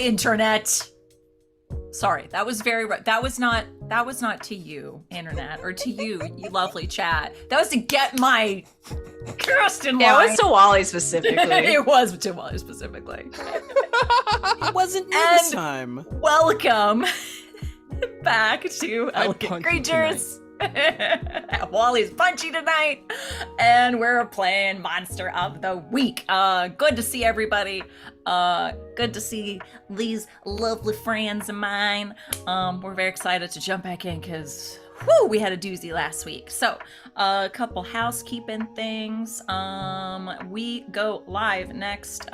internet. Sorry, that was that was not to you, internet, or to you, you lovely chat. That was to get my cast in line. Yeah, it was to Wally specifically. It was to Wally specifically. It wasn't me this time. Welcome back to Elegant Creatures. Wally's punchy tonight, and we're playing Monster of the Week. Good to see everybody. Good to see these lovely friends of mine. We're very excited to jump back in because we had a doozy last week. So a couple housekeeping things. We go live next.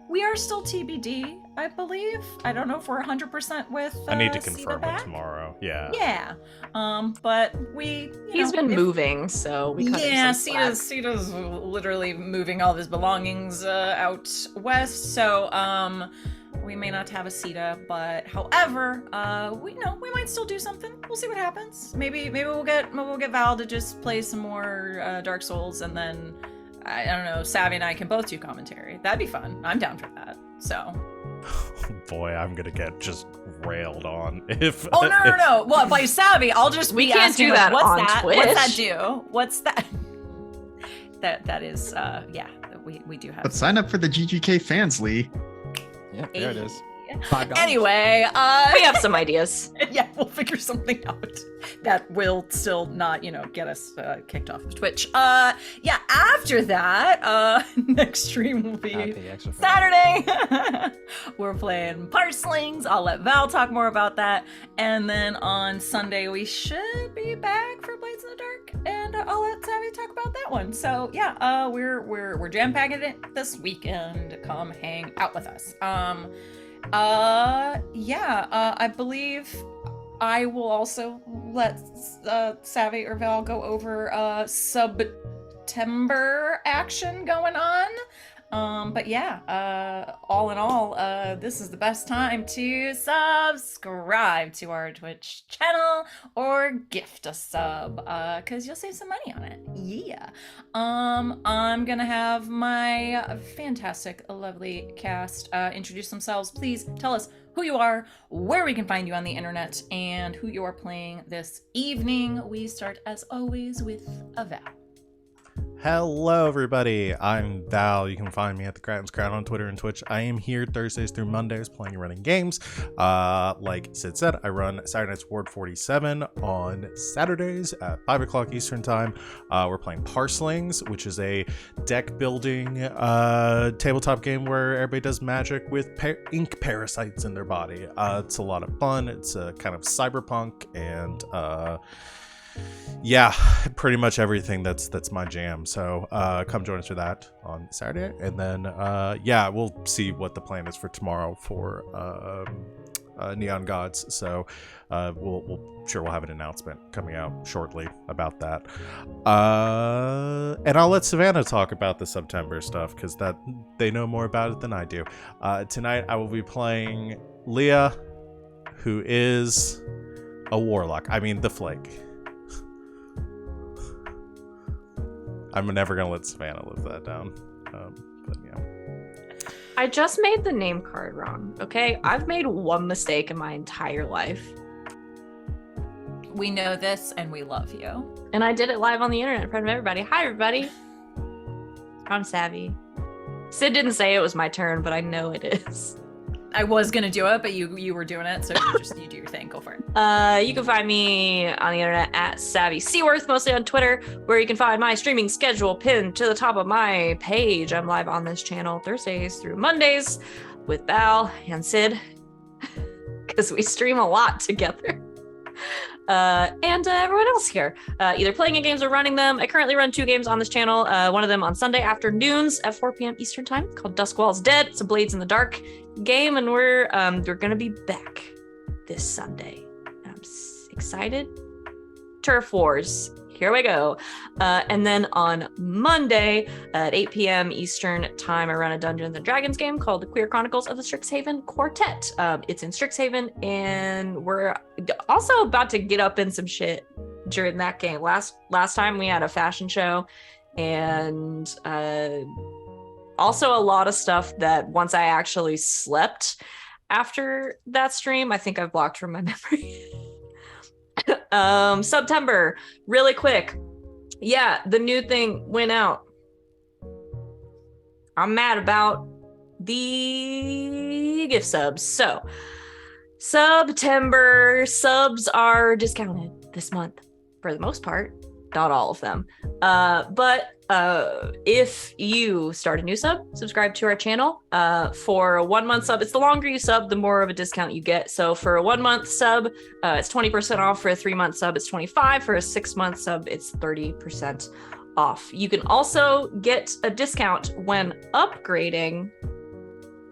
We are still TBD, I believe. I don't know if we're 100% with I need to confirm it tomorrow. Yeah. Yeah. But He's been moving, so we cut him some slack. Ceda's literally moving all of his belongings out west, so we may not have a Ceda, but however, we might still do something. We'll see what happens. Maybe we'll get Val to just play some more Dark Souls, and then I don't know, Savvy and I can both do commentary. That'd be fun. I'm down for that. So. Boy, I'm gonna get just railed on if. Oh no! Well, by Savvy, I'll just we can't do that what's on that? Twitch. What's that do? What's that? That is we do have. But sign up for the GGK fans, Lee. Yeah, there it is. $5. Anyway, we have some ideas. Yeah, we'll figure something out that will still not, get us kicked off of Twitch. After that, next stream will be Saturday. We're playing Parslings. I'll let Val talk more about that. And then on Sunday, we should be back for Blades in the Dark, and I'll let Savvy talk about that one. So yeah, we're jam-packing it this weekend. Come hang out with us. I believe I will also let Savvy or Val go over September action going on. But yeah, all in all, this is the best time to subscribe to our Twitch channel or gift a sub, because you'll save some money on it. Yeah. I'm gonna have my fantastic, lovely cast introduce themselves. Please tell us who you are, where we can find you on the internet, and who you are playing this evening. We start, as always, with a Val. Hello, everybody. I'm Val. You can find me at the Kraten's Crown on Twitter and Twitch. I am here Thursdays through Mondays playing and running games. Like Sid said, I run Saturday Night's Ward 47 on Saturdays at 5 o'clock Eastern Time. We're playing Parslings, which is a deck building tabletop game where everybody does magic with ink parasites in their body. It's a lot of fun. It's kind of cyberpunk and yeah, pretty much everything that's my jam. So come join us for that on Saturday, and then we'll see what the plan is for tomorrow for Neon Gods. So we'll have an announcement coming out shortly about that, and I'll let Savannah talk about the September stuff because that they know more about it than I do. Tonight I will be playing Leah, who is a warlock. I mean the Flake. I'm never gonna let Savannah live that down. But yeah. I just made the name card wrong, okay? I've made one mistake in my entire life. We know this and we love you. And I did it live on the internet in front of everybody. Hi, everybody. I'm Savvy. Sid didn't say it was my turn, but I know it is. I was gonna do it, but you were doing it, so you do your thing. Go for it. You can find me on the internet at Savvy Seaworth, mostly on Twitter, where you can find my streaming schedule pinned to the top of my page. I'm live on this channel Thursdays through Mondays with Val and Sid, because we stream a lot together. And everyone else here, either playing in games or running them. I currently run 2 games on this channel, one of them on Sunday afternoons at 4 p.m. Eastern Time, called Duskwall's Dead. It's a Blades in the Dark game, and we're gonna be back this Sunday. I'm excited. Turf Wars, here we go. And then on Monday at 8 p.m. Eastern Time, I run a Dungeons and Dragons game called The Queer Chronicles of the Strixhaven Quartet. It's in Strixhaven, and we're also about to get up in some shit during that game. Last time we had a fashion show, and Also, a lot of stuff that once I actually slept after that stream, I think I've blocked from my memory. September, really quick. Yeah, the new thing went out. I'm mad about the gift subs. So, September subs are discounted this month for the most part. Not all of them. But if you start a new subscribe to our channel for a 1 month sub. It's the longer you sub, the more of a discount you get. So for a 1 month sub, it's 20% off. For a 3 month sub, it's 25. For a 6 month sub, it's 30% off. You can also get a discount when upgrading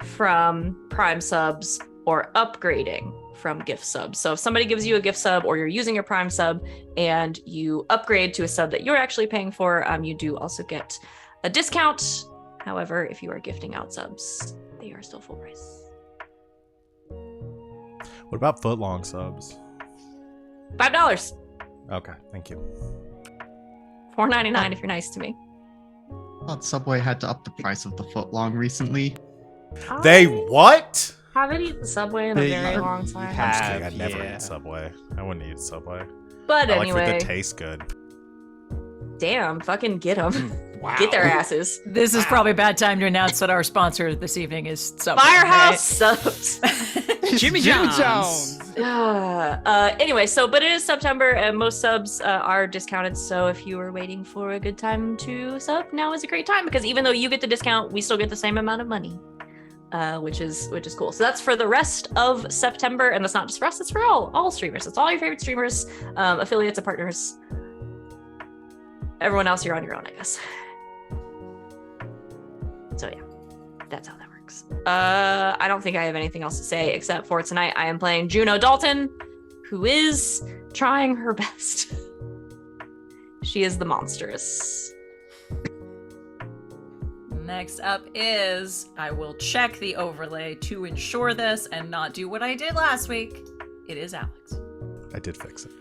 from Prime subs or upgrading from gift subs. So if somebody gives you a gift sub or you're using a Prime sub and you upgrade to a sub that you're actually paying for, you do also get a discount. However, if you are gifting out subs, they are still full price. What about footlong subs? $5. Okay, thank you. $4.99 if you're nice to me. I thought Subway had to up the price of the footlong recently. They what? Haven't eaten Subway in a very long time. I'm just kidding. I'd never eat Subway. I wouldn't eat Subway. But I anyway, like food that tastes good. Damn, fucking get them. Wow. Get their asses. This is probably a bad time to announce that our sponsor this evening is Subway. Firehouse subs. Jimmy John's. Anyway, but it is September and most subs are discounted. So if you are waiting for a good time to sub, now is a great time, because even though you get the discount, we still get the same amount of money, which is cool. So that's for the rest of September, and that's not just for us; it's for all streamers. It's all your favorite streamers, affiliates, and partners. Everyone else, you're on your own, I guess. So yeah, that's how that works. I don't think I have anything else to say except for tonight I am playing Juno Dalton, who is trying her best. She is the monstrous. Next up is, I will check the overlay to ensure this and not do what I did last week. It is Alex. I did fix it.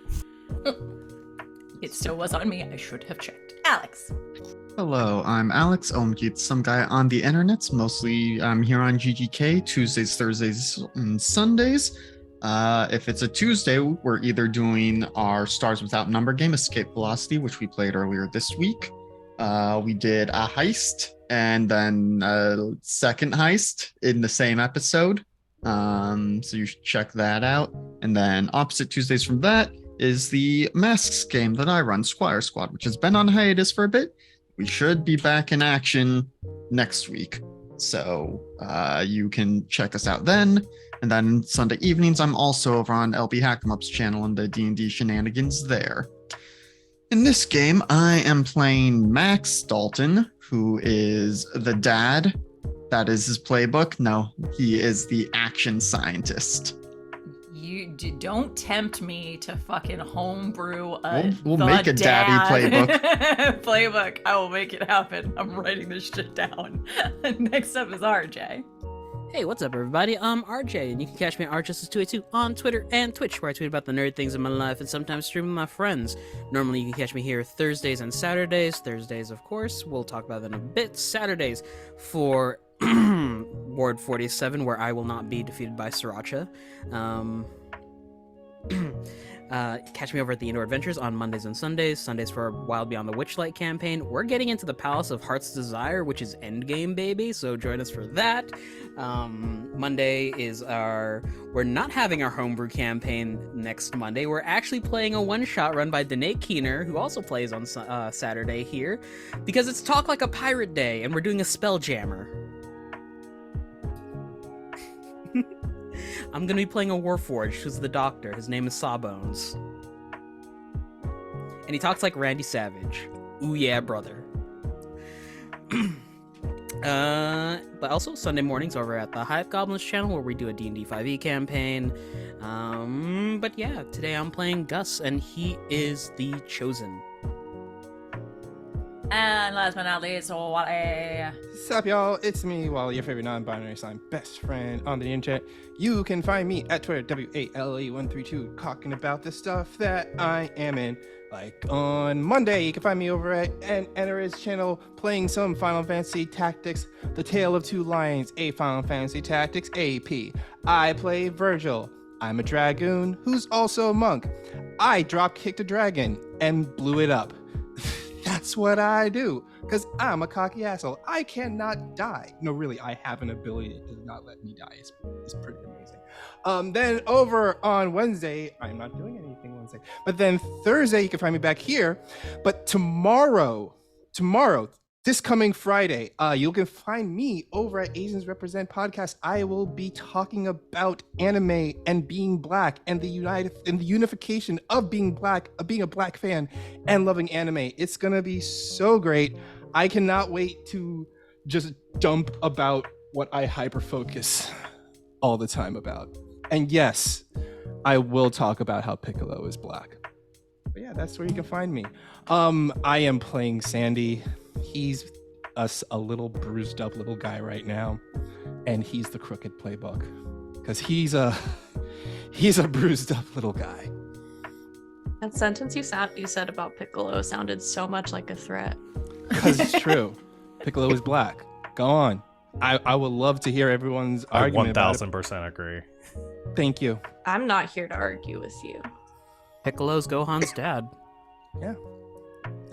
It still was on me. I should have checked. Alex. Hello, I'm Alex Omgeet, some guy on the internets. Mostly I'm here on GGK Tuesdays, Thursdays, and Sundays. If it's a Tuesday, we're either doing our Stars Without Number game, Escape Velocity, which we played earlier this week. We did a heist and then a second heist in the same episode. So you should check that out. And then opposite Tuesdays from that is the Masks game that I run, Squire Squad, which has been on hiatus for a bit. We should be back in action next week. So you can check us out then. And then Sunday evenings, I'm also over on LB Hackamup's channel and the D&D shenanigans there. In this game, I am playing Max Dalton, who is the dad. That is his playbook. No, he is the action scientist. You don't tempt me to fucking homebrew a We'll make a daddy playbook. Playbook. I will make it happen. I'm writing this shit down. Next up is RJ. Hey, what's up, everybody? I'm RJ, and you can catch me at RJustice282 on Twitter and Twitch, where I tweet about the nerd things in my life and sometimes stream with my friends. Normally, you can catch me here Thursdays and Saturdays. Thursdays, of course, we'll talk about that in a bit. Saturdays for Ward 47, where I will not be defeated by Sriracha. Catch me over at the Indoor Adventures on Mondays and Sundays. Sundays for Wild Beyond the Witchlight campaign. We're getting into the Palace of Heart's Desire, which is Endgame, baby, so join us for that. Monday is we're not having our homebrew campaign next Monday. We're actually playing a one-shot run by Danae Keener, who also plays on Saturday here, because it's Talk Like a Pirate Day, and we're doing a Spelljammer. I'm gonna be playing a Warforged, who's the doctor. His name is Sawbones. And he talks like Randy Savage. Ooh yeah, brother. But also Sunday mornings over at the Hive Goblins channel, where we do a D&D 5e campaign. But yeah, today I'm playing Gus, and he is the Chosen. And last but not least, Wally. Sup, y'all? It's me, Wally, your favorite non-binary sign best friend on the internet. You can find me at Twitter, WALE132, talking about the stuff that I am in. Like on Monday, you can find me over at Enera's channel playing some Final Fantasy Tactics, The Tale of Two Lions, a Final Fantasy Tactics AP. I play Virgil. I'm a dragoon who's also a monk. I drop kicked a dragon and blew it up. That's what I do, because I'm a cocky asshole. I cannot die. No, really, I have an ability that does not let me die. It's pretty amazing. Then over on Wednesday, I'm not doing anything Wednesday. But then Thursday, you can find me back here. But tomorrow, this coming Friday, you can find me over at Asians Represent Podcast. I will be talking about anime and being black and the unification of being black, of being a black fan and loving anime. It's gonna be so great. I cannot wait to just dump about what I hyper focus all the time about. And yes, I will talk about how Piccolo is black. But yeah, that's where you can find me. I am playing Sandy. He's a little bruised up little guy right now, and he's the crooked playbook because he's a bruised up little guy. That sentence you said about Piccolo sounded so much like a threat. Because it's true. Piccolo is black. Go on. I would love to hear everyone's argument. 1000% agree. Thank you. I'm not here to argue with you. Piccolo's Gohan's dad. Yeah.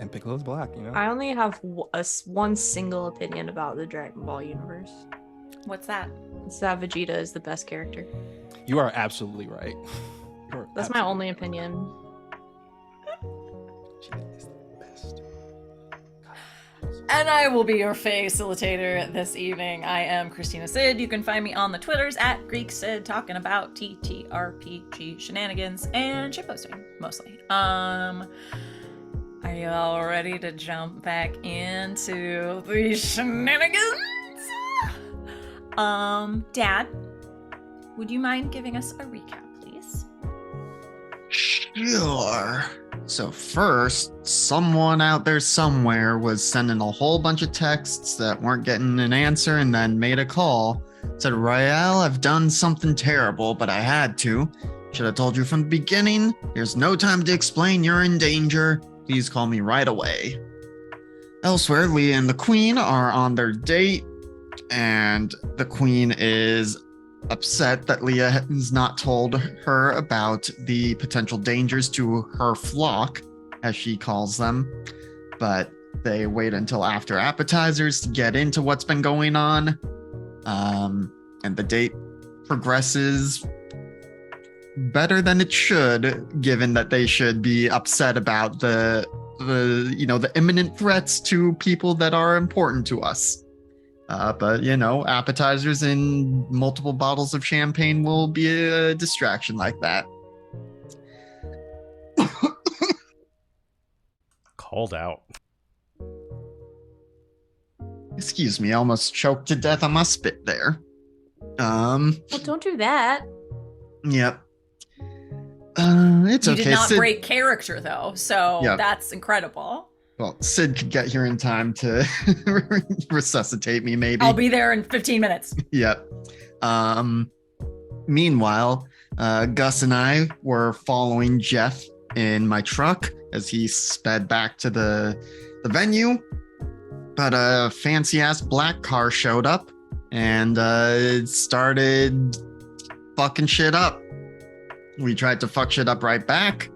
And Piccolo's black, you know? I only have one single opinion about the Dragon Ball universe. What's that? It's that Vegeta is the best character. You are absolutely right. That's my only opinion. Vegeta is the best. And I will be your Fae-cilitator this evening. I am Christina Sid. You can find me on the Twitters at GreekSid, talking about TTRPG shenanigans and shitposting, mostly. Are you all ready to jump back into the shenanigans? Dad, would you mind giving us a recap, please? Sure. So first, someone out there somewhere was sending a whole bunch of texts that weren't getting an answer and then made a call. Said, Rael, I've done something terrible, but I had to. Should have told you from the beginning. There's no time to explain, you're in danger. Please call me right away. Elsewhere, Leah and the Queen are on their date, and the Queen is upset that Leah has not told her about the potential dangers to her flock, as she calls them. But they wait until after appetizers to get into what's been going on. And the date progresses better than it should, given that they should be upset about the imminent threats to people that are important to us. But appetizers and multiple bottles of champagne will be a distraction like that. Called out. Excuse me, I almost choked to death on my spit there. Well, don't do that. Yep. It's You okay. did not Sid, break character, though, so Yeah. that's incredible. well, Sid could get here in time to resuscitate me, maybe. I'll be there in 15 minutes. Yep. Meanwhile, Gus and I were following Jeff in my truck as he sped back to the venue. But a fancy-ass black car showed up and it started fucking shit up. We tried to fuck shit up right back,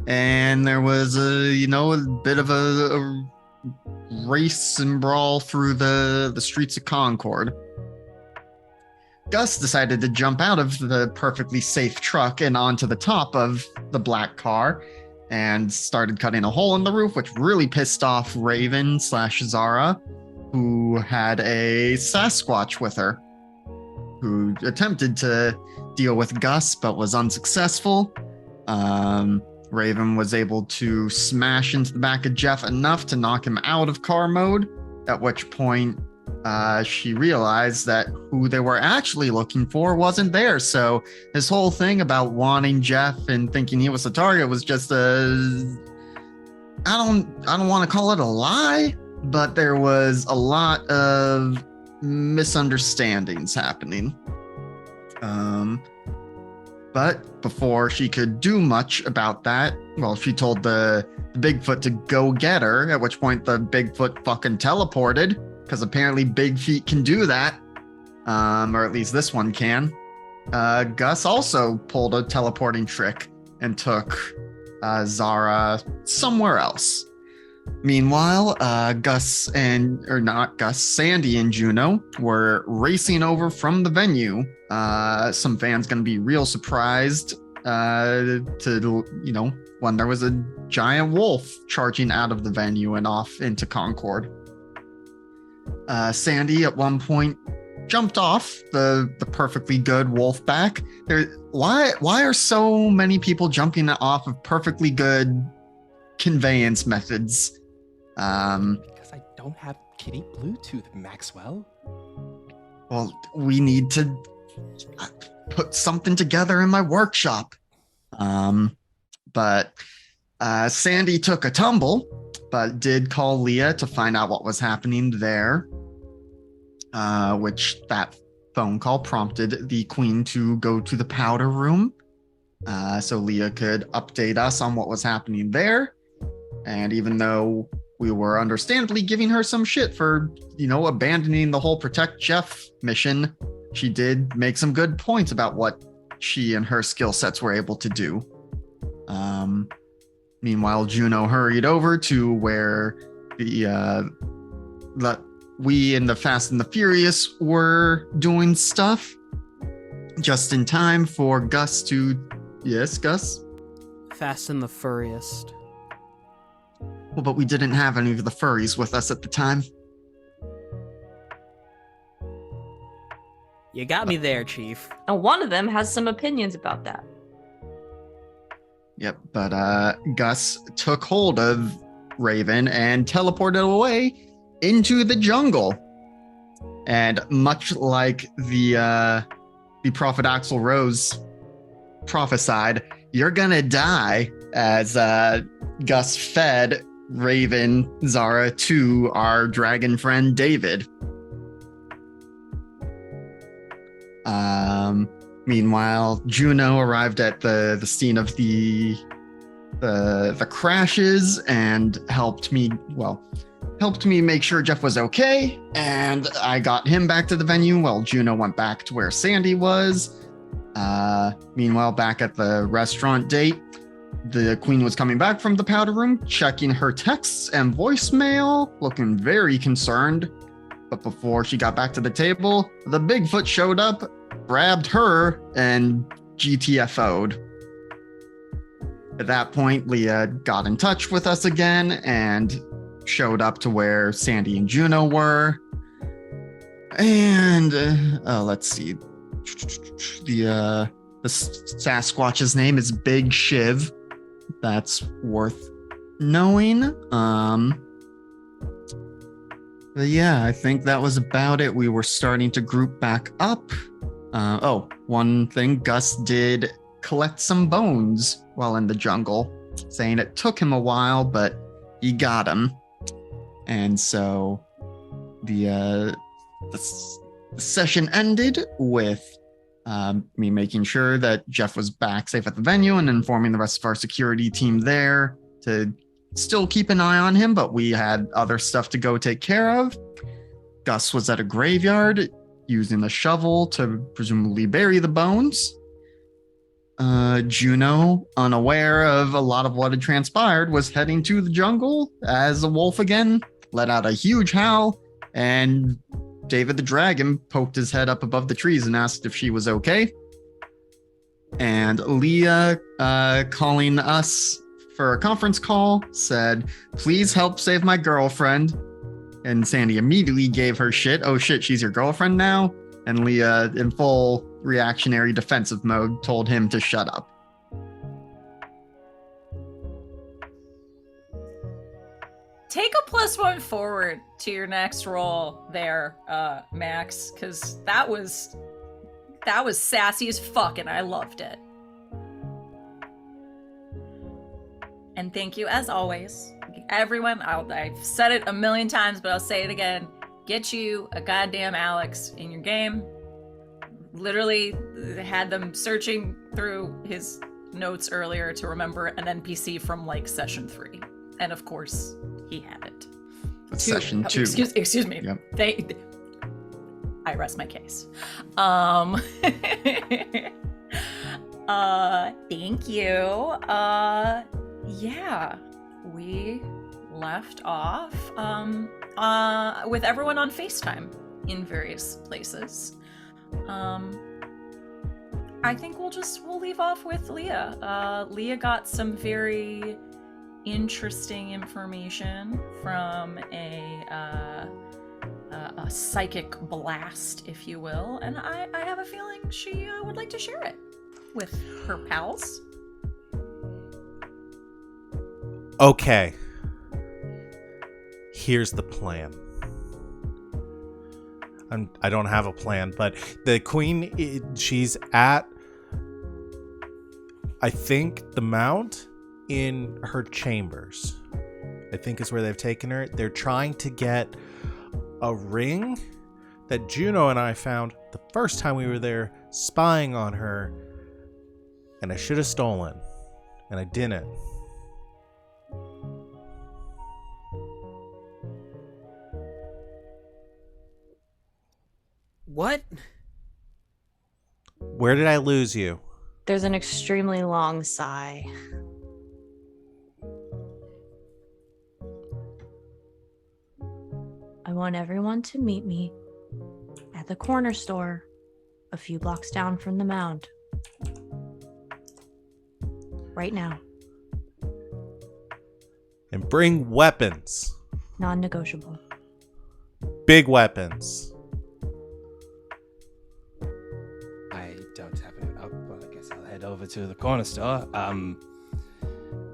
and there was a bit of a race and brawl through the streets of Concord. Gus decided to jump out of the perfectly safe truck and onto the top of the black car and started cutting a hole in the roof, which really pissed off Raven/Zara, who had a Sasquatch with her, who attempted to deal with Gus but was unsuccessful. Raven was able to smash into the back of Jeff enough to knock him out of car mode, at which point she realized that who they were actually looking for wasn't there. So this whole thing about wanting Jeff and thinking he was the target was just I don't want to call it a lie, but there was a lot of misunderstandings happening. But before she could do much about that, well, she told the Bigfoot to go get her, at which point the Bigfoot fucking teleported, because apparently big feet can do that. Or at least this one can. Gus also pulled a teleporting trick and took Zara somewhere else. Meanwhile, Sandy and Juno were racing over from the venue. Some fans gonna be real surprised when there was a giant wolf charging out of the venue and off into Concord. Sandy at one point jumped off the perfectly good wolf back. Why are so many people jumping off of perfectly good conveyance methods? Because I don't have kitty Bluetooth, Maxwell. Well, we need to put something together in my workshop. But Sandy took a tumble, but did call Leah to find out what was happening there, which that phone call prompted the queen to go to the powder room, so Leah could update us on what was happening there. And even though we were understandably giving her some shit for, abandoning the whole Protect Jeff mission, she did make some good points about what she and her skill sets were able to do. Meanwhile, Juno hurried over to where we in the Fast and the Furious were doing stuff, just in time for Gus to... Yes, Gus? Fast and the Furriest. Well, but we didn't have any of the furries with us at the time. You got me there, Chief. And one of them has some opinions about that. Yep, but Gus took hold of Raven and teleported away into the jungle. And much like the Prophet Axl Rose prophesied, you're gonna die, as Gus fed Raven Zara to our dragon friend David. Meanwhile, Juno arrived at the scene of the crashes and helped me make sure Jeff was okay, and I got him back to the venue while Juno went back to where Sandy was. Meanwhile, back at the restaurant date, the queen was coming back from the powder room, checking her texts and voicemail, looking very concerned. But before she got back to the table, the Bigfoot showed up, grabbed her, and GTFO'd. At that point, Leah got in touch with us again and showed up to where Sandy and Juno were. And let's see. The Sasquatch's name is Big Shiv. That's worth knowing. But yeah, I think that was about it. We were starting to group back up. One thing, Gus did collect some bones while in the jungle, saying it took him a while, but he got them. And so the session ended with me making sure that Jeff was back safe at the venue and informing the rest of our security team there to still keep an eye on him, but we had other stuff to go take care of. Gus was at a graveyard using a shovel to presumably bury the bones. Juno, unaware of a lot of what had transpired, was heading to the jungle as a wolf again let out a huge howl, and David the dragon poked his head up above the trees and asked if she was okay. And Leah, calling us for a conference call, said, "Please help save my girlfriend." And Sandy immediately gave her shit. "Oh shit, she's your girlfriend now?" And Leah, in full reactionary defensive mode, told him to shut up. Take a +1 forward to your next roll there, Max, because that was sassy as fuck, and I loved it. And thank you, as always, everyone. I've said it a million times, but I'll say it again. Get you a goddamn Alex in your game. Literally had them searching through his notes earlier to remember an NPC from like session 3. And of course, he had it. Session 2. Excuse me. Yep. I rest my case. Thank you. Yeah, we left off with everyone on FaceTime in various places. I think we'll leave off with Leah. Leah got some very interesting information from a psychic blast, if you will, and I have a feeling she would like to share it with her pals. Okay. Here's the plan. I don't have a plan, but the queen, she's at, I think, the mount in her chambers. I think is where they've taken her. They're trying to get a ring that Juno and I found the first time we were there spying on her, and I should have stolen, and I didn't. What? Where did I lose you? There's an extremely long sigh. I want everyone to meet me at the corner store a few blocks down from the mound. Right now. And bring weapons. Non-negotiable. Big weapons. I don't have it up, but I guess I'll head over to the corner store.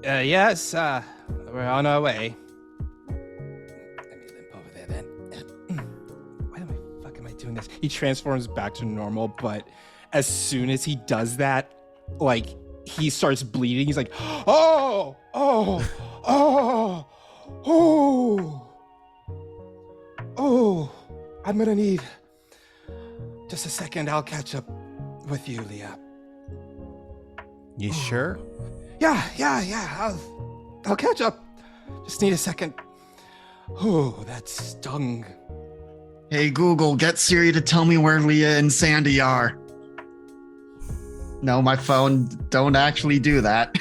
Yes, we're on our way. Let me limp over there then. Why the fuck am I doing this? He transforms back to normal, but as soon as he does that, like, he starts bleeding. He's like, oh, I'm gonna need just a second. I'll catch up with you, Leah. You sure? Yeah. I'll catch up. Just need a second. Oh, that stung. Hey Google, get Siri to tell me where Leah and Sandy are. No, my phone don't actually do that.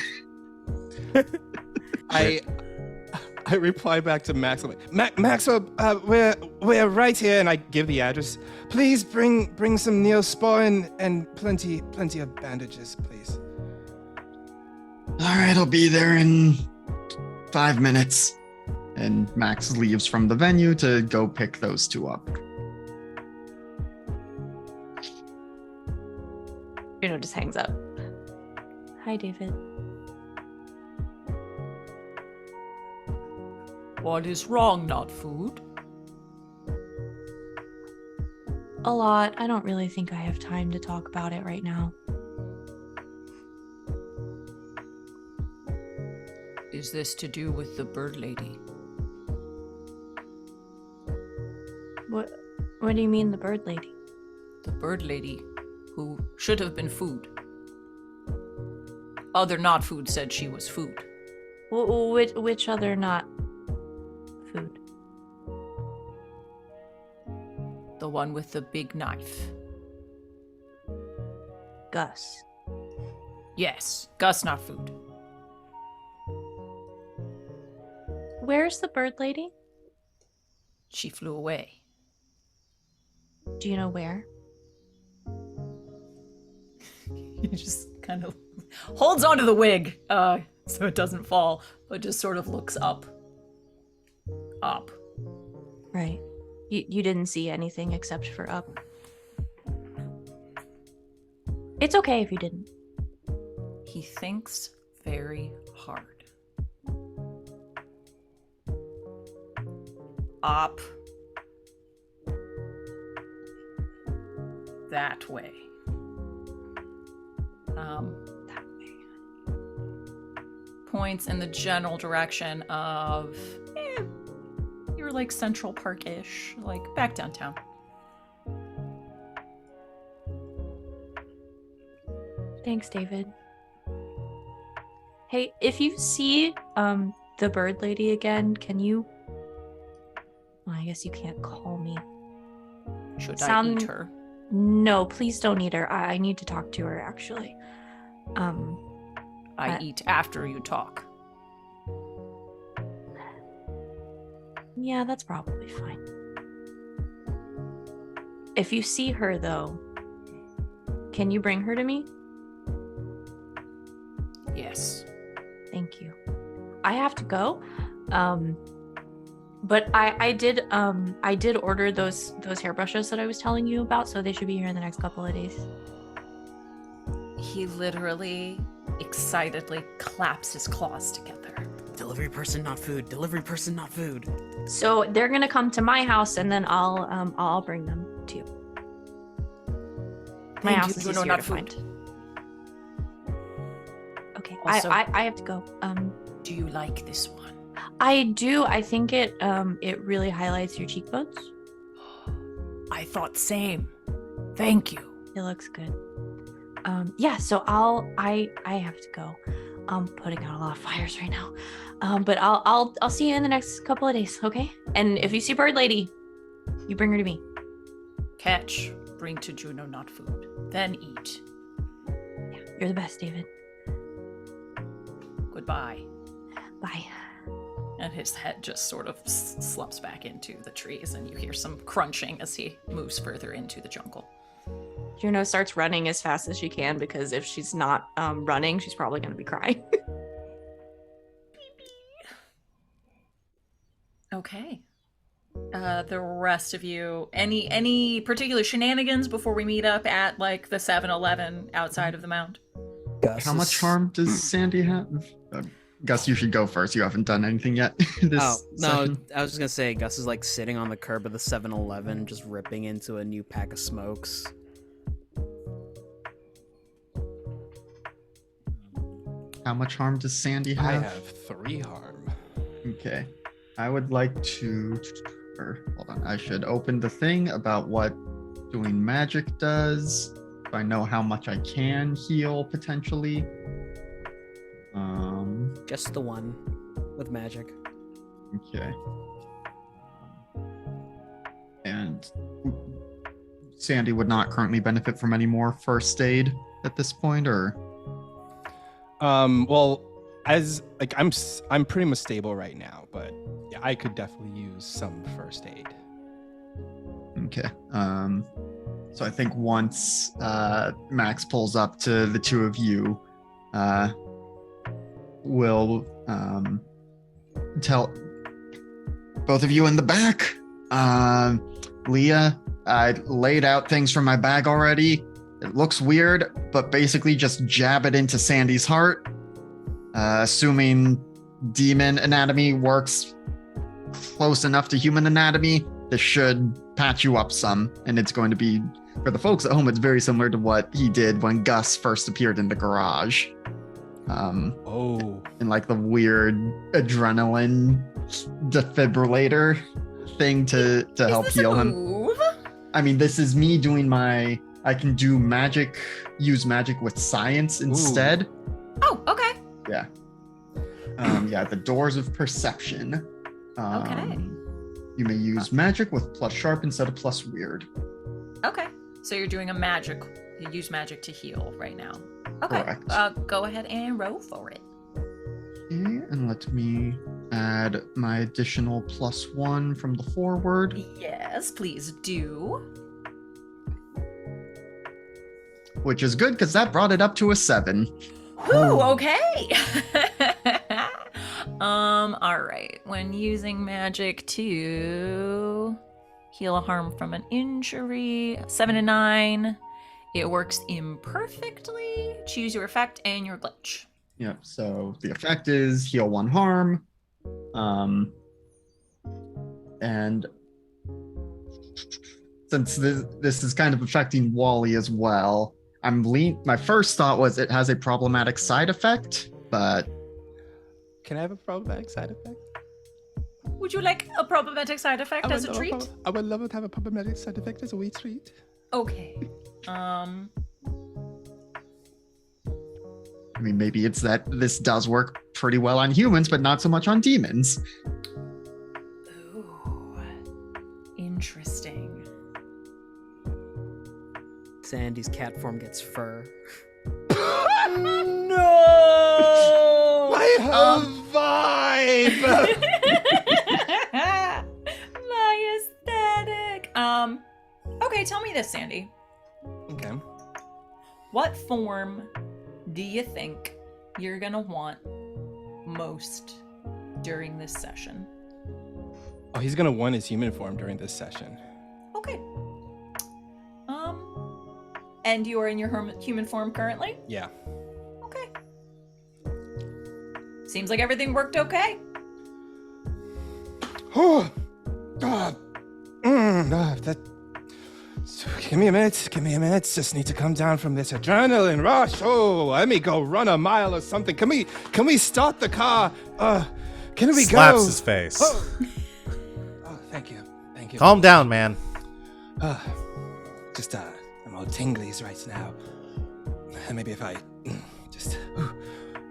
I reply back to Max. I'm like, Maxwell, we're right here, and I give the address. Please bring some Neosporin and plenty of bandages, please. All right, I'll be there in 5 minutes. And Max leaves from the venue to go pick those two up. Juno just hangs up. Hi, David. What is wrong, not food? A lot. I don't really think I have time to talk about it right now. Is this to do with the bird lady? What do you mean, the bird lady? The bird lady who should have been food. Other not food said she was food. Which other not food? The one with the big knife. Gus. Yes, Gus not food. Where's the bird lady? She flew away. Do you know where? He just kind of holds onto the wig so it doesn't fall, but just sort of looks up. Up. Right. You didn't see anything except for up. It's okay if you didn't. He thinks very hard. Up. That way. That way. Points in the general direction of you're like Central Park-ish, like back downtown. Thanks, David. Hey, if you see the bird lady again, can you... Well, I guess you can't call me. Should I eat her? No, please don't eat her. I need to talk to her, actually. I eat after you talk. Yeah, that's probably fine. If you see her, though, can you bring her to me? Yes. Thank you. I have to go. But I did order those hairbrushes that I was telling you about, so they should be here in the next couple of days. He literally excitedly claps his claws together. Delivery person, not food. Delivery person, not food. So they're gonna come to my house, and then I'll bring them to you. My house is easier to find. Okay, Also, I have to go. Do you like this one? I do. I think it really highlights your cheekbones. I thought same. Thank you. It looks good. Yeah, so I have to go. I'm putting out a lot of fires right now. But I'll see you in the next couple of days, okay? And if you see Bird Lady, you bring her to me. Catch, bring to Juno, not food. Then eat. Yeah, you're the best, David. Goodbye. Bye. And his head just sort of slumps back into the trees, and you hear some crunching as he moves further into the jungle. Juno starts running as fast as she can, because if she's not running, she's probably going to be crying. Okay. The rest of you, any particular shenanigans before we meet up at like the 7-Eleven outside of the mound? Gus How much is- harm does Sandy have? Gus, you should go first. You haven't done anything yet. This Oh, no, session. I was just gonna say, Gus is like sitting on the curb of the 7-Eleven, just ripping into a new pack of smokes. How much harm does Sandy I have? have 3 harm. Okay. I would like to. Hold on. I should open the thing about what doing magic does. So I know how much I can heal potentially. Just the one with magic. Okay. And Sandy would not currently benefit from any more first aid at this point, or Well, as like I'm pretty much stable right now, but yeah, I could definitely use some first aid. okay. So I think once Max pulls up to the two of you, we'll tell both of you in the back. Leah, I laid out things from my bag already. It looks weird, but basically just jab it into Sandy's heart. Assuming demon anatomy works close enough to human anatomy, this should patch you up some. And it's going to be, for the folks at home, it's very similar to what he did when Gus first appeared in the garage. Oh, And like the weird adrenaline defibrillator thing to help Is this heal a him. move? I mean, this is me doing I can do magic, use magic with science instead. Oh, okay. Yeah. Yeah, the doors of perception. Okay. You may use magic with plus sharp instead of plus weird. Okay. So you're doing you use magic to heal right now. Okay. Correct. Go ahead and roll for it. Okay, and let me add my additional +1 from the forward, Yes, please do. which is good because that brought it up to a 7. Ooh, okay. All right. When using magic to heal a harm from an injury, 7 and 9, it works imperfectly. Choose your effect and your glitch. Yep, so the effect is heal 1 harm. And since this is kind of affecting Wally as well, my first thought was it has a problematic side effect, but can I have a problematic side effect? Would you like a problematic side effect as a treat? I would love to have a problematic side effect as a wee treat. Okay. I mean, maybe it's that this does work pretty well on humans, but not so much on demons. Ooh, interesting. Sandy's cat form gets fur. No! My whole vibe! My aesthetic. Okay, tell me this, Sandy. Okay. What form do you think you're gonna want most during this session? Oh, he's gonna want his human form during this session. Okay. And you are in your human form currently? Yeah. Okay. Seems like everything worked okay. Oh, that. Give me a minute. Give me a minute. Just need to come down from this adrenaline rush. Oh, let me go run a mile or something. Can we start the car? Can we Slaps go? his face. Oh, thank you. Thank you. Calm down, man. Just I'm all tinglies right now. And maybe if I just.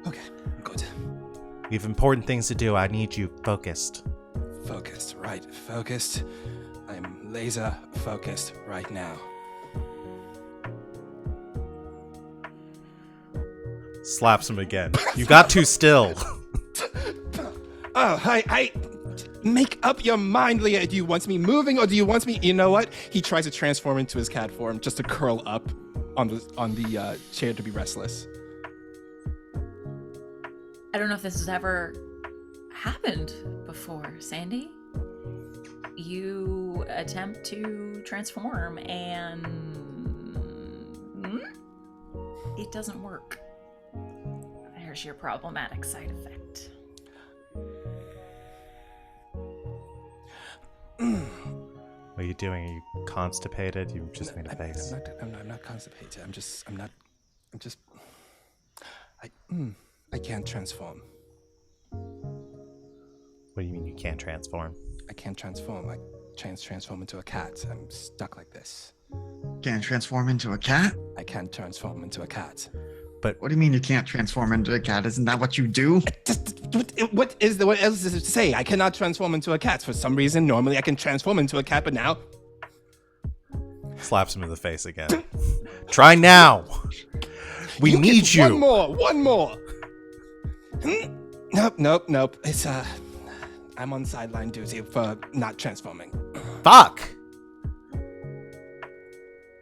Okay, I'm good. We have important things to do. I need you focused. Focused, right? Focused. I'm laser focused right now. Slaps him again. You got too still. Oh, I make up your mind, Leah. Do you want me moving or do you want me? You know what? He tries to transform into his cat form just to curl up on the chair to be restless. I don't know if this has ever happened before, Sandy. You attempt to transform and it doesn't work. There's your problematic side effect. What are you doing? Are you constipated? You just made a face. I'm not constipated. I can't transform. What do you mean you can't transform? I can't transform. I transform into a cat. I'm stuck like this. Can't transform into a cat? I can't transform into a cat. But What do you mean you can't transform into a cat? Isn't that what you do? What else is it to say? I cannot transform into a cat. For some reason, normally I can transform into a cat, but now... slaps him in the face again. Try now. We need get you. One more. Nope. It's I'm on sideline duty for not transforming. Fuck.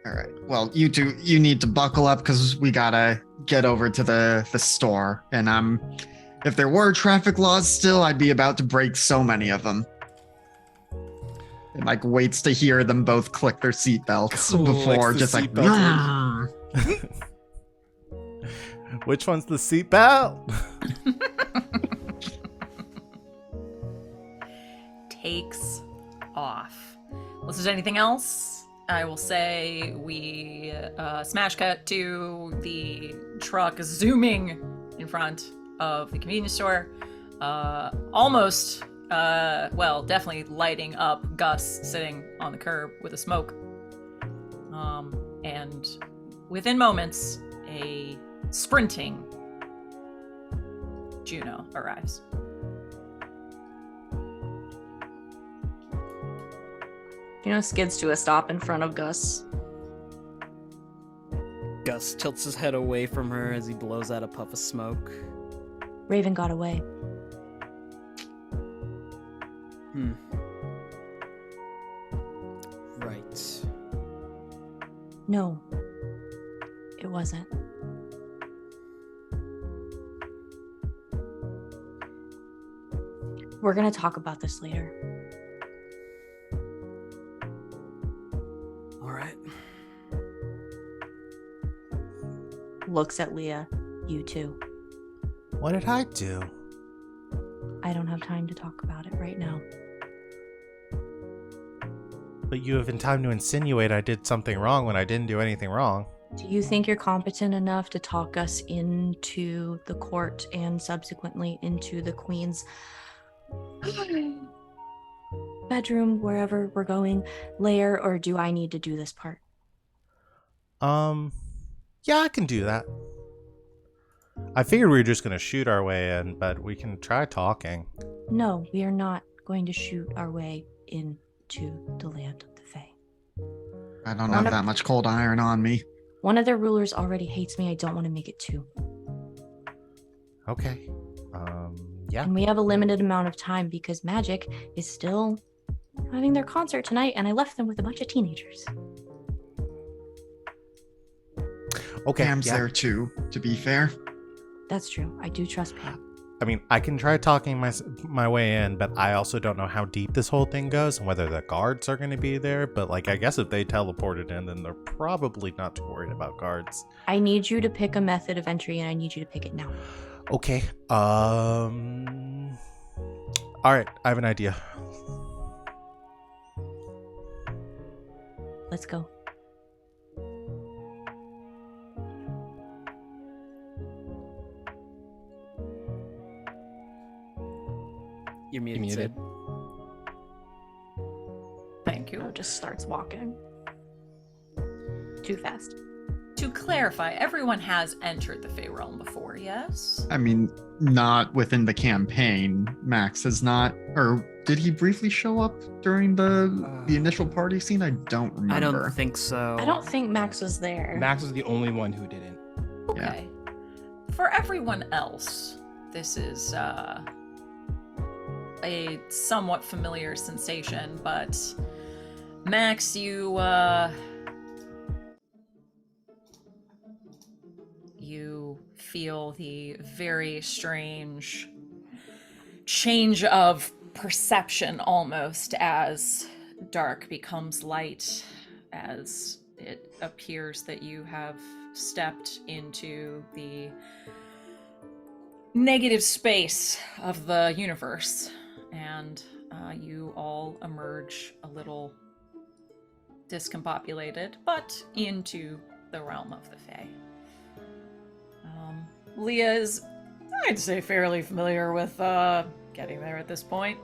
All right. Well, you two, you need to buckle up because we gotta get over to the store. And if there were traffic laws still, I'd be about to break so many of them. And like waits to hear them both click their seatbelts before just like. Which one's the seatbelt? Takes off. Unless there's anything else, I will say we smash cut to the truck zooming in front of the convenience store. Almost, definitely lighting up Gus sitting on the curb with a smoke. And within moments, a sprinting Juno arrives. Juno skids to a stop in front of Gus. Gus tilts his head away from her as he blows out a puff of smoke. Raven got away. Right. No, it wasn't. We're gonna talk about this later. All right. Looks at Leah. You too. What did I do? I don't have time to talk about it right now. But you have in time to insinuate I did something wrong when I didn't do anything wrong. Do you think you're competent enough to talk us into the court and subsequently into the queen's bedroom, wherever we're going, lair, or do I need to do this part? Yeah, I can do that. I figured we were just gonna shoot our way in, but we can try talking. No, we are not going to shoot our way into the land of the Fae. I don't have that much cold iron on me. One of their rulers already hates me. I don't want to make it two. Okay. Yeah. And we have a limited amount of time because Magic is still having their concert tonight, and I left them with a bunch of teenagers. Okay. Pam's yeah. there too, to be fair. That's true. I do trust Pam. I mean, I can try talking my way in, but I also don't know how deep this whole thing goes and whether the guards are going to be there. But, like, I guess if they teleported in, then they're probably not too worried about guards. I need you to pick a method of entry, and I need you to pick it now. Okay. All right. I have an idea. Let's go. You're muted. Muted. Sid. Thank you. Juno just starts walking. Too fast. To clarify, everyone has entered the Fae realm before, yes? I mean, not within the campaign. Max has not, or did he briefly show up during the initial party scene? I don't remember. I don't think so. I don't think Max was there. Max was the only one who didn't. Okay. For everyone else, this is a somewhat familiar sensation, but Max, you feel the very strange change of perception almost as dark becomes light, as it appears that you have stepped into the negative space of the universe, and you all emerge a little discombobulated, but into the realm of the Fae. Leah is, I'd say, fairly familiar with getting there at this point.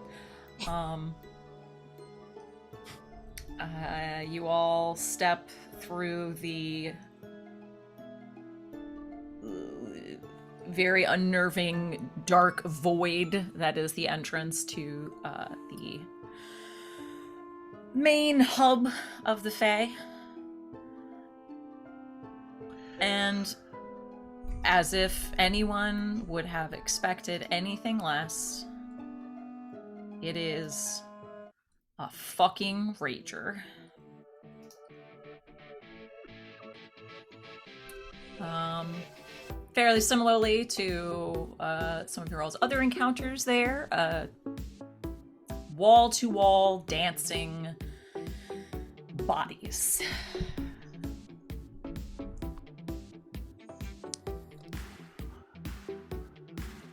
You all step through the very unnerving dark void that is the entrance to the main hub of the Fae. And as if anyone would have expected anything less, it is a fucking rager. Fairly similarly to some of your all's other encounters there, wall-to-wall dancing bodies.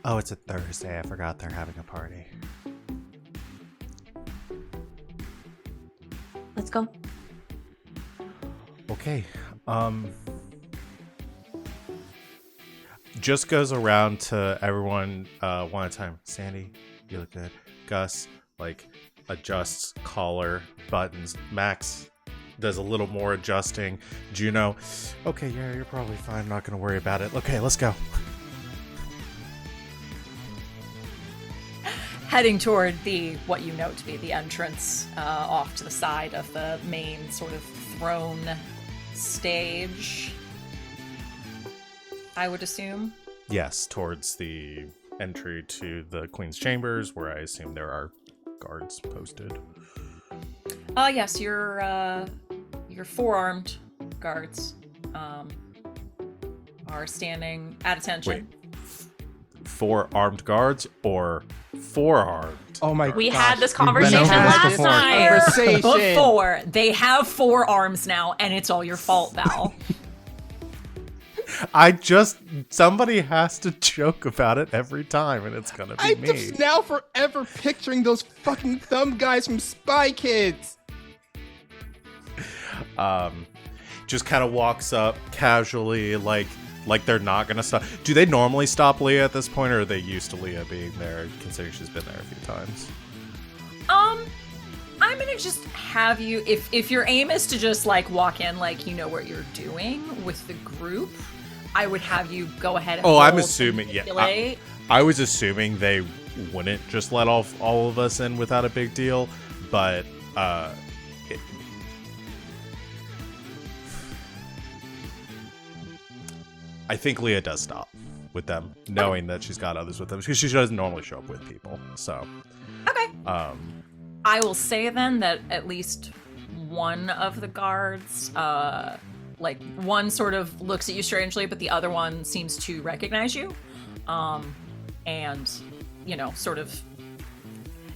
Oh, it's a Thursday. I forgot they're having a party. Let's go. Okay. Just goes around to everyone one at a time. Sandy, you look good. Gus, like, adjusts collar, buttons. Max does a little more adjusting. Juno, okay, yeah, you're probably fine. Not gonna worry about it. Okay, let's go. Heading toward what you know to be the entrance off to the side of the main sort of throne stage, I would assume. Yes, towards the entry to the Queen's Chambers, where I assume there are guards posted. Yes, your four-armed guards are standing at attention. Wait, 4 armed guards or 4 armed? Oh my We gosh. had this We've been conversation over this last before. time. Conversation. Before, they have 4 arms now, and it's all your fault, Val. Somebody has to joke about it every time, and it's gonna be I'm me. just now forever picturing those fucking thumb guys from Spy Kids. Just kind of walks up casually, like they're not gonna stop. Do they normally stop Leah at this point, or are they used to Leah being there, considering she's been there a few times? I'm gonna just have you, if your aim is to just like walk in like you know what you're doing with the group, I would have you go ahead and Oh, I'm roll to assuming, yeah. manipulate. I was assuming they wouldn't just let all of us in without a big deal, but I think Leah does stop with them, knowing that she's got others with them, because she doesn't normally show up with people. So, Okay. I will say then that at least one of the guards, like one sort of looks at you strangely, but the other one seems to recognize you, and sort of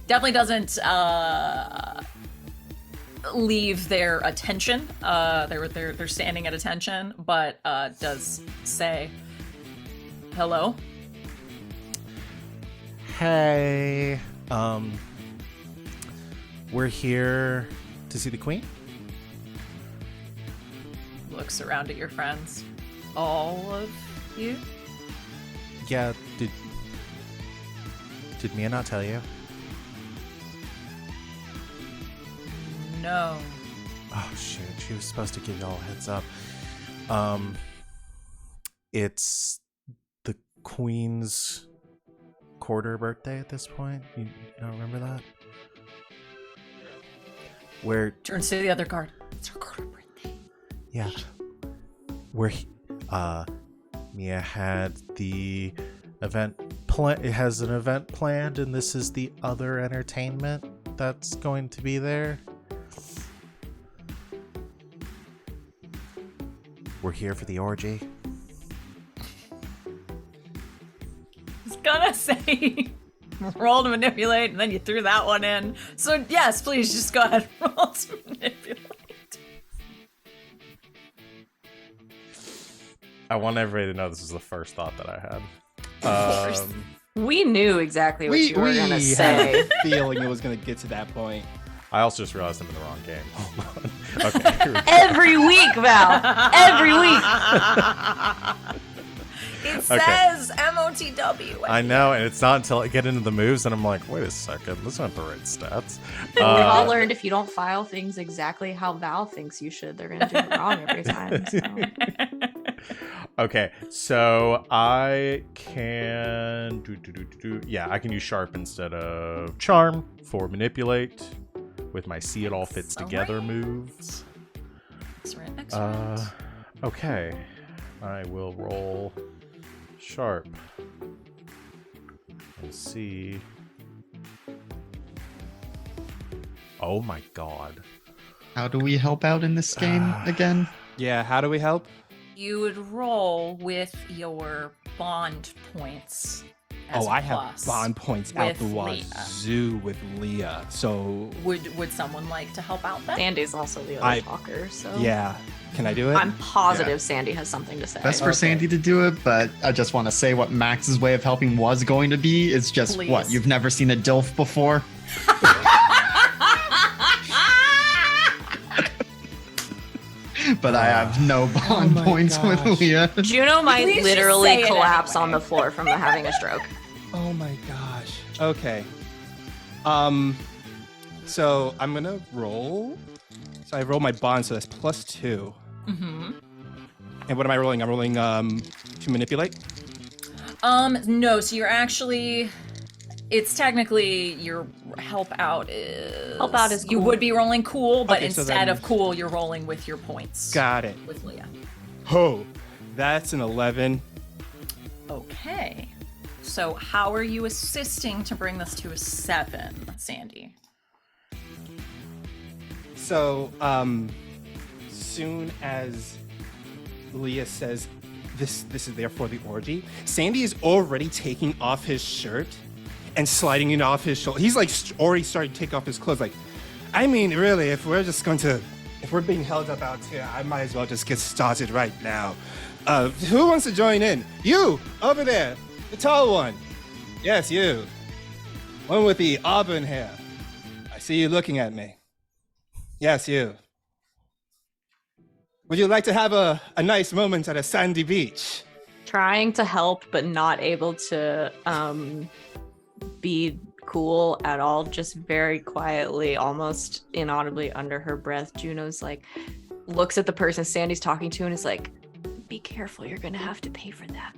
definitely doesn't leave their attention. They're standing at attention, but does say hello. Hey, we're here to see the queen. Looks around at your friends. All of you? Yeah, did Mia not tell you? No. Oh shoot, she was supposed to give y'all a heads up. It's the queen's quarter birthday at this point. You don't remember that? Where Turns to the other guard. It's her quarter birthday. yeah, where Mia had the event it has an event planned, and this is the other entertainment that's going to be there. We're here for the orgy. I was gonna say roll to manipulate, and then you threw that one in. So yes, please just go ahead and roll to manipulate. I want everybody to know this is the first thought that I had. We knew exactly what you were gonna had say. a feeling it was gonna get to that point. I also just realized I'm in the wrong game. Hold on. Okay. Here we go. Every week, Val. Every week. It Okay. says MOTW. I know, and it's not until I get into the moves and I'm like, wait a second, those aren't the right stats. We've all learned if you don't file things exactly how Val thinks you should, they're gonna do it wrong every time. So. Okay, so I can yeah, I can use sharp instead of charm for manipulate with my see it all fits together moves. Excellent. Okay, I will roll sharp and see. Oh my god. How do we help out in this game again? Yeah, how do we help? You would roll with your bond points. As Oh, a I have plus bond points out with the Leah. wazoo with Leah. So Would someone like to help out then? Sandy's also the other talker, so yeah, can I do it? I'm positive Sandy has something to say. Best for Okay. Sandy to do it, but I just want to say what Max's way of helping was going to be. It's just Please. what, you've never seen a DILF before? But I have no bond my points gosh. with Leah. Juno might Please just literally say it collapse anyway. on the floor from having a stroke. Oh my gosh. Okay. So I'm gonna roll. So I roll my bond, so that's +2. Mm-hmm. And what am I rolling? I'm rolling to manipulate. No, so you're actually it's technically your help out is you cool. would be rolling cool, but Okay, so instead then- of cool, you're rolling with your points. Got it. With Leah. Oh, that's an 11. Okay. So how are you assisting to bring this to a 7, Sandy? So, soon as Leah says this is there for the orgy, Sandy is already taking off his shirt and sliding it off his shoulder. He's like already starting to take off his clothes. Like, I mean, really, if we're being held up out here, I might as well just get started right now. Who wants to join in? You over there, the tall one. Yes, you. One with the auburn hair. I see you looking at me. Yes, you. Would you like to have a nice moment at a sandy beach? Trying to help, but not able to be cool at all. Just very quietly, almost inaudibly under her breath, Juno's like, looks at the person Sandy's talking to and is like, Be careful, you're gonna have to pay for that.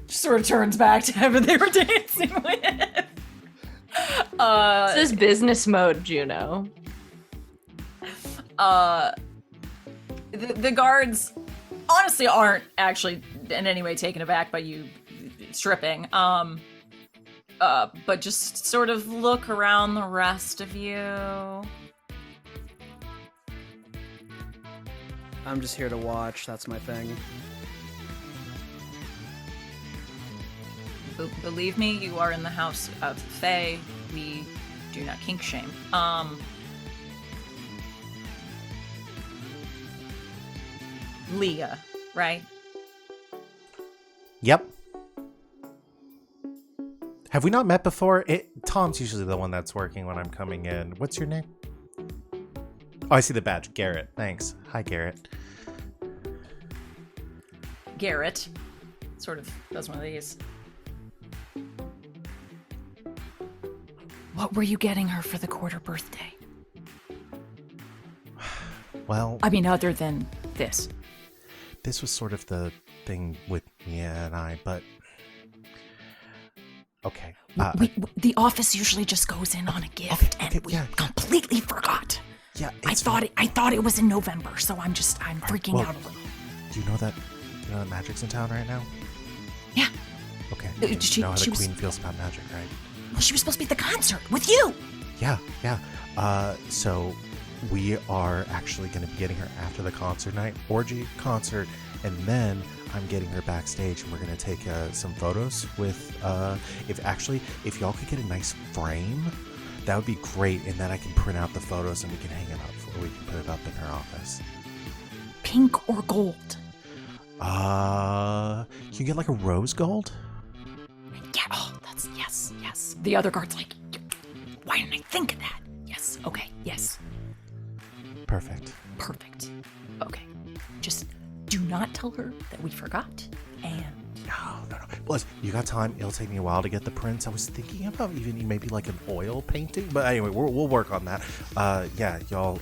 Sort of turns back to whoever they were dancing with. This is business mode, Juno. The guards honestly aren't actually in any way taken aback by you stripping. But just sort of look around the rest of you. I'm just here to watch. That's my thing. Believe me, you are in the house of Fae. We do not kink shame. Leah, right? Yep. Have we not met before? Tom's usually the one that's working when I'm coming in. What's your name? Oh, I see the badge. Garrett. Thanks. Hi, Garrett. Garrett sort of does one of these. What were you getting her for the quarter birthday? Well, I mean, other than this. this was sort of the thing with Mia and I, but... Okay. The office usually just goes in on a gift, and we completely forgot. Yeah, I thought it was in November, so I'm freaking out a little. Do you know that Magic's in town right now? Yeah. Okay. She You know how the was- Queen feels about Magic, right? Well, she was supposed to be at the concert with you. Yeah. So we are actually going to be getting her after the concert night, orgy, concert, and then I'm getting her backstage, and we're going to take some photos with, if y'all could get a nice frame, that would be great, and then I can print out the photos and we can hang it up, or we can put it up in her office. Pink or gold? Can you get like a rose gold? Yeah. Oh, that's yes. The other guard's like, why didn't I think of that? Yes. Okay. Yes. Perfect. Okay. Just do not tell her that we forgot. And No. Plus, you got time. It'll take me a while to get the prints. I was thinking about even maybe like an oil painting, but anyway, we'll work on that. Y'all,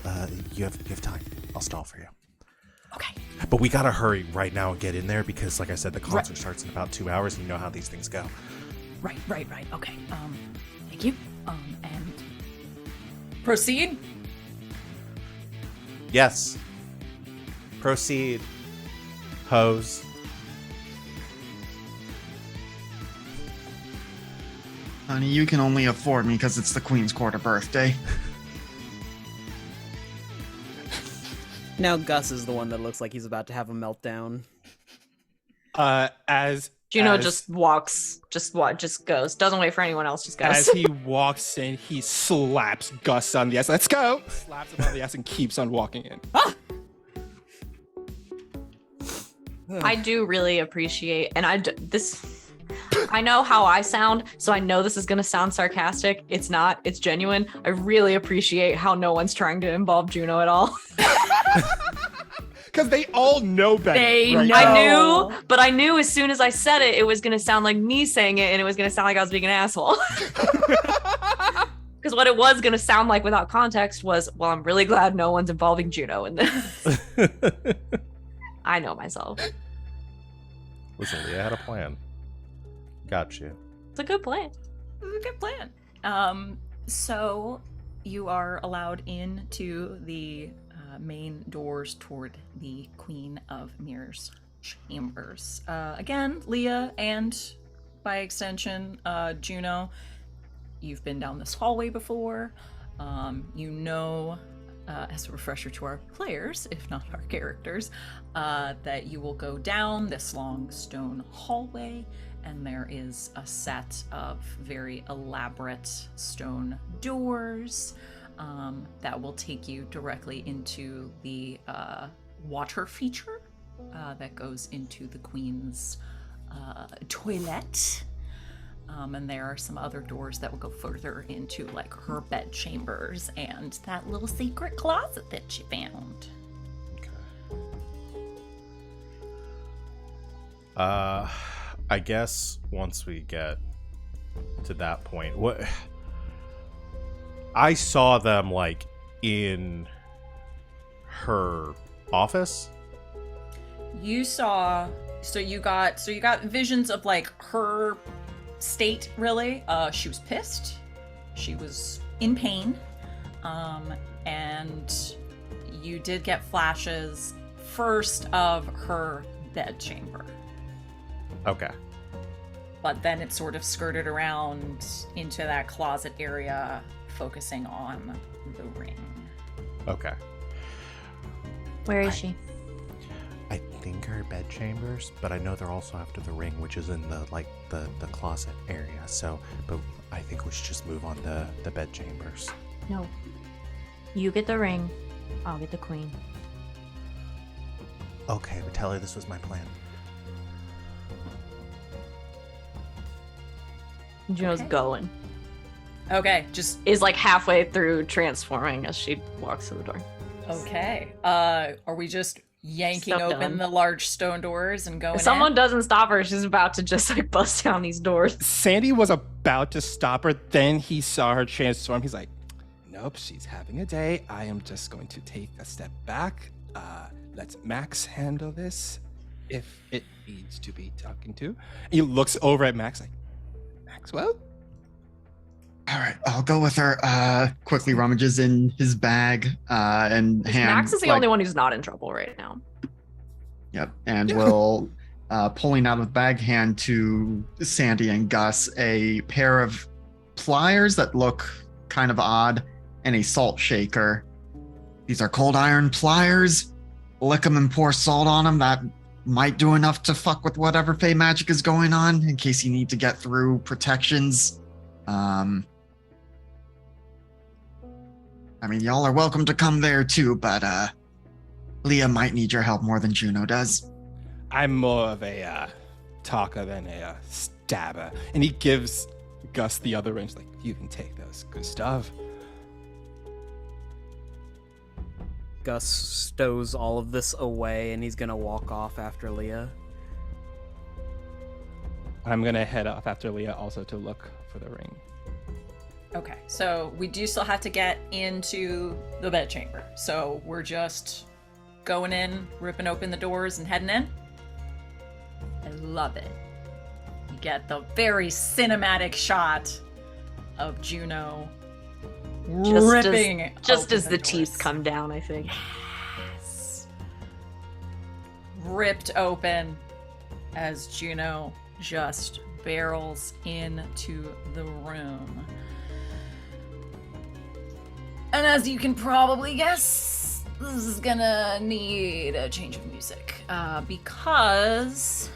you have time. I'll stall for you. okay. But we gotta hurry right now and get in there because, like I said, the concert starts in about 2 hours, and you know how these things go. Right. Okay. Thank you. And proceed. Yes. Proceed. Hose. Honey, you can only afford me because it's the Queen's quarter birthday. Now Gus is the one that looks like he's about to have a meltdown. Juno just walks, just goes. Doesn't wait for anyone else, just goes. As he walks in, he slaps Gus on the ass. Let's go! Slaps him on the ass and keeps on walking in. I do really appreciate, and I know how I sound, so I know this is going to sound sarcastic. It's not. It's genuine. I really appreciate how no one's trying to involve Juno at all. Because they all know better. They right? know. I knew as soon as I said it, it was going to sound like me saying it, and it was going to sound like I was being an asshole. Because what it was going to sound like without context was, well, I'm really glad no one's involving Juno in this. I know myself. Listen, Leah had a plan. Got you. It's a good plan. This is a good plan. So you are allowed into the main doors toward the Queen of Mirrors chambers. Again, Leah, and by extension, Juno, you've been down this hallway before. You know, as a refresher to our players, if not our characters, that you will go down this long stone hallway, and there is a set of very elaborate stone doors that will take you directly into the water feature that goes into the Queen's toilet. And there are some other doors that will go further into like her bed chambers and that little secret closet that she found. I guess once we get to that point, what I saw them like in her office? You saw, so you got visions of like her state, really. She was pissed. She was in pain. And you did get flashes first of her bedchamber. Okay. But then it sort of skirted around into that closet area, focusing on the ring. Okay. Where is she? I think her bed chambers, but I know they're also after the ring, which is in the closet area. So, but I think we should just move on the bed chambers. No. You get the ring. I'll get the queen. Okay, but tell her this was my plan. Juno's Okay. going. Okay, just Is like halfway through transforming as she walks through the door. okay. Are we just yanking Stuff open done. the large stone doors and going If someone in? doesn't stop her, she's about to just like bust down these doors. Sandy was about to stop her, then he saw her transform. He's like, nope, she's having a day. I am just going to take a step back. Let Max handle this if it needs to be talking to. He looks over at Max like, Maxwell? All right, I'll go with her. Quickly rummages in his bag and hand. Max is the only one who's not in trouble right now. Yep, and will pulling out of bag, hand to Sandy and Gus a pair of pliers that look kind of odd and a salt shaker. These are cold iron pliers. Lick them and pour salt on them. That might do enough to fuck with whatever Fae magic is going on in case you need to get through protections. I mean, y'all are welcome to come there too, but Leah might need your help more than Juno does. I'm more of a talker than a stabber. And he gives Gus the other wrench, like, you can take those, Gustav. Gus stows all of this away, and he's gonna walk off after Leah. I'm gonna head off after Leah also to look for the ring. Okay, so we do still have to get into the bedchamber. So we're just going in, ripping open the doors, and heading in. I love it. You get the very cinematic shot of Juno ripping Just open as the teeth doors. come down, I think. Yes. Ripped open as Juno just barrels into the room. And as you can probably guess, this is gonna need a change of music. Because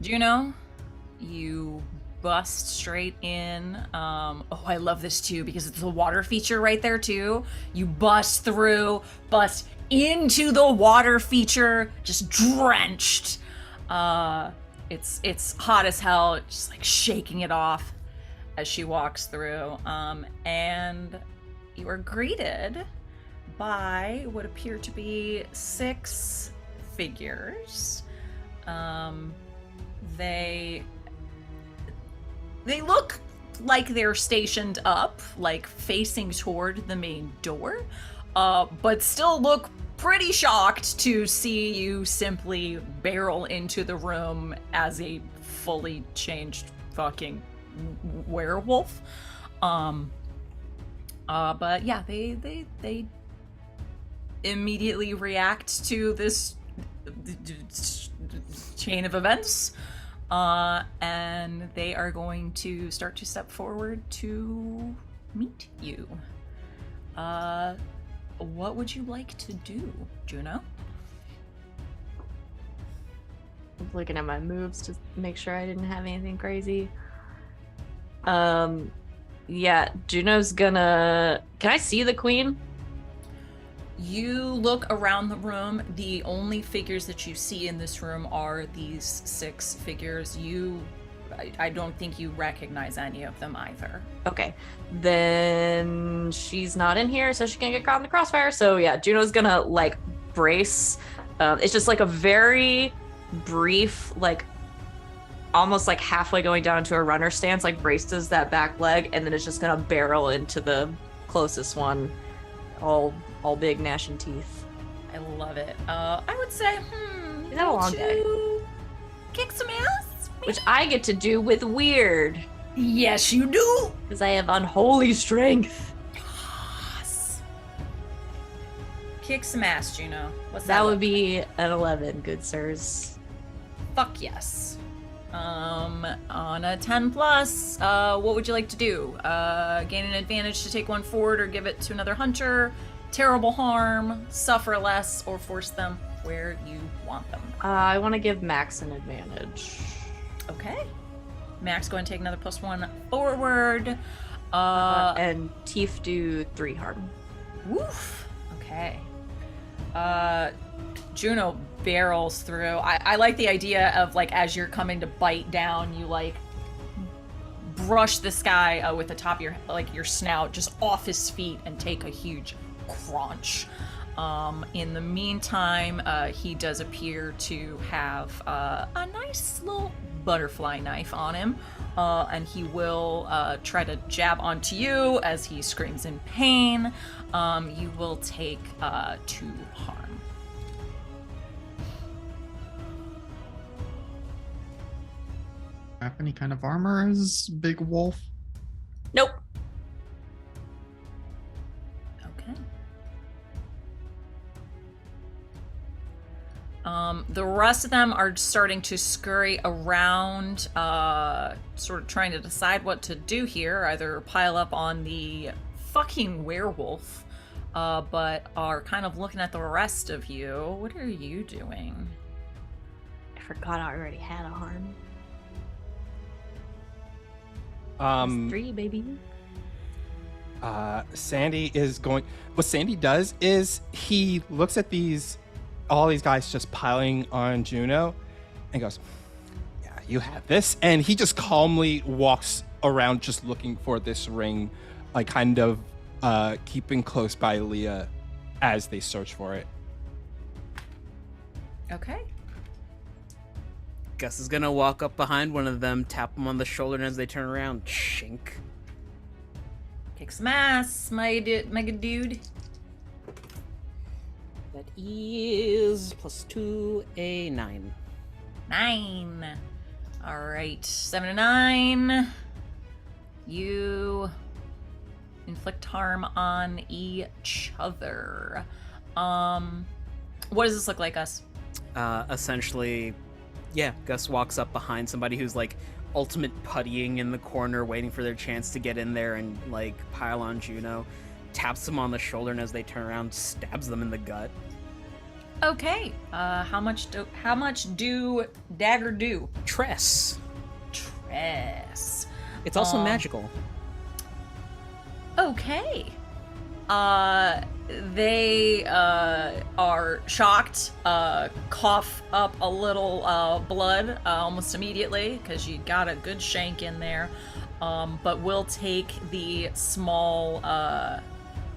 Juno, you bust straight in. Oh, I love this too because it's the water feature right there too. You bust through, bust into the water feature, just drenched. It's hot as hell, just like shaking it off as she walks through. And you are greeted by what appear to be 6 figures. They look like they're stationed up, like facing toward the main door, but still look pretty shocked to see you simply barrel into the room as a fully changed fucking werewolf. But yeah, they immediately react to this chain of events. And they are going to start to step forward to meet you. What would you like to do, Juno? I'm looking at my moves to make sure I didn't have anything crazy. Yeah, Juno's gonna... Can I see the queen? You look around the room. The only figures that you see in this room are these 6 figures. I don't think you recognize any of them either. Okay, then she's not in here, so she can't get caught in the crossfire. So yeah, Juno's gonna like brace. It's just like a very brief, like almost like halfway going down into a runner stance, like braces that back leg, and then it's just gonna barrel into the closest one, all big gnashing teeth. I love it. I would say, Is that a long day? Kick some ass? Which I get to do with weird, Yes, you do. because I have unholy strength. Yes. Kick some ass, Juno. What's That would look be an 11, good sirs. Fuck yes. On a 10 plus, what would you like to do? Gain an advantage to take one forward or give it to another hunter, terrible harm, suffer less, or force them where you want them. I want to give Max an advantage. Okay. Max, go and take another +1 forward. And Teef do 3 harm. Woof. Okay. Juno barrels through. I like the idea of, like, as you're coming to bite down, you, like, brush this guy with the top of your snout just off his feet and take a huge crunch. In the meantime, he does appear to have a nice little butterfly knife on him, and he will try to jab onto you as he screams in pain. You will take 2 harm. Have any kind of armor as Big Wolf? Nope. Okay. The rest of them are starting to scurry around, sort of trying to decide what to do here. Either pile up on the fucking werewolf, but are kind of looking at the rest of you. What are you doing? I forgot I already had a harm. Um, 3, baby. Sandy is going. What Sandy does is he looks at all these guys just piling on Juno, and goes, "Yeah, you have this." And he just calmly walks around, just looking for this ring, like kind of keeping close by Leah as they search for it. Okay. Gus is gonna walk up behind one of them, tap them on the shoulder, and as they turn around, shink. Kick some ass, my good dude. That is +2, a 9. 9. All right, 7 to 9. You inflict harm on each other. What does this look like, Gus? Essentially, yeah, Gus walks up behind somebody who's like ultimate puttying in the corner, waiting for their chance to get in there and like pile on Juno, taps them on the shoulder, and as they turn around, stabs them in the gut. Okay. How much do dagger do? Tress. Tress. It's also magical. Okay. They are shocked, cough up a little blood almost immediately because you got a good shank in there, but will take the small,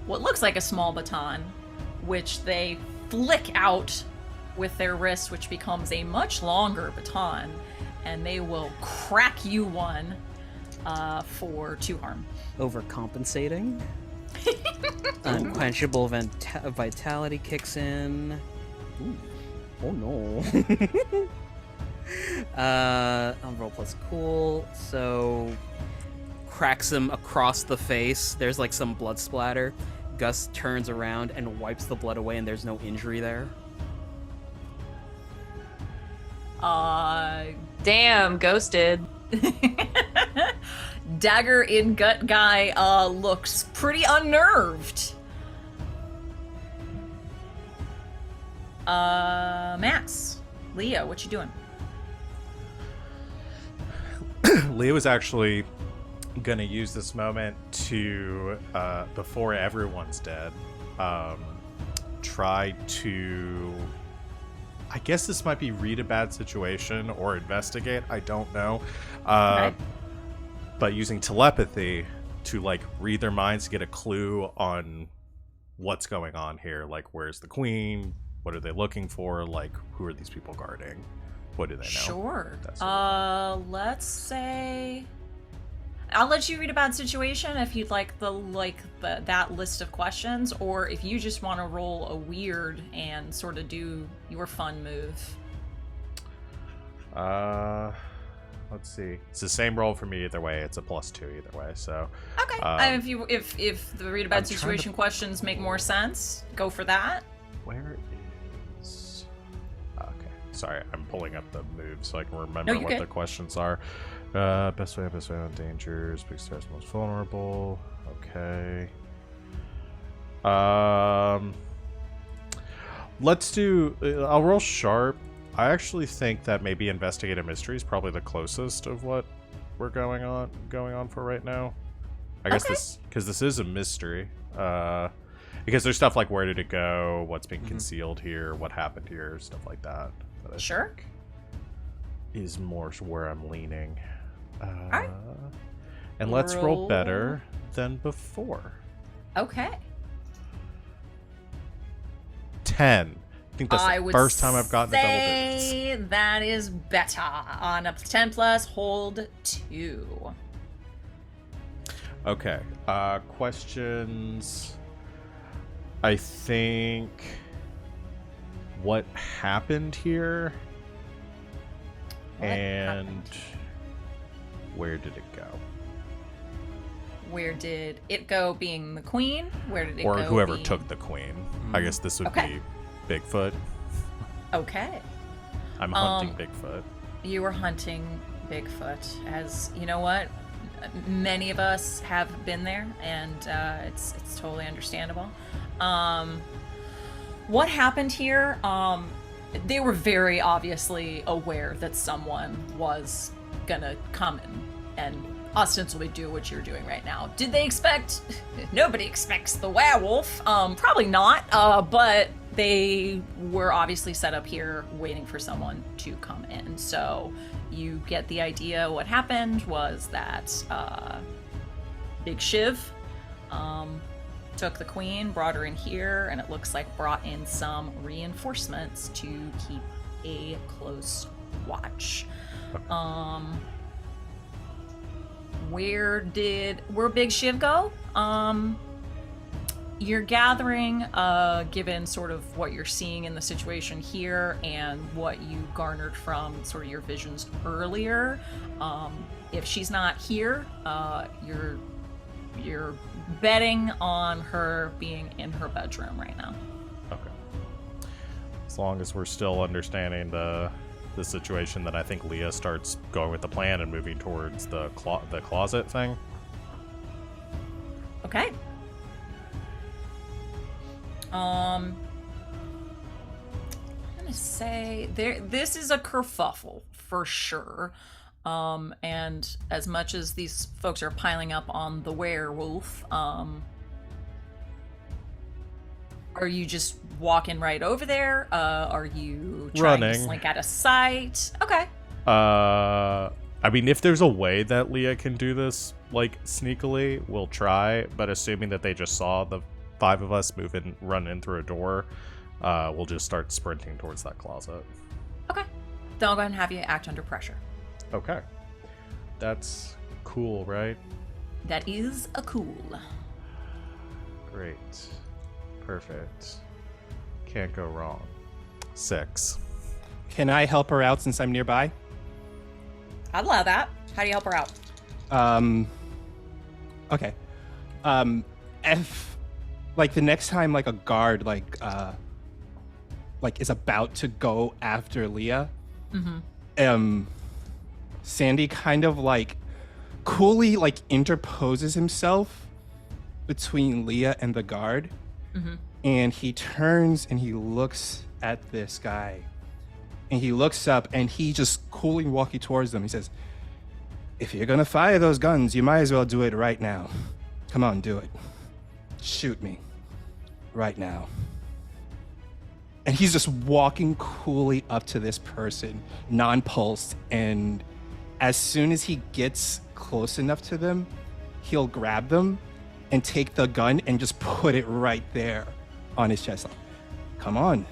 what looks like a small baton, which they flick out with their wrist, which becomes a much longer baton, and they will crack you one for 2 harm. Overcompensating. Unquenchable vitality kicks in. Ooh. Oh no. On roll plus cool. So cracks him across the face. There's like some blood splatter. Gus turns around and wipes the blood away, and there's no injury there. Damn, ghosted. Dagger in gut guy looks pretty unnerved. Max, Leah, what you doing? Leah was actually gonna use this moment to, before everyone's dead, try to, I guess this might be read a bad situation or investigate, I don't know. Okay. But using telepathy to like read their minds to get a clue on what's going on here. Like, where's the queen? What are they looking for? Like, who are these people guarding? What do they know? Sure. That sort of Let's say I'll let you read a bad situation if you'd like that list of questions, or if you just want to roll a weird and sort of do your fun move. Let's see. It's the same roll for me either way. It's a +2 either way. So Okay. If the read a bad situation questions make more sense, go for that. where is? Okay. Sorry, I'm pulling up the moves so I can remember you're what good. the questions are. Best way on dangers. Big star's most vulnerable. Okay. Let's do. I'll roll sharp. I actually think that maybe investigate a mystery is probably the closest of what we're going on for right now. I guess Okay. this is a mystery. Because there's stuff like where did it go, what's being concealed here, what happened here, stuff like that. I Sure. think is more where I'm leaning. right. And let's roll Roll. better than before. Okay. 10. I think that's I the would first time I've gotten a double digits. say that is better. On a 10 plus, hold 2. Okay. Questions. I think what happened here What and happened? where did it go? Where did it go being the queen? Where did it Or go whoever being... took the queen. I guess this would Okay. be Bigfoot. Okay. I'm hunting Bigfoot. You were hunting Bigfoot, as you know what? Many of us have been there, and it's totally understandable. What happened here? They were very obviously aware that someone was gonna come and ostensibly do what you're doing right now. Did they expect? Nobody expects the werewolf. Probably not. But they were obviously set up here waiting for someone to come in. So you get the idea. What happened was that Big Shiv took the queen, brought her in here, and it looks like brought in some reinforcements to keep a close watch. Where Big Shiv go? You're gathering, given sort of what you're seeing in the situation here and what you garnered from sort of your visions earlier. If she's not here, you're betting on her being in her bedroom right now. Okay. As long as we're still understanding the situation, then I think Leah starts going with the plan and moving towards the closet thing. Okay. I'm gonna say this is a kerfuffle for sure. And as much as these folks are piling up on the werewolf, are you just walking right over there? Are you trying to Running. slink out of sight? Okay. I mean, if there's a way that Leah can do this, like, sneakily, we'll try. But assuming that they just saw the 5 of us run in through a door, we'll just start sprinting towards that closet. Okay. Then I'll go ahead and have you act under pressure. Okay. That's cool, right? That is a cool. Great. Perfect. Can't go wrong. 6. Can I help her out since I'm nearby? I'd allow that. How do you help her out? Okay. If like the next time like a guard like is about to go after Leah, Sandy kind of like coolly like interposes himself between Leah and the guard. And he turns and he looks at this guy. And he looks up and he just coolly walking towards them. He says, "If you're gonna fire those guns, you might as well do it right now. Come on, do it. Shoot me. Right now." And he's just walking coolly up to this person, non-pulsed, and as soon as he gets close enough to them, he'll grab them and take the gun and just put it right there on his chest. Come on.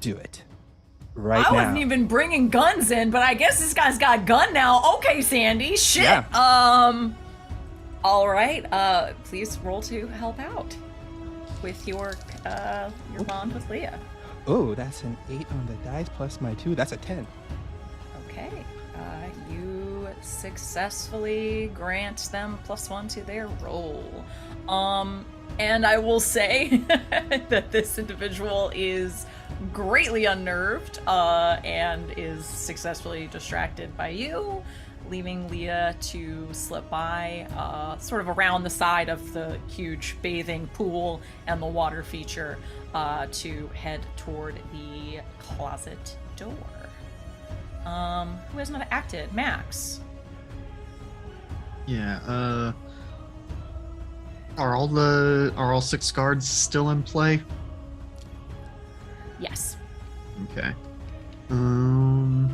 Do it. right I now. wasn't even bringing guns in, but I guess this guy's got a gun now. Okay, Sandy. Shit. Yeah. All right. Please roll to help out with your bond with Leah. Oh, that's an 8 on the dice plus my 2. That's a 10. Okay. You successfully grant them +1 to their roll. And I will say that this individual is greatly unnerved and is successfully distracted by you, leaving Leah to slip by sort of around the side of the huge bathing pool and the water feature to head toward the closet door. Who has not acted? Max. Yeah, are all 6 guards still in play? Yes. Okay. I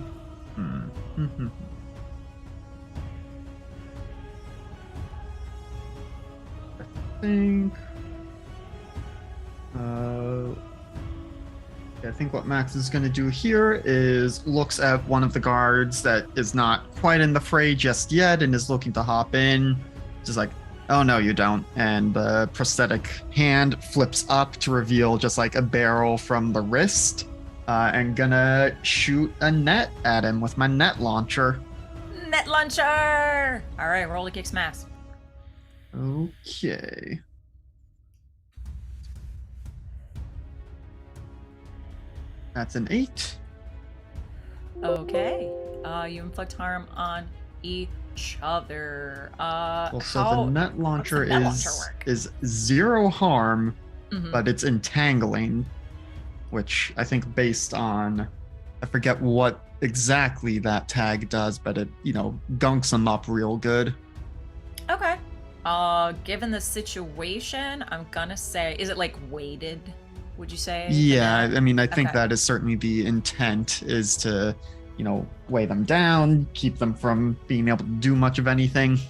think. I think what Max is going to do here is looks at one of the guards that is not quite in the fray just yet and is looking to hop in. Just like, oh no, you don't. And the prosthetic hand flips up to reveal just like a barrel from the wrist. And gonna shoot a net at him with my net launcher. Net launcher! All right, roll to kick smash. Okay. That's an 8. Okay. You inflict harm on each other. Well, so the net launcher net launcher work? is 0 harm, Mhm. but it's entangling, which I think based on, I forget what exactly that tag does, but it, gunks them up real good. Okay. Given the situation, I'm gonna say, is it like weighted? Would you say? Yeah, I mean, I think Okay. that is certainly the intent, is to, weigh them down, keep them from being able to do much of anything.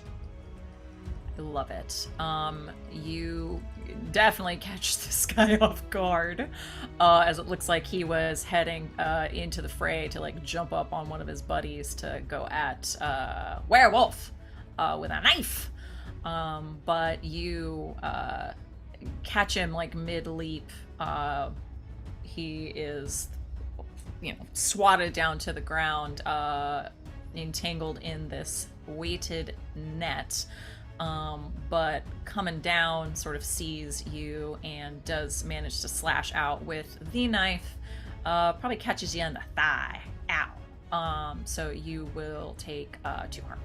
I love it. You definitely catch this guy off guard, as it looks like he was heading into the fray to like jump up on one of his buddies to go at werewolf with a knife. But you catch him like mid-leap. He is, swatted down to the ground, entangled in this weighted net. But coming down sort of sees you and does manage to slash out with the knife. Probably catches you in the thigh. Ow. So you will take 2 harm.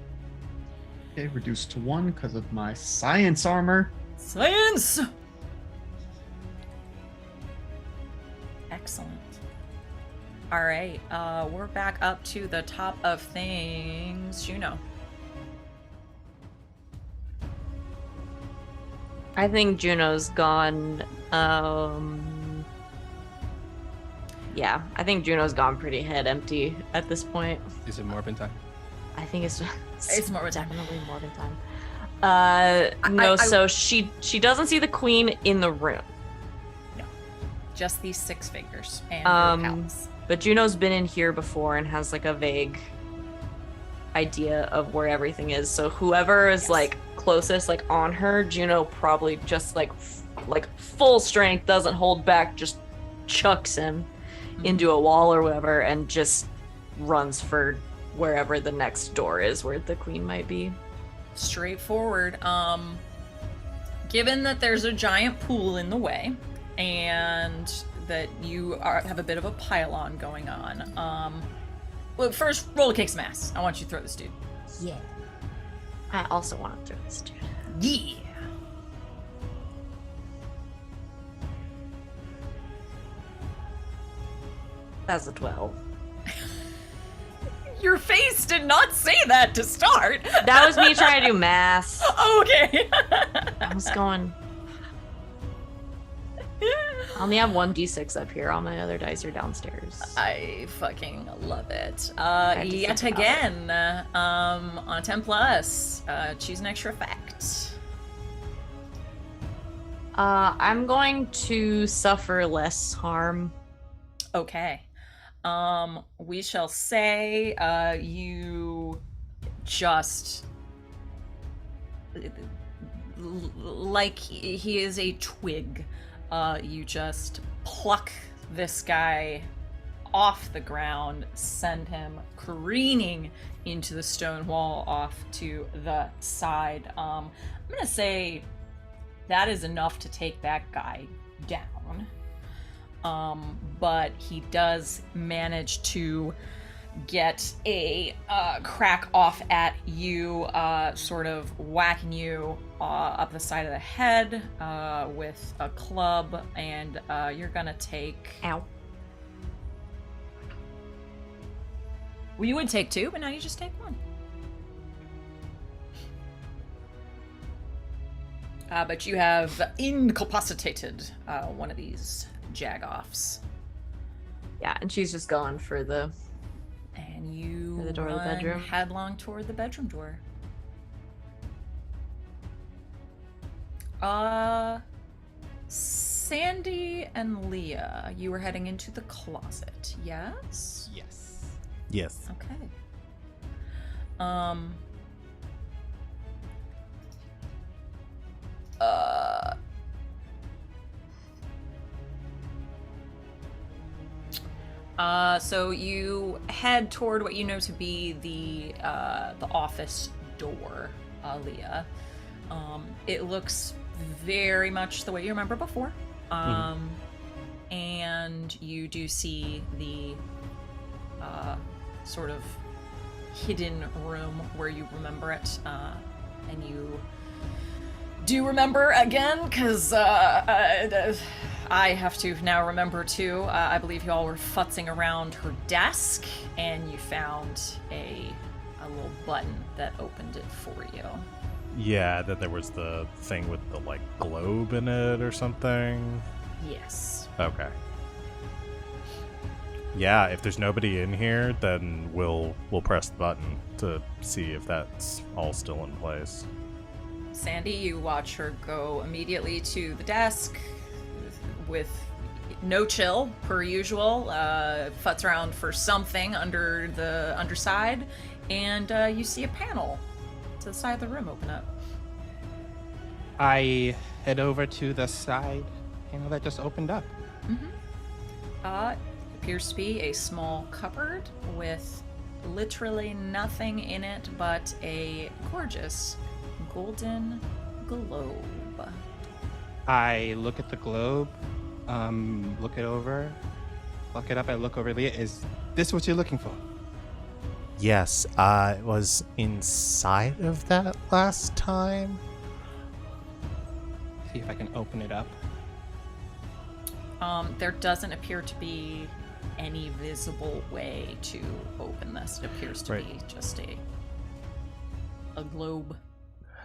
Okay, reduced to 1 because of my science armor. Science! Excellent. All right, we're back up to the top of things. Juno. I think Juno's gone. Yeah, I think Juno's gone pretty head empty at this point. Is it Morbin time? I think it's Morbin time. Definitely Morbin time. No, so she doesn't see the queen in the room. No, just these 6 figures and your pals. But Juno's been in here before and has like a vague idea of where everything is. So whoever is like closest, like on her, Juno probably just like full strength, doesn't hold back, just chucks him into a wall or whatever, and just runs for wherever the next door is where the queen might be. Straightforward. Given that there's a giant pool in the way and that you have a bit of a pylon going on, well, first roll to kick some ass. I want you to throw this dude. Yeah. I also want to throw this dude. Yeah. That's a 12. Your face did not say that to start. That was me trying to do math. Okay. I was going. I only have 1d6 up here. All my other dice are downstairs. I fucking love it. to Yet think about again, on a 10 plus, choose an extra effect. I'm going to suffer less harm. Okay. We shall say you just like he is a twig. You just pluck this guy off the ground, send him careening into the stone wall off to the side. I'm gonna say that is enough to take that guy down. But he does manage to get a crack off at you, sort of whacking you up the side of the head with a club, and you're gonna take... Ow. Well, you would take 2, but now you just take 1. But you have incapacitated one of these jagoffs. Yeah, and she's just going for the... And you the door of the run bedroom. headlong toward the bedroom door. Sandy and Leah, you were heading into the closet, yes? Yes. Yes. Okay. So you head toward what you know to be the office door, Leah. It looks very much the way you remember before. And you do see the sort of hidden room where you remember it, and you do remember again, because I have to now remember too. I believe you all were futzing around her desk, and you found a little button that opened it for you. Yeah, that there was the thing with the like globe in it or something. Yes. Okay. Yeah, if there's nobody in here, then we'll press the button to see if that's all still in place. Sandy, you watch her go immediately to the desk with no chill, per usual, futz around for something under the underside, and you see a panel to the side of the room open up. I head over to the side panel that just opened up. Appears to be a small cupboard with literally nothing in it but a gorgeous golden globe. I look at the globe, look it over, look it up. I look over at Leah. Is this what you're looking for? Yes, it was inside of that last time. See if I can open it up. There doesn't appear to be any visible way to open this. It appears to be just a globe.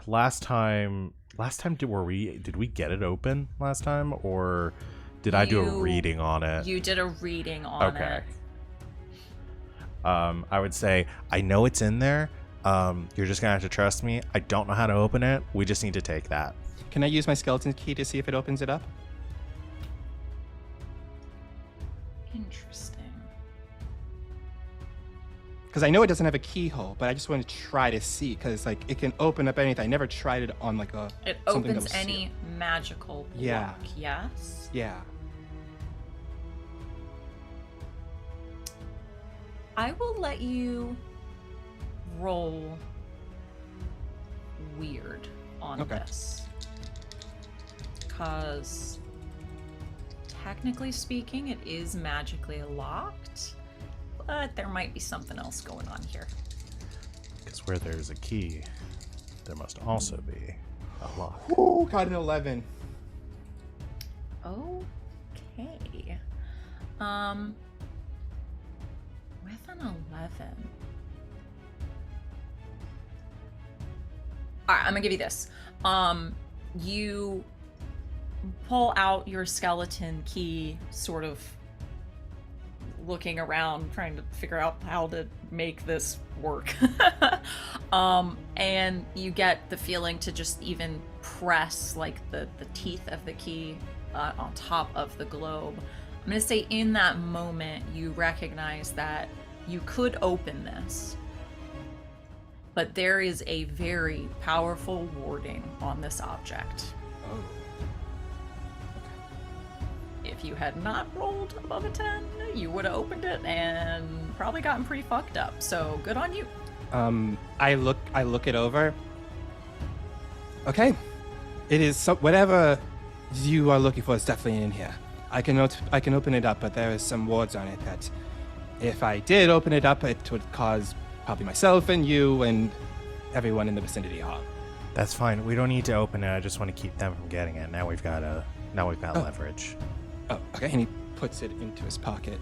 Last time did we get it open last time, or did I do a reading on it? You did a reading on it. Okay. I would say I know it's in there. You're just gonna have to trust me. I don't know how to open it. We just need to take that. Can I use my skeleton key to see if it opens it up? Interesting. Because I know it doesn't have a keyhole, but I just want to try to see, because like it can open up anything. I never tried it on like a. It something that opens was any magical block. Yeah. Yes. Yeah. I will let you roll weird on Okay. this. Because technically speaking, it is magically locked, but there might be something else going on here. Because where there's a key, there must also be a lock. Ooh, got an 11. Okay. With an 11. Alright, I'm gonna give you this. You pull out your skeleton key, sort of looking around, trying to figure out how to make this work. And you get the feeling to just even press like the teeth of the key on top of the globe. going to say in that moment, you recognize that you could open this, but there is a very powerful warding on this object. Oh. If you had not rolled above a 10, you would have opened it and probably gotten pretty fucked up. So good on you. I look it over. Okay. It is whatever you are looking for is definitely in here. I can open it up, but there is some wards on it that if I did open it up, it would cause probably myself and you and everyone in the vicinity harm. That's fine. We don't need to open it. I just want to keep them from getting it. Now we've got leverage. Oh, okay. And he puts it into his pocket.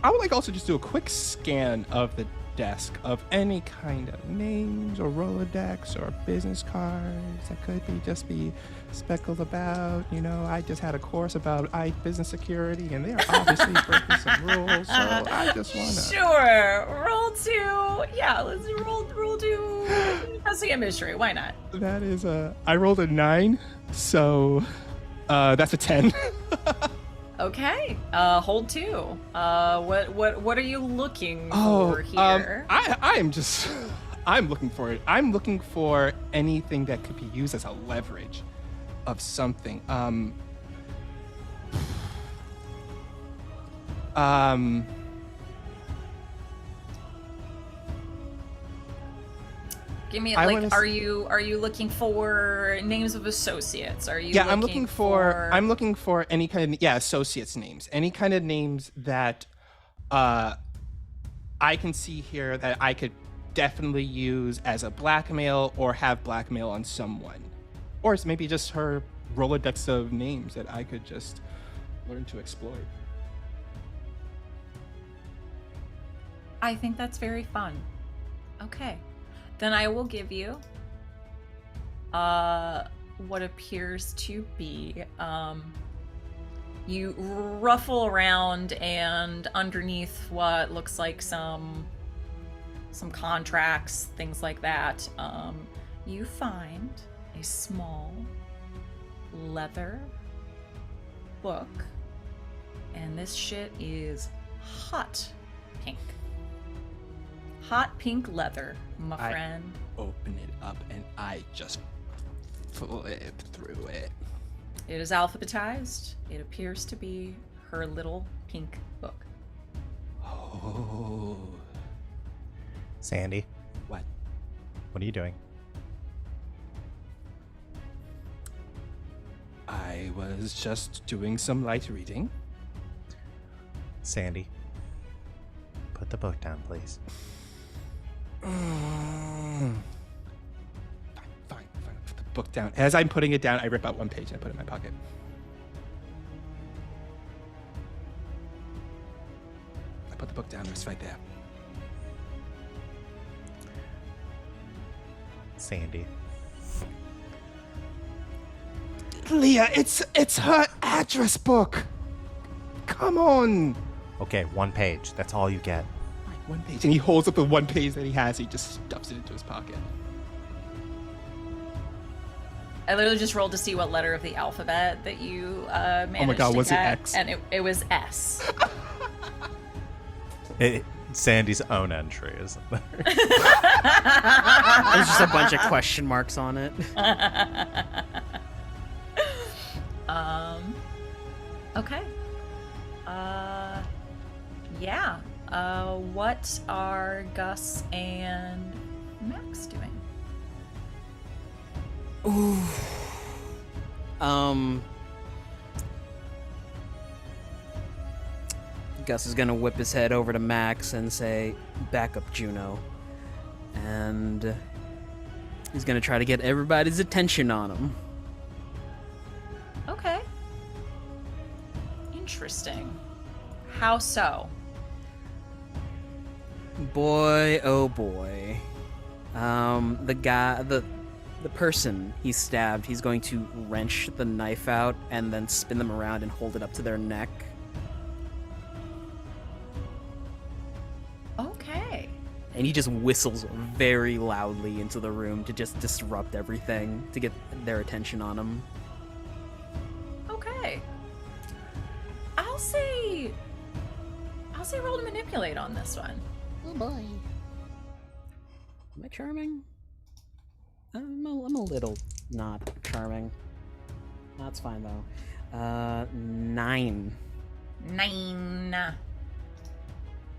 I would like also just do a quick scan of the desk of any kind of names or Rolodex or business cards that could be speckled about. You know, I just had a course about business security, and they are obviously breaking some rules. So I just wanna. Sure. Roll 2. Yeah, let's roll 2. Investigate mystery. Why not? That is I rolled a 9, so that's a 10. Okay. Hold 2. What are you looking for here? I'm looking for it. I'm looking for anything that could be used as a leverage of something. Give me are you looking for names of associates? Are you Yeah, I'm looking for any kind of associates names. Any kind of names that I can see here that I could definitely use as a blackmail or have blackmail on someone. Or it's maybe just her Rolodex of names that I could just learn to exploit. I think that's very fun. Okay. Then I will give you what appears to be you ruffle around, and underneath what looks like some contracts, things like that, you find a small leather book, and this shit is hot pink. Hot pink leather, my friend. Open it up and I just flip through it. It is alphabetized. It appears to be her little pink book. Oh. Sandy, What? what are you doing? I was just doing some light reading. Sandy, put the book down, please. Fine. Put the book down. As I'm putting it down, I rip out one page and I put it in my pocket. I put the book down. It's right there. Sandy. Leah, it's her address book. Come on. Okay, one page. That's all you get. Like one page. And he holds up the one page that he has. He just stuffs it into his pocket. I literally just rolled to see what letter of the alphabet that you managed Oh my god, to was it get, X? and it was S. Sandy's own entry, isn't there? There's just a bunch of question marks on it. Okay. Yeah. What are Gus and Max doing? Ooh. Gus is gonna whip his head over to Max and say, "Back up, Juno." And he's gonna try to get everybody's attention on him. Okay. Interesting. How so? Boy, oh boy. The person he stabbed, he's going to wrench the knife out and then spin them around and hold it up to their neck. Okay. And he just whistles very loudly into the room to just disrupt everything, to get their attention on him. Okay. say roll to manipulate on this one. Oh boy. Am I charming? I'm a little not charming. That's fine though. 9. 9.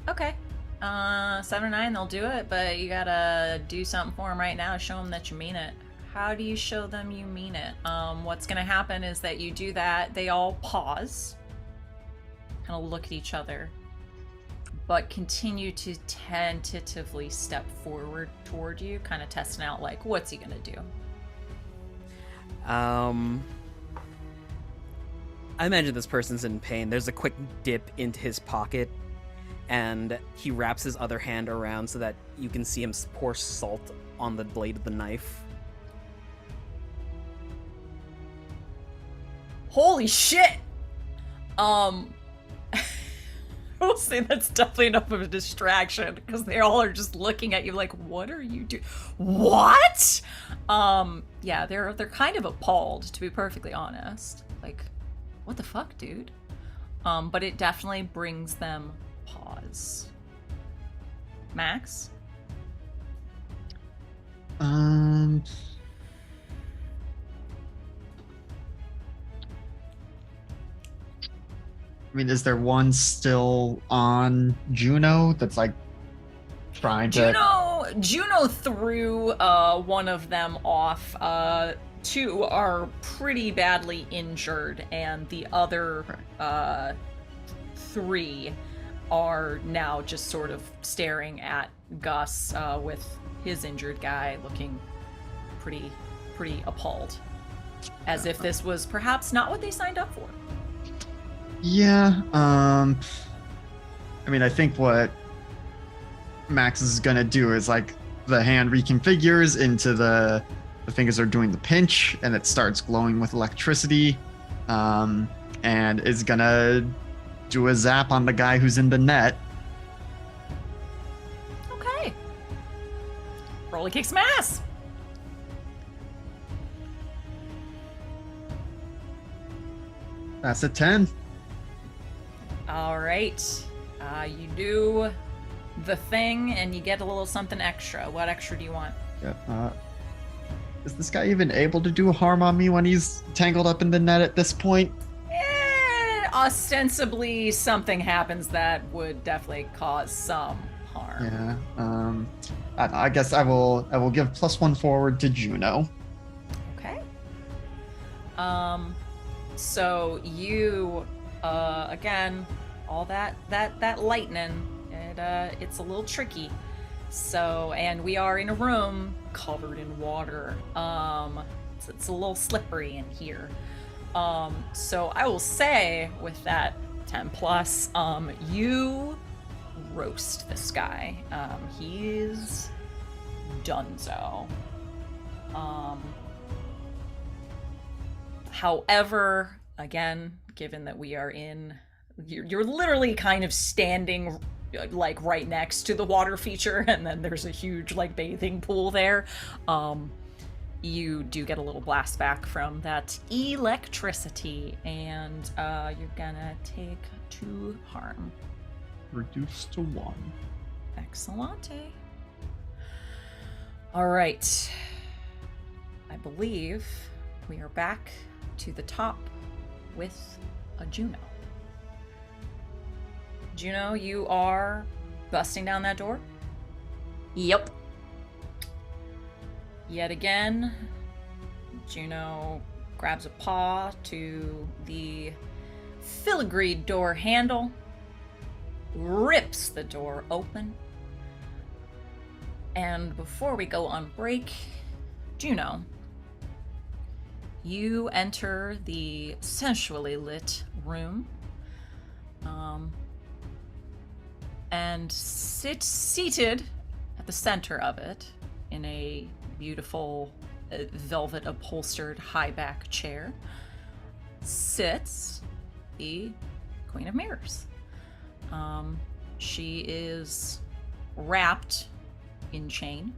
Okay. 7 or 9, they'll do it, but you gotta do something for them right now to show them that you mean it. How do you show them you mean it? What's gonna happen is that you do that, they all pause, kind of look at each other, but continue to tentatively step forward toward you, kind of testing out, like, what's he gonna do? I imagine this person's in pain. There's a quick dip into his pocket, and he wraps his other hand around so that you can see him pour salt on the blade of the knife. Holy shit! I will say that's definitely enough of a distraction, because they all are just looking at you like, what are you doing? What? Yeah, they're kind of appalled, to be perfectly honest. Like, what the fuck, dude? But it definitely brings them pause. Max? I mean, is there one still on Juno that's like trying to? Juno threw one of them off. 2 are pretty badly injured, and the other 3 are now just sort of staring at Gus with his injured guy looking pretty appalled, as if this was perhaps not what they signed up for. Yeah. I mean, I think what Max is gonna do is like the hand reconfigures into the fingers are doing the pinch, and it starts glowing with electricity, and is gonna do a zap on the guy who's in the net. Okay. Roll to kick some ass. That's a 10. All right. You do the thing, and you get a little something extra. What extra do you want? Yeah. Is this guy even able to do harm on me when he's tangled up in the net at this point? Ostensibly, something happens that would definitely cause some harm. Yeah. I guess I will give +1 forward to Juno. Okay. So you, again, all that lightning, it's a little tricky. So, and we are in a room covered in water. It's a little slippery in here. So I will say with that 10 plus, you roast this guy. He's donezo. However, again, given that we are you're literally kind of standing like right next to the water feature, and then there's a huge like bathing pool there. You do get a little blast back from that electricity, and you're gonna take 2 harm. Reduced to 1. Excellente. All right. I believe we are back to the top with a Juno. Juno, you are busting down that door? Yep. Yet again, Juno grabs a paw to the filigreed door handle, rips the door open, and before we go on break, Juno, you enter the sensually lit room, and seated at the center of it in a beautiful velvet upholstered high back chair sits the Queen of Mirrors. She is wrapped in chain,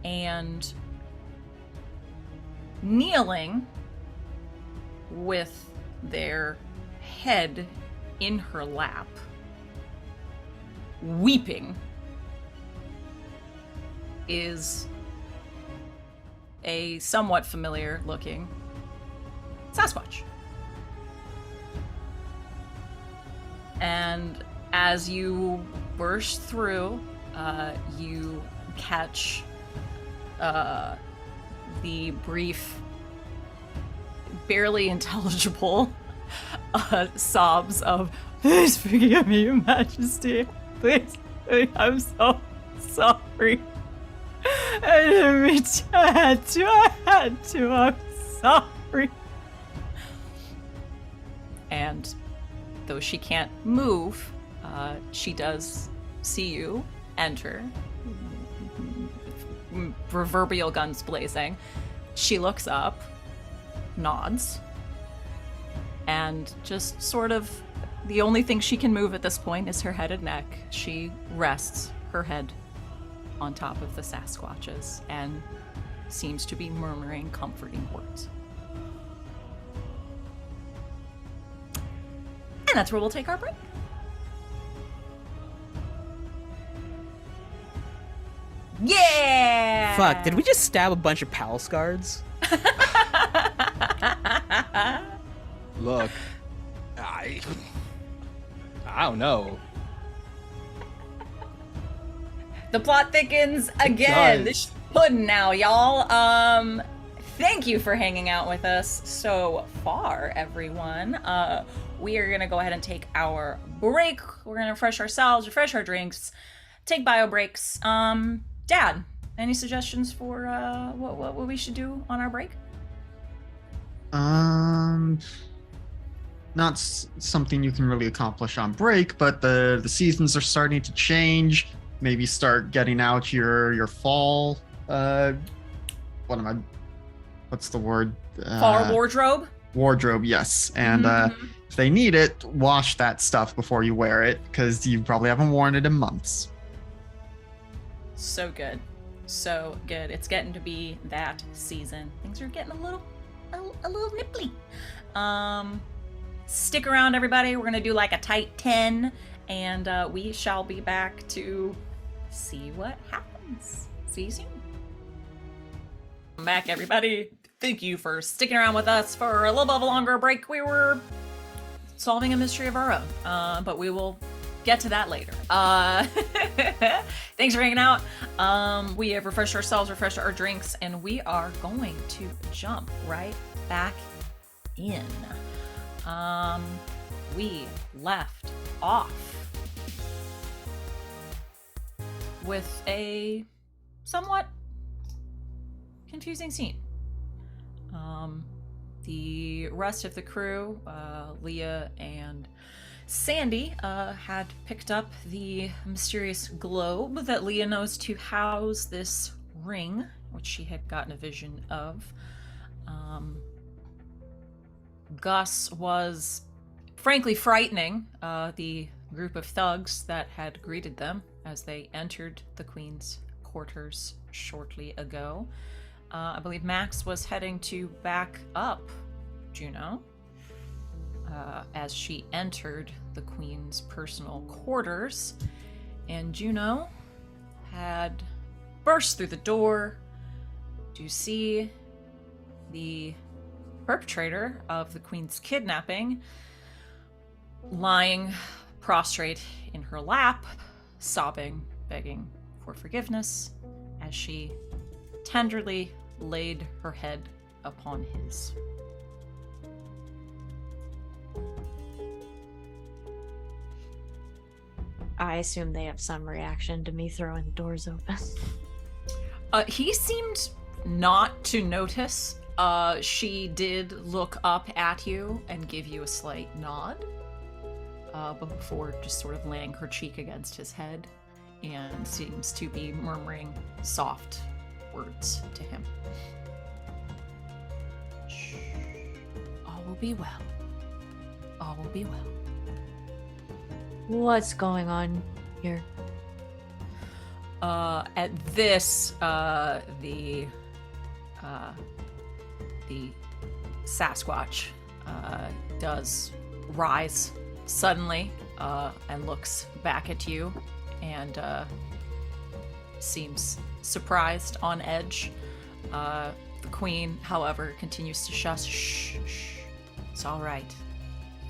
and kneeling with their head in her lap, weeping, is a somewhat familiar looking Sasquatch. And as you burst through, you catch the brief, barely intelligible sobs of, "Please forgive me, Your Majesty. Please, I'm so sorry. I didn't mean to. I had to. I'm sorry." And though she can't move, she does see you enter, proverbial guns blazing. She looks up, nods, and just sort of the only thing she can move at this point is her head and neck. She rests her head on top of the Sasquatch's and seems to be murmuring comforting words. And that's where we'll take our break. Yeah! Fuck, did we just stab a bunch of palace guards? Look, I don't know. The plot thickens again. does. This pudding now, y'all. Thank you for hanging out with us so far, everyone. We are gonna go ahead and take our break. We're gonna refresh ourselves, refresh our drinks, take bio breaks. Dad, any suggestions for what we should do on our break? Not something you can really accomplish on break, but the seasons are starting to change. Maybe start getting out your fall. What's the word? Fall wardrobe. Wardrobe, yes. And if they need it, wash that stuff before you wear it, because you probably haven't worn it in months. So good. So good. It's getting to be that season. Things are getting a little nipply. Stick around, everybody. We're gonna do like a tight 10, and we shall be back to see what happens. See you soon. Welcome back, everybody. Thank you for sticking around with us for a little bit of a longer break. We were solving a mystery of our own, but we will get to that later. Thanks for hanging out. We have refreshed ourselves, refreshed our drinks, and we are going to jump right back in. We left off with a somewhat confusing scene. The rest of the crew, Leah and Sandy, had picked up the mysterious globe that Leah knows to house this ring, which she had gotten a vision of. Gus was frankly frightening the group of thugs that had greeted them as they entered the Queen's quarters shortly ago. I believe Max was heading to back up Juno as she entered the Queen's personal quarters, and Juno had burst through the door to see the perpetrator of the Queen's kidnapping lying prostrate in her lap, sobbing, begging for forgiveness as she tenderly laid her head upon his. I assume they have some reaction to me throwing the doors open. He seemed not to notice. She did look up at you and give you a slight nod, before just sort of laying her cheek against his head, and seems to be murmuring soft words to him. Shh. All will be well. All will be well. What's going on here? At this, the Sasquatch does rise suddenly and looks back at you and seems surprised, on edge. The queen, however, continues to shush. Shh, shh. It's all right.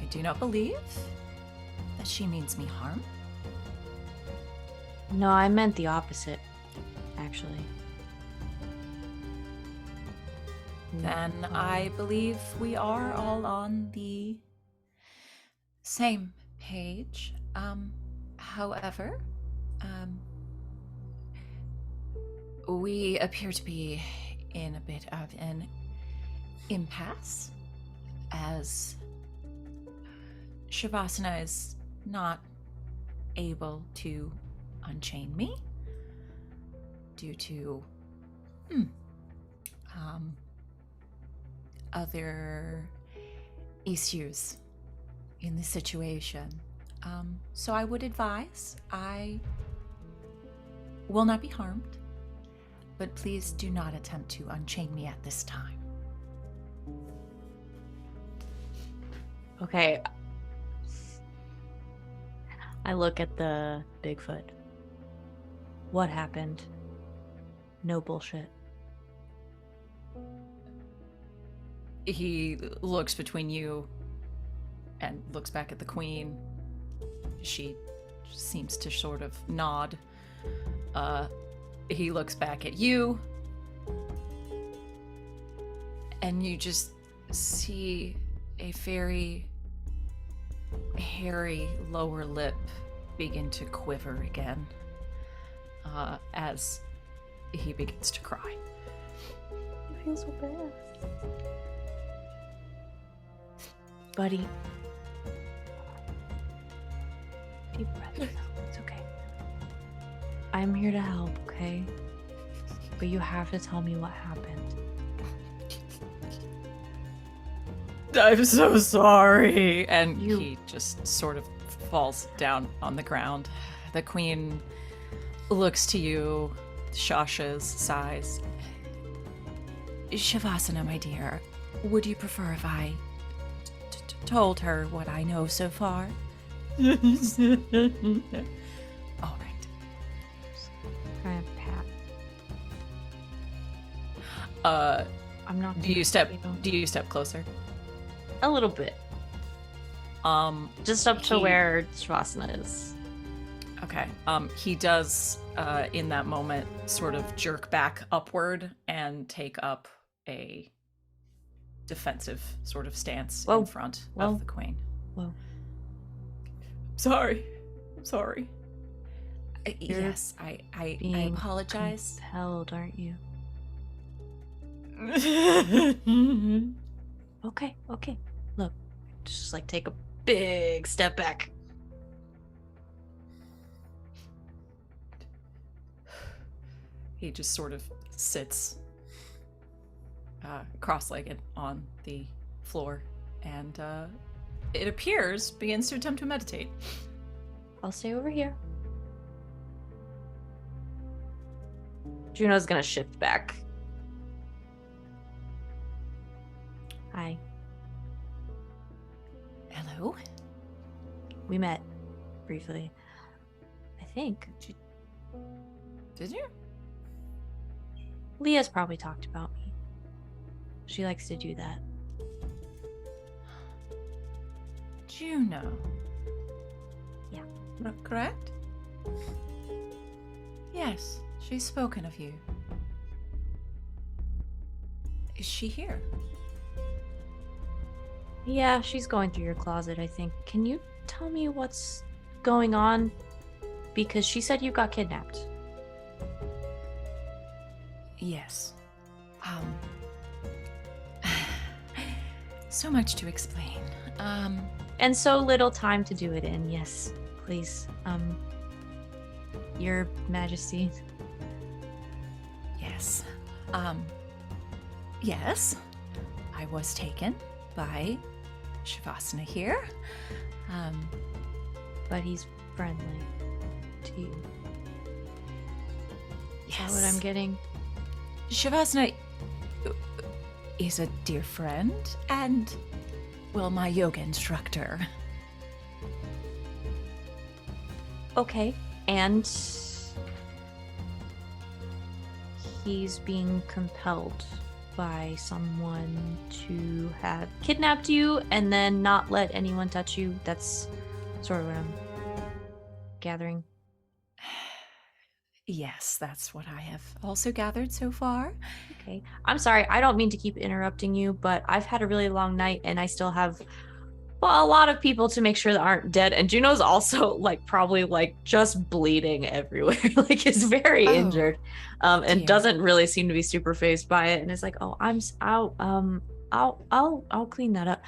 I do not believe that she means me harm. No, I meant the opposite, actually. Then I believe we are all on the same page. However, we appear to be in a bit of an impasse, as Shavasana is not able to unchain me due to other issues in the situation. So I would advise I will not be harmed, but please do not attempt to unchain me at this time. Okay. I look at the Bigfoot. What happened? No bullshit. He looks between you and looks back at the queen. She seems to sort of nod. He looks back at you, and you just see a very hairy lower lip begin to quiver again as he begins to cry. I feel so bad. Buddy. Deep breath. It's okay. I'm here to help, okay? But you have to tell me what happened. I'm so sorry. And You- he just sort of falls down on the ground. The queen looks to you, shushes, sighs. Shavasana, my dear, would you prefer if I told her what I know so far? All right. Kind of pat. I'm not. Do you step closer? A little bit. Just up to He- where Shavasana is. Okay. He does, in that moment, sort of jerk back upward and take up a defensive sort of stance Whoa. in front Whoa. of the queen. Whoa. Sorry. I'm sorry. You're Yes, I being apologize. Compelled, aren't you? Okay. Look, just like take a big step back. He just sort of sits cross-legged on the floor and it appears begins to attempt to meditate. I'll stay over here. Juno's gonna shift back. Hi. Hello? We met briefly. I think. Did you? Leah's probably talked about me. She likes to do that. Juno. Yeah. Correct? Yes, she's spoken of you. Is she here? Yeah, she's going through your closet, I think. Can you tell me what's going on? Because she said you got kidnapped. Yes. So much to explain. And so little time to do it in. Yes, please. Your Majesty. Yes. Yes. I was taken by Shavasana here. But he's friendly to you. Is that what I'm Yes. getting? Shavasana is a dear friend, and Well, my yoga instructor. Okay, and he's being compelled by someone to have kidnapped you and then not let anyone touch you. That's sort of what I'm gathering. Yes, that's what I have also gathered so far. Okay. I'm sorry. I don't mean to keep interrupting you, but I've had a really long night and I still have a lot of people to make sure that aren't dead. And Juno's also probably just bleeding everywhere. Is very Oh, injured. And dear. doesn't really seem to be super phased by it. And is like, oh, I'll clean that up.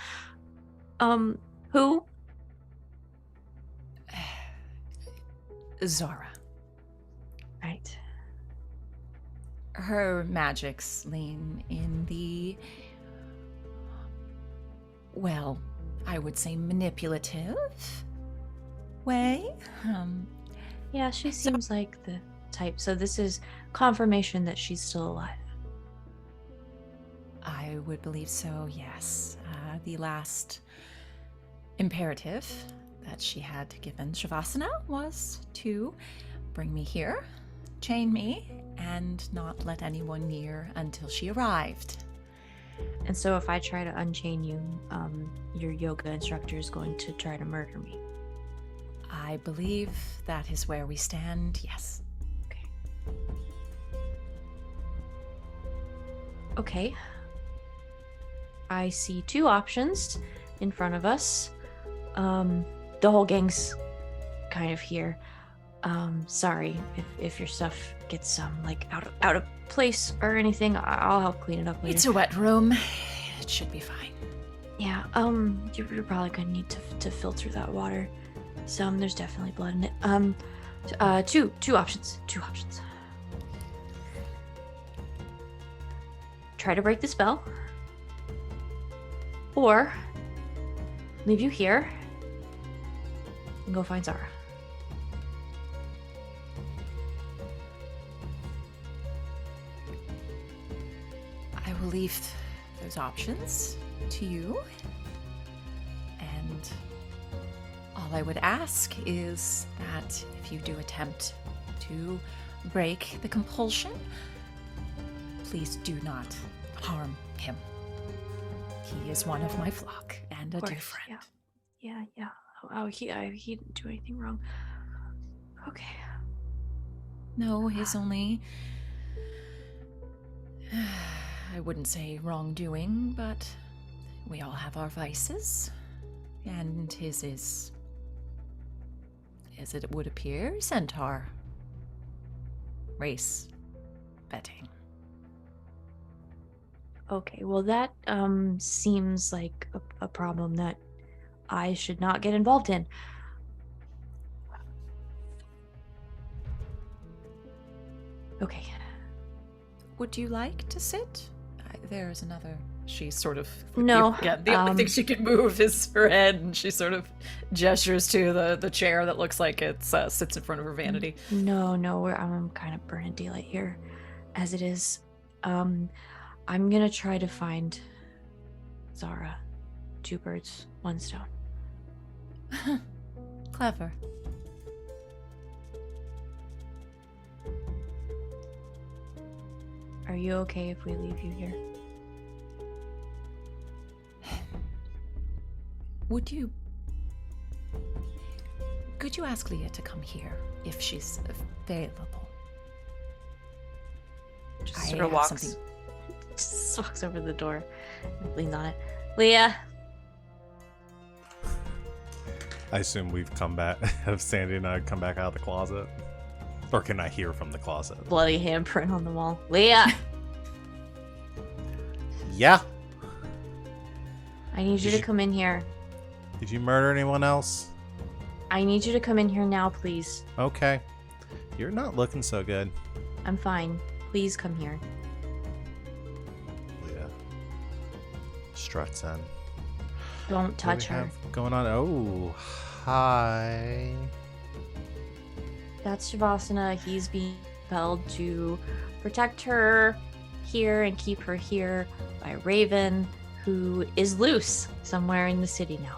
Who? Zara. Right. Her magics lean in the, well, I would say manipulative way. Yeah, she seems like the type. So this is confirmation that she's still alive. I would believe so, yes. The last imperative that she had given Shavasana was to bring me here, chain me, and not let anyone near until she arrived. And so if I try to unchain you, your yoga instructor is going to try to murder me. I believe that is where we stand, yes. Okay. I see two options in front of us. The whole gang's kind of here. Sorry if your stuff gets out of place or anything. I'll help clean it up later. It's a wet room. It should be fine. Yeah. You're probably gonna need to filter that water. There's definitely blood in it. Two options. Try to break the spell, or leave you here and go find Zara. I will leave those options to you. And all I would ask is that if you do attempt to break the compulsion, please do not harm him. He is one of my flock and a dear friend. Yeah. Oh, he didn't do anything wrong. Okay. No, his only, I wouldn't say wrongdoing, but we all have our vices. And his is, as it would appear, centaur. Race betting. Okay, well that seems like a problem that I should not get involved in. Okay. Would you like to sit? There's another. She sort of. No. Yeah, the only thing she can move is her head, and she sort of gestures to the chair that looks like it sits in front of her vanity. No, I'm kind of burning daylight here, as it is. I'm gonna try to find Zara. 2 birds, 1 stone. Clever. Are you okay if we leave you here? Could you ask Leah to come here if she's available? Just I sort of have walks. something- Just walks over the door, and leans on it. Leah. I assume we've come back. Have Sandy and I come back out of the closet, or can I hear from the closet? Bloody handprint on the wall. Leah. Yeah. I need you Did to you- come in here. Did you murder anyone else? I need you to come in here now, please. Okay. You're not looking so good. I'm fine. Please come here. Leah struts in. Don't What do touch we her. have going on? Oh, hi. That's Shavasana. He's being compelled to protect her here and keep her here by Raven, who is loose somewhere in the city now.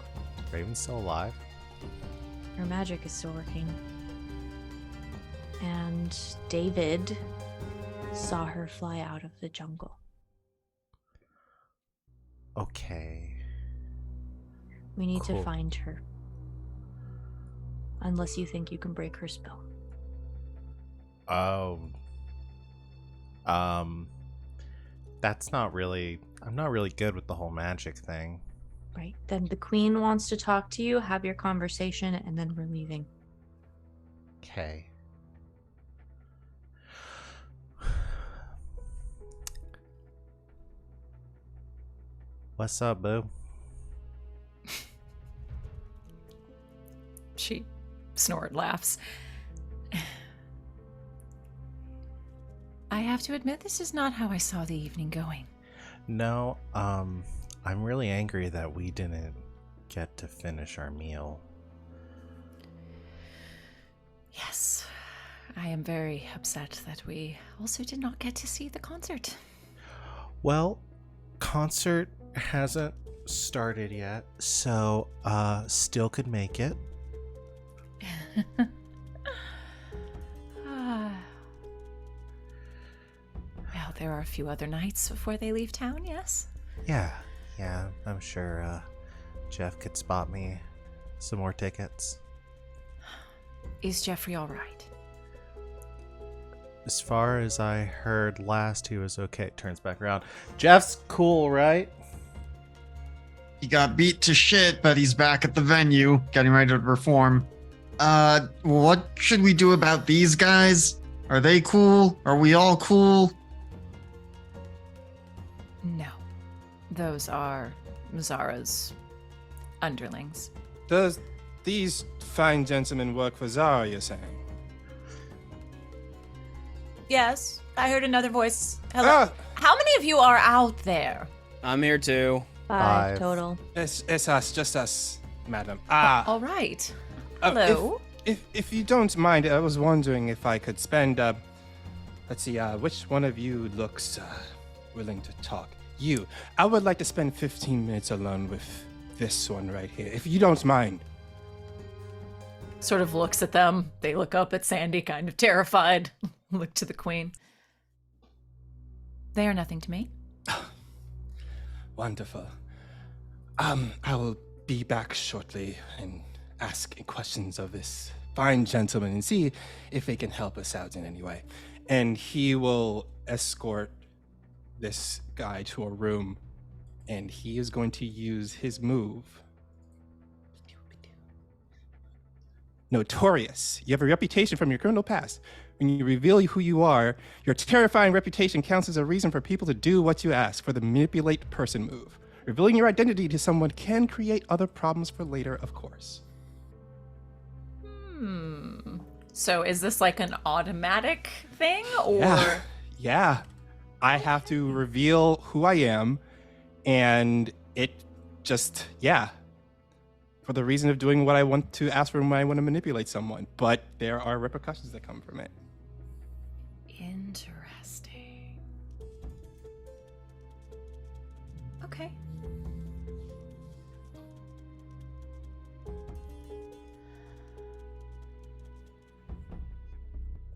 Raven's still alive. Her magic is still working. And David saw her fly out of the jungle. Okay. We need Cool. to find her. Unless you think you can break her spell. Oh. That's not really. I'm not really good with the whole magic thing. Right. Then the queen wants to talk to you, have your conversation, and then we're leaving. Okay. What's up, boo? She laughs. I have to admit, this is not how I saw the evening going. No, I'm really angry that we didn't get to finish our meal. Yes, I am very upset that we also did not get to see the concert. Well, concert hasn't started yet, so still could make it. Well, there are a few other nights before they leave town, yes? Yeah, I'm sure Jeff could spot me some more tickets. Is Jeffrey all right? As far as I heard last, he was okay. Turns back around. Jeff's cool, right? He got beat to shit, but he's back at the venue, getting ready to perform. What should we do about these guys? Are they cool? Are we all cool? No. Those are Zara's underlings. Does these fine gentlemen work for Zara, you're saying? Yes, I heard another voice. Hello. Ah, How many of you are out there? I'm here too. Five Five. total. it's us, just us, madam. Ah, All right. uh, Hello. if you don't mind, I was wondering if I could spend, let's see, which one of you looks willing to talk? You. I would like to spend 15 minutes alone with this one right here, if you don't mind. Sort of looks at them. They look up at Sandy, kind of terrified. Look to the queen. They are nothing to me. Wonderful. I will be back shortly and ask questions of this fine gentleman and see if they can help us out in any way. And he will escort this guy to a room, and he is going to use his move. Notorious. You have a reputation from your criminal past. When you reveal who you are, your terrifying reputation counts as a reason for people to do what you ask for the manipulate person move. Revealing your identity to someone can create other problems for later, of course. So is this like an automatic thing, or Yeah. I have to reveal who I am, and it just, for the reason of doing what I want to ask for when I want to manipulate someone. But there are repercussions that come from it. Interesting. Okay.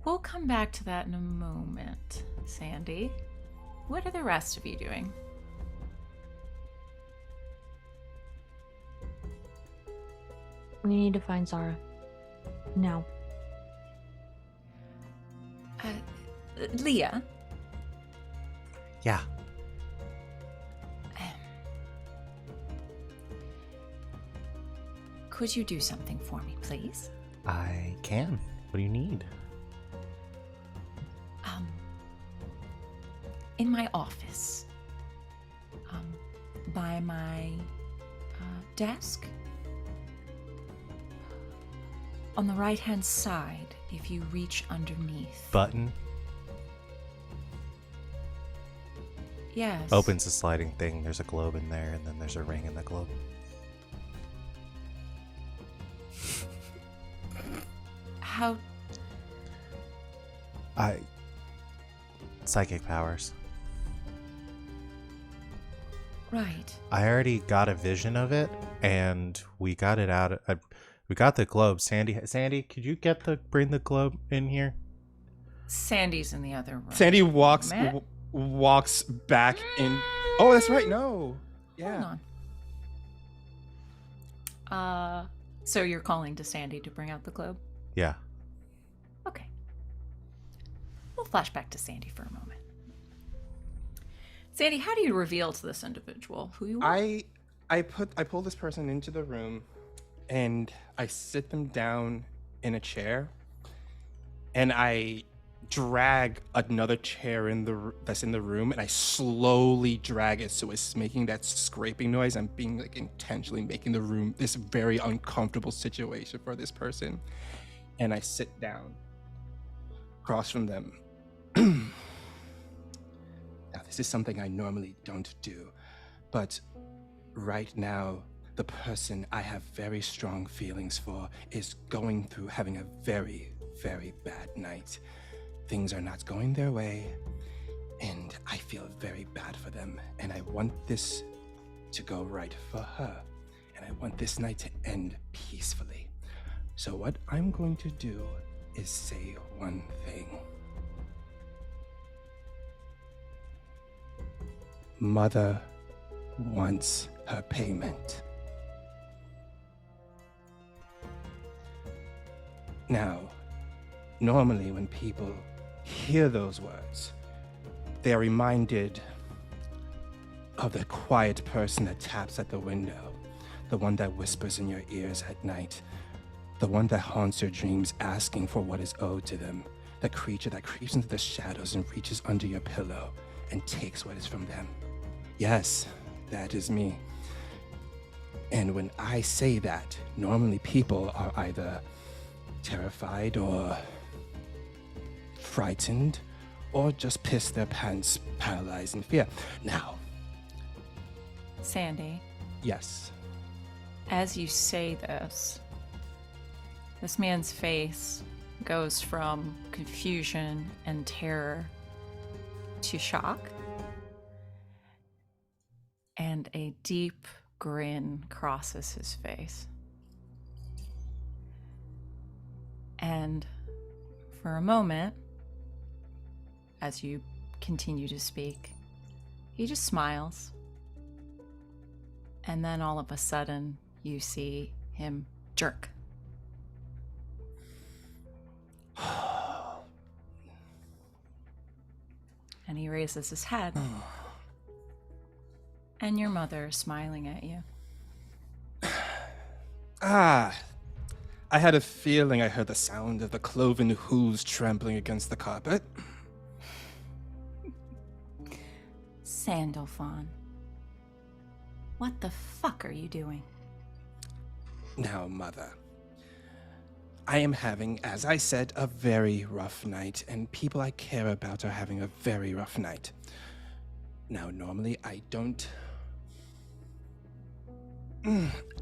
We'll come back to that in a moment, Sandy. What are the rest of you doing? We need to find Zara. Now. Leah, Yeah. could you do something for me, please? I can. What do you need? In my office, by my desk, on the right-hand side, if you reach underneath. Button Yes. opens the sliding thing. There's a globe in there, and then there's a ring in the globe. How? Psychic powers. Right. I already got a vision of it, and we got it out. We got the globe. Sandy, could you bring the globe in here? Sandy's in the other room. Sandy walks Matt? walks back in. Oh, that's right. No. Yeah. Hold on. So you're calling to Sandy to bring out the globe? Yeah. Okay. We'll flash back to Sandy for a moment. Sandy, how do you reveal to this individual who you are? I pull this person into the room, and I sit them down in a chair, and I drag another chair that's in the room, and I slowly drag it so it's making that scraping noise. I'm being like intentionally making the room this very uncomfortable situation for this person, and I sit down across from them. Now, this is something I normally don't do, but right now, the person I have very strong feelings for is having a very, very bad night. Things are not going their way, and I feel very bad for them, and I want this to go right for her, and I want this night to end peacefully. So what I'm going to do is say one thing. Mother wants her payment. Now, normally when people hear those words, they are reminded of the quiet person that taps at the window, the one that whispers in your ears at night, the one that haunts your dreams asking for what is owed to them, the creature that creeps into the shadows and reaches under your pillow and takes what is from them. Yes, that is me. And when I say that, normally people are either terrified or frightened or just piss their pants, paralyzed in fear. Now, Sandy, yes. as you say this man's face goes from confusion and terror to shock. And a deep grin crosses his face. And for a moment, as you continue to speak, he just smiles. And then all of a sudden, you see him jerk. And he raises his head. And your mother is smiling at you. I had a feeling I heard the sound of the cloven hooves trampling against the carpet. Sandalphon, what the fuck are you doing? Now, Mother, I am having, as I said, a very rough night, and people I care about are having a very rough night. Now, normally I don't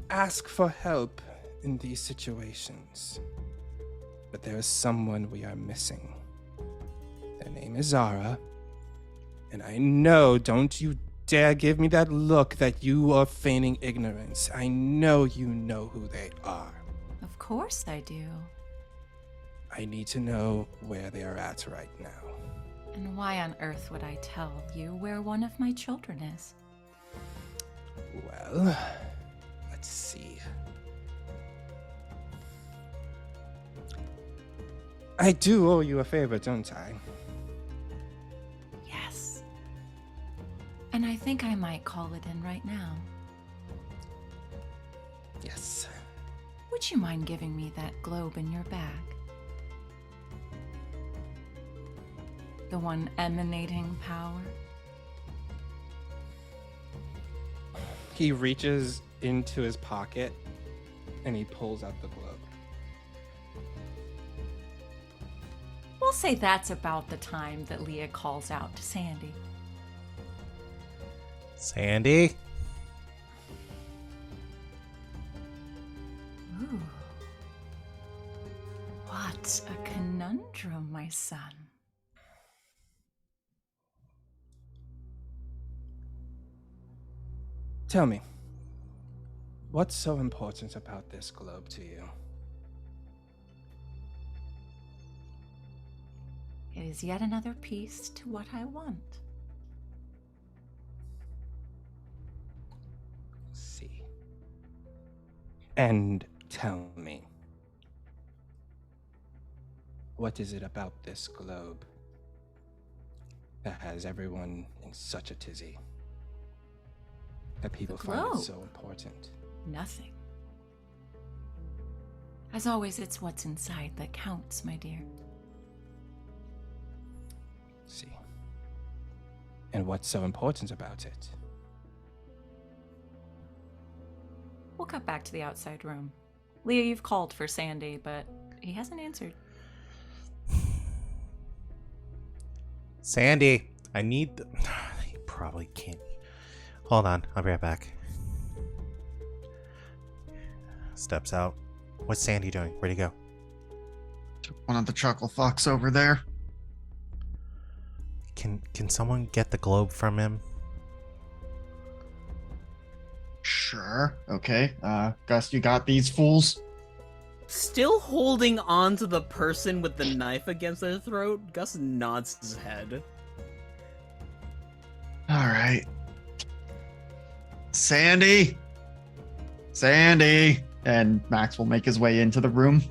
ask for help in these situations, but there is someone we are missing. Their name is Zara, and I know, don't you dare give me that look that you are feigning ignorance. I know you know who they are. Of course I do. I need to know where they are at right now. And why on earth would I tell you where one of my children is? Well, let's see. I do owe you a favor, don't I? Yes. And I think I might call it in right now. Yes. Would you mind giving me that globe in your bag? The one emanating power? He reaches into his pocket and he pulls out the globe. We'll say that's about the time that Leah calls out to Sandy. Sandy? Ooh. What a conundrum, my son. Tell me, what's so important about this globe to you? It is yet another piece to what I want. See. And tell me, what is it about this globe that has everyone in such a tizzy? That people find it globe? so important? Nothing. As always, it's what's inside that counts, my dear. See. And what's so important about it? We'll cut back to the outside room. Leah, you've called for Sandy, but he hasn't answered. Sandy, I need the... He probably can't. Hold on, I'll be right back. Steps out. What's Sandy doing? Where'd he go? One of the chuckle fucks over there. Can someone get the globe from him? Sure. Okay. Gus, you got these fools? Still holding on to the person with the knife against their throat, Gus nods his head. All right. Sandy! Sandy! And Max will make his way into the room.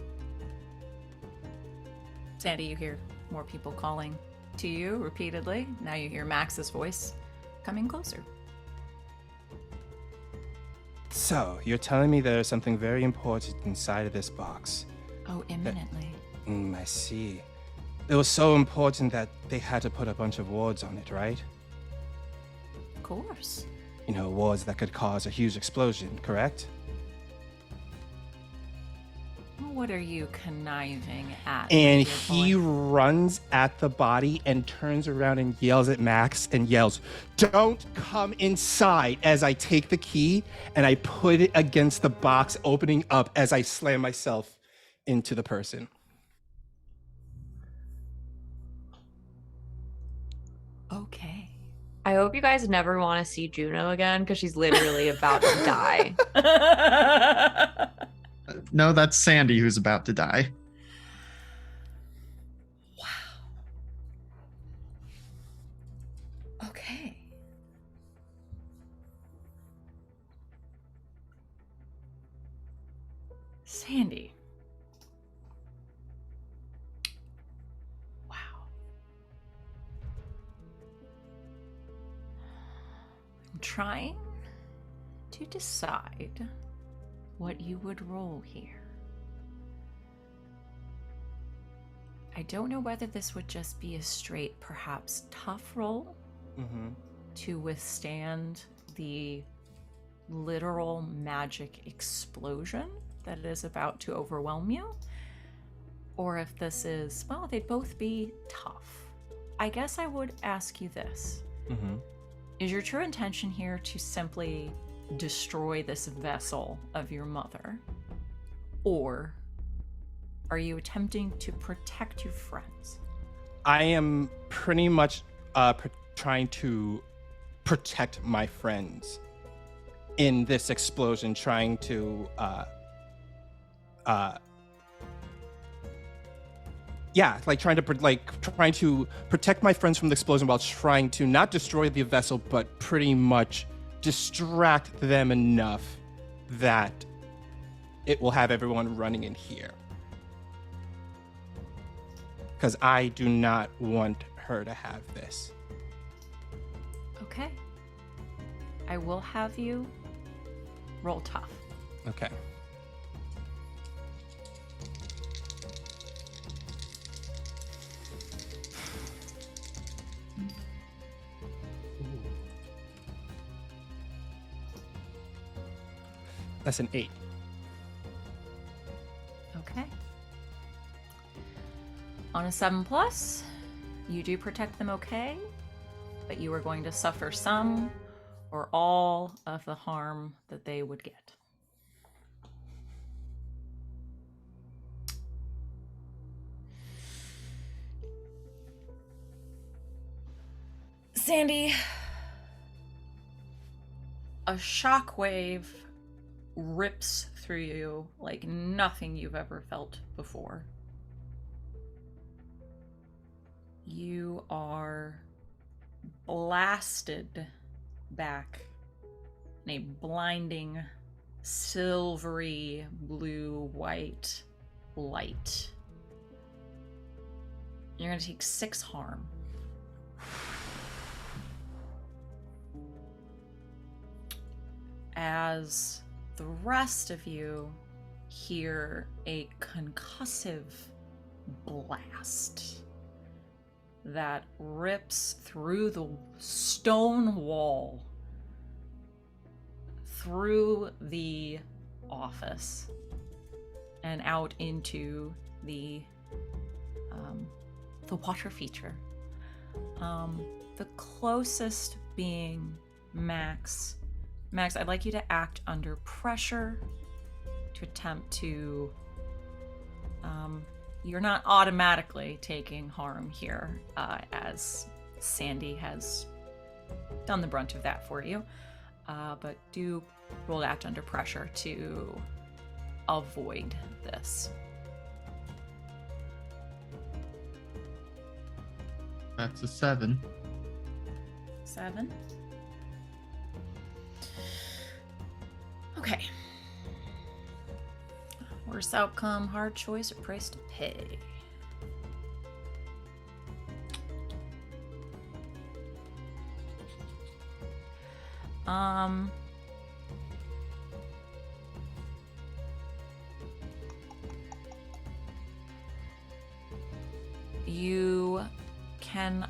Sandy, you hear more people calling to you repeatedly. Now you hear Max's voice coming closer. So, you're telling me there's something very important inside of this box. Oh, imminently. I see. It was so important that they had to put a bunch of wards on it, right? Of course. You know, wards that could cause a huge explosion, correct? What are you conniving at? And dear he boy? runs at the body and turns around and yells at Max and yells, "Don't come inside," as I take the key and I put it against the box, opening up as I slam myself into the person. Okay. I hope you guys never want to see Juno again because she's literally about to die. No, that's Sandy who's about to die. Okay. Sandy. Wow. I'm trying to decide what you would roll here. I don't know whether this would just be a straight, perhaps tough roll Mm-hmm. to withstand the literal magic explosion that is about to overwhelm you, or if this is, well, they'd both be tough. I guess I would ask you this. Mm-hmm. Is your true intention here to simply destroy this vessel of your mother? Or are you attempting to protect your friends? I am pretty much trying to protect my friends in this explosion, trying to trying to protect my friends from the explosion while trying to not destroy the vessel, but pretty much distract them enough that it will have everyone running in here. Because I do not want her to have this. Okay. I will have you roll tough. Okay. That's an 8. Okay. On a 7+, you do protect them okay, but you are going to suffer some or all of the harm that they would get. Sandy, a shockwave rips through you like nothing you've ever felt before. You are blasted back in a blinding, silvery, blue-white light. You're going to take 6 harm. As the rest of you hear a concussive blast that rips through the stone wall, through the office, and out into the water feature. The closest being Max. Max, I'd like you to act under pressure to attempt to... you're not automatically taking harm here, as Sandy has done the brunt of that for you. But do roll act under pressure to avoid this. That's a 7. 7. Okay. Worst outcome, hard choice, or price to pay? You can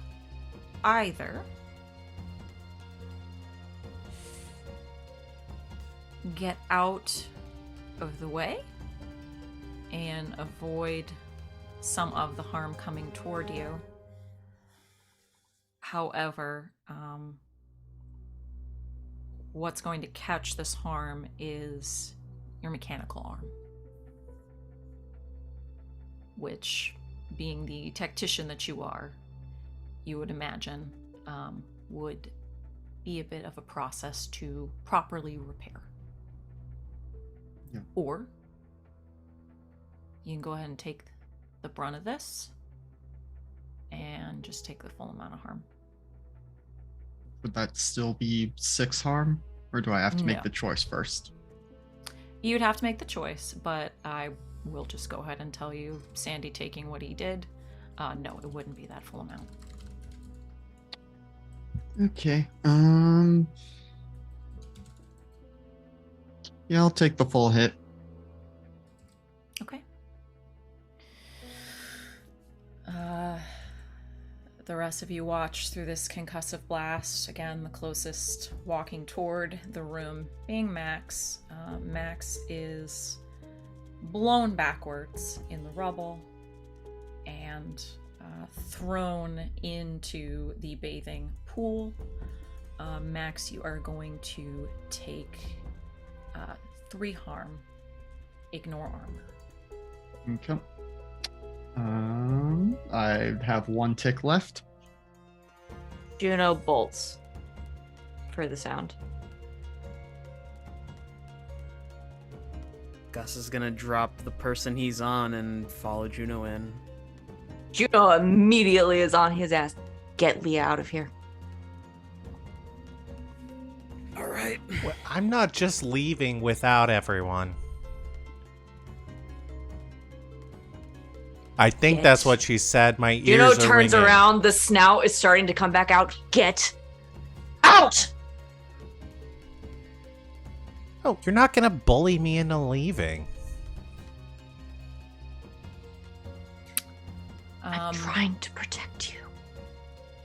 either get out of the way and avoid some of the harm coming toward you. However, what's going to catch this harm is your mechanical arm, which, being the tactician that you are, you would imagine would be a bit of a process to properly repair. Yeah. Or you can go ahead and take the brunt of this and just take the full amount of harm. Would that still be 6 harm? Or do I have to make No. the choice first? You'd have to make the choice, but I will just go ahead and tell you, Sandy taking what he did, no, it wouldn't be that full amount. Okay. Yeah, I'll take the full hit. Okay. The rest of you watch through this concussive blast. Again, the closest walking toward the room being Max. Max is blown backwards in the rubble and thrown into the bathing pool. Max, you are going to take 3 harm. Ignore armor. Okay. I have 1 tick left. Juno bolts for the sound. Gus is gonna drop the person he's on and follow Juno in. Juno immediately is on his ass. Get Leah out of here. All right. Well, I'm not just leaving without everyone. I think that's what she said. My ears Juno are turns ringing. around. The snout is starting to come back out. Get out! Oh, you're not gonna bully me into leaving. I'm trying to protect you.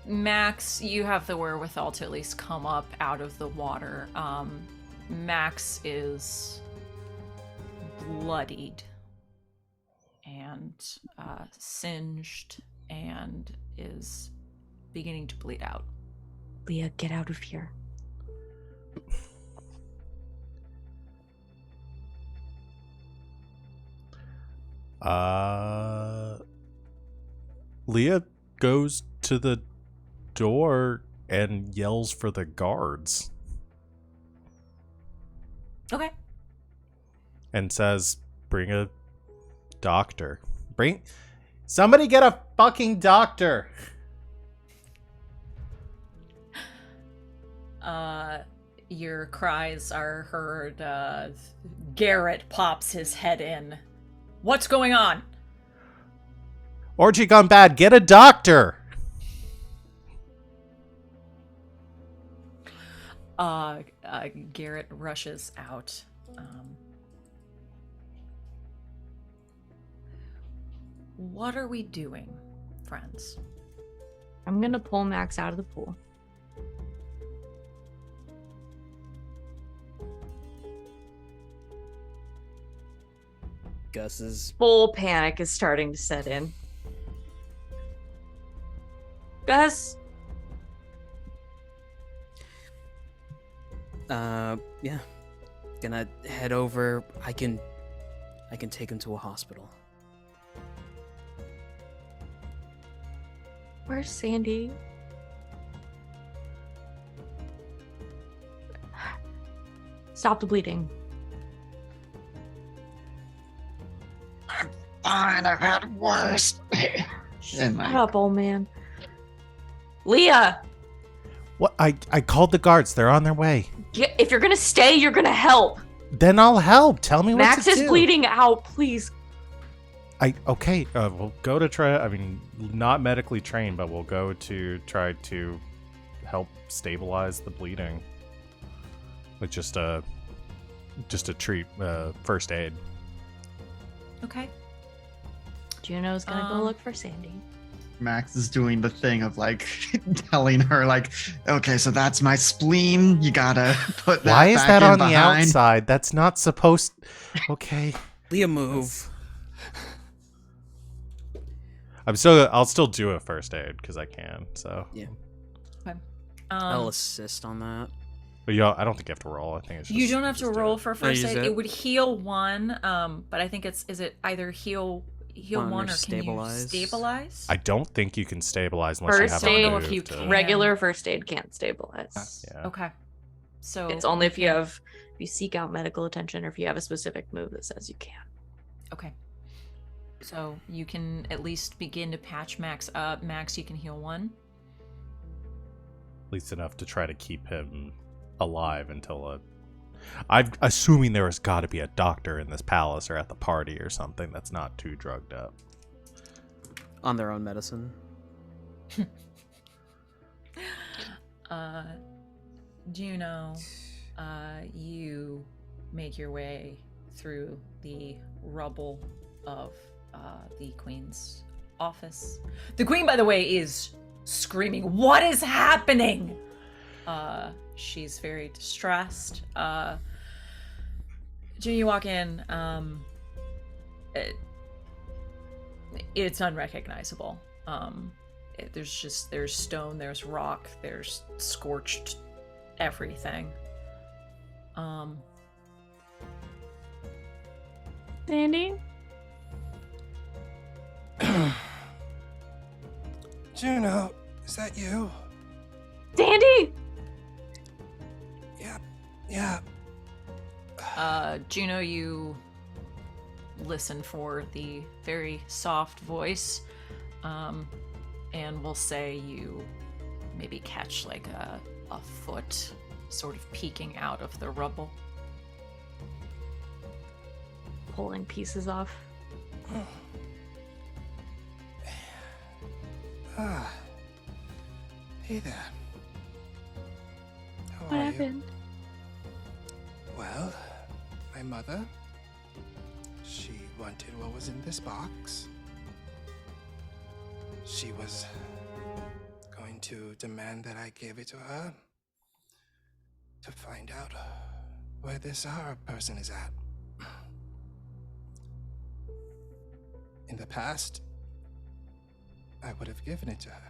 Max, you have the wherewithal to at least come up out of the water. Max is bloodied and singed and is beginning to bleed out. Leah, get out of here. Leah goes to the door and yells for the guards. Okay. and says, "Bring a doctor. Somebody get a fucking doctor." Your cries are heard. Garrett pops his head in. What's going on? Orgy gone bad. Get a doctor. Garrett rushes out. What are we doing, friends? I'm gonna pull Max out of the pool. Gus's Full panic is starting to set in. Gus, yeah. Gonna head over. I can take him to a hospital. where's Sandy? Stop the bleeding. Fine, I've had worse. Shut up, old man. Leah, What? I called the guards. They're on their way. if you're gonna stay, you're gonna help. Then I'll help. Tell me Max what to is do. bleeding out, please. Okay. We'll go to try. I mean, not medically trained, but we'll go to try to help stabilize the bleeding with just a treat, first aid. Okay. Juno's gonna go look for Sandy. Max is doing the thing of like telling her like, okay, so that's my spleen. You gotta put that. Why is back that in on the behind. outside? That's not supposed. Okay. Leah, move. I'll still do a first aid because I can. So. Yeah. Okay. I'll assist on that. But I don't think you have to roll. I think it's just, You don't have to just do roll it. for first use aid. it. It would heal one, but I think is it either heal One one or or stabilize. can you stabilize? I don't think you can stabilize unless First you have aid- a I don't know if move you to- can. Regular first aid can't stabilize. Yeah. Okay. So It's only if you seek out medical attention or if you have a specific move that says you can. Okay. So you can at least begin to patch Max up. Max, you can heal one. At least enough to try to keep him alive until I'm assuming there has got to be a doctor in this palace or at the party or something that's not too drugged up. On their own medicine. Juno, you make your way through the rubble of the Queen's office. The Queen, by the way, is screaming, "What is happening?" She's very distressed. Juno, you walk in. It's unrecognizable. There's stone, there's rock, there's scorched everything. Sandy? Juno, is that you? Sandy! Yeah. Juno, you listen for the very soft voice, and we'll say you maybe catch like a foot sort of peeking out of the rubble. Pulling pieces off. Hey there. How What are happened? you? Well, my mother, she wanted what was in this box. She was going to demand that I give it to her to find out where this Sahara person is at. In the past, I would have given it to her.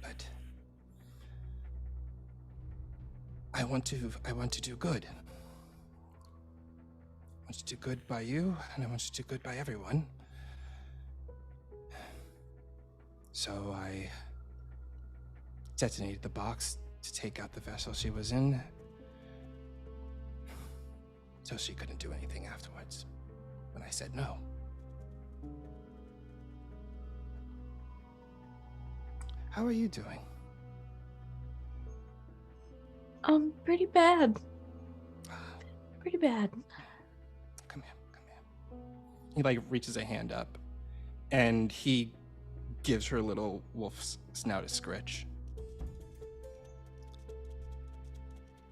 But I want to do good. I want to do good by you, and I want to do good by everyone. So I detonated the box to take out the vessel she was in, so she couldn't do anything afterwards when I said no. How are you doing? Pretty bad. Pretty bad. Come here. He like reaches a hand up, and he gives her a little wolf's snout a scritch.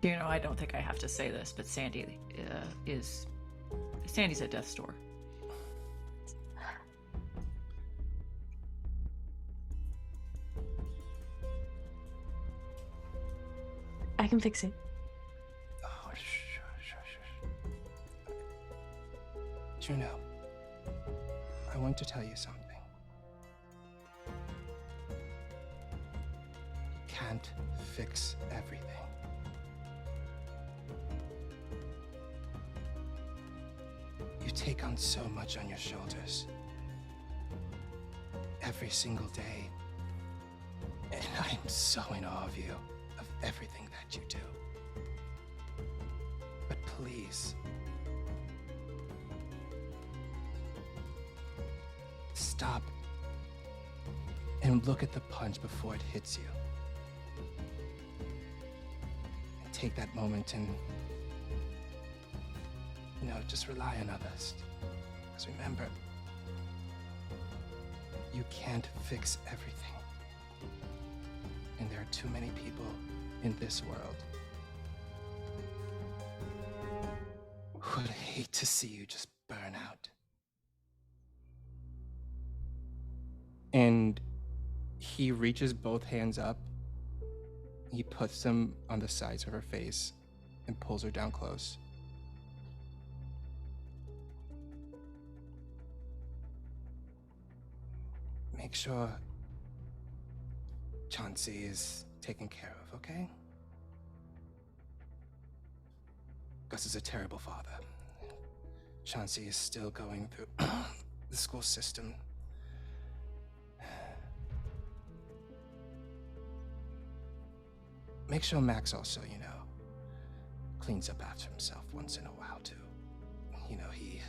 Juno, I don't think I have to say this, but Sandy's at death's door. I can fix it. Oh, shush. Juno, I want to tell you something. You can't fix everything. You take on so much on your shoulders. Every single day. And I'm so in awe of you, of everything that you do. But please, stop and look at the punch before it hits you. And take that moment and, just rely on others. Because remember, you can't fix everything. And there are too many people in this world who would hate to see you just burn out. And he reaches both hands up. He puts them on the sides of her face and pulls her down close. Make sure Chauncey is taken care of, okay? Gus is a terrible father. Chauncey is still going through the school system. Make sure Max also, cleans up after himself once in a while, too. He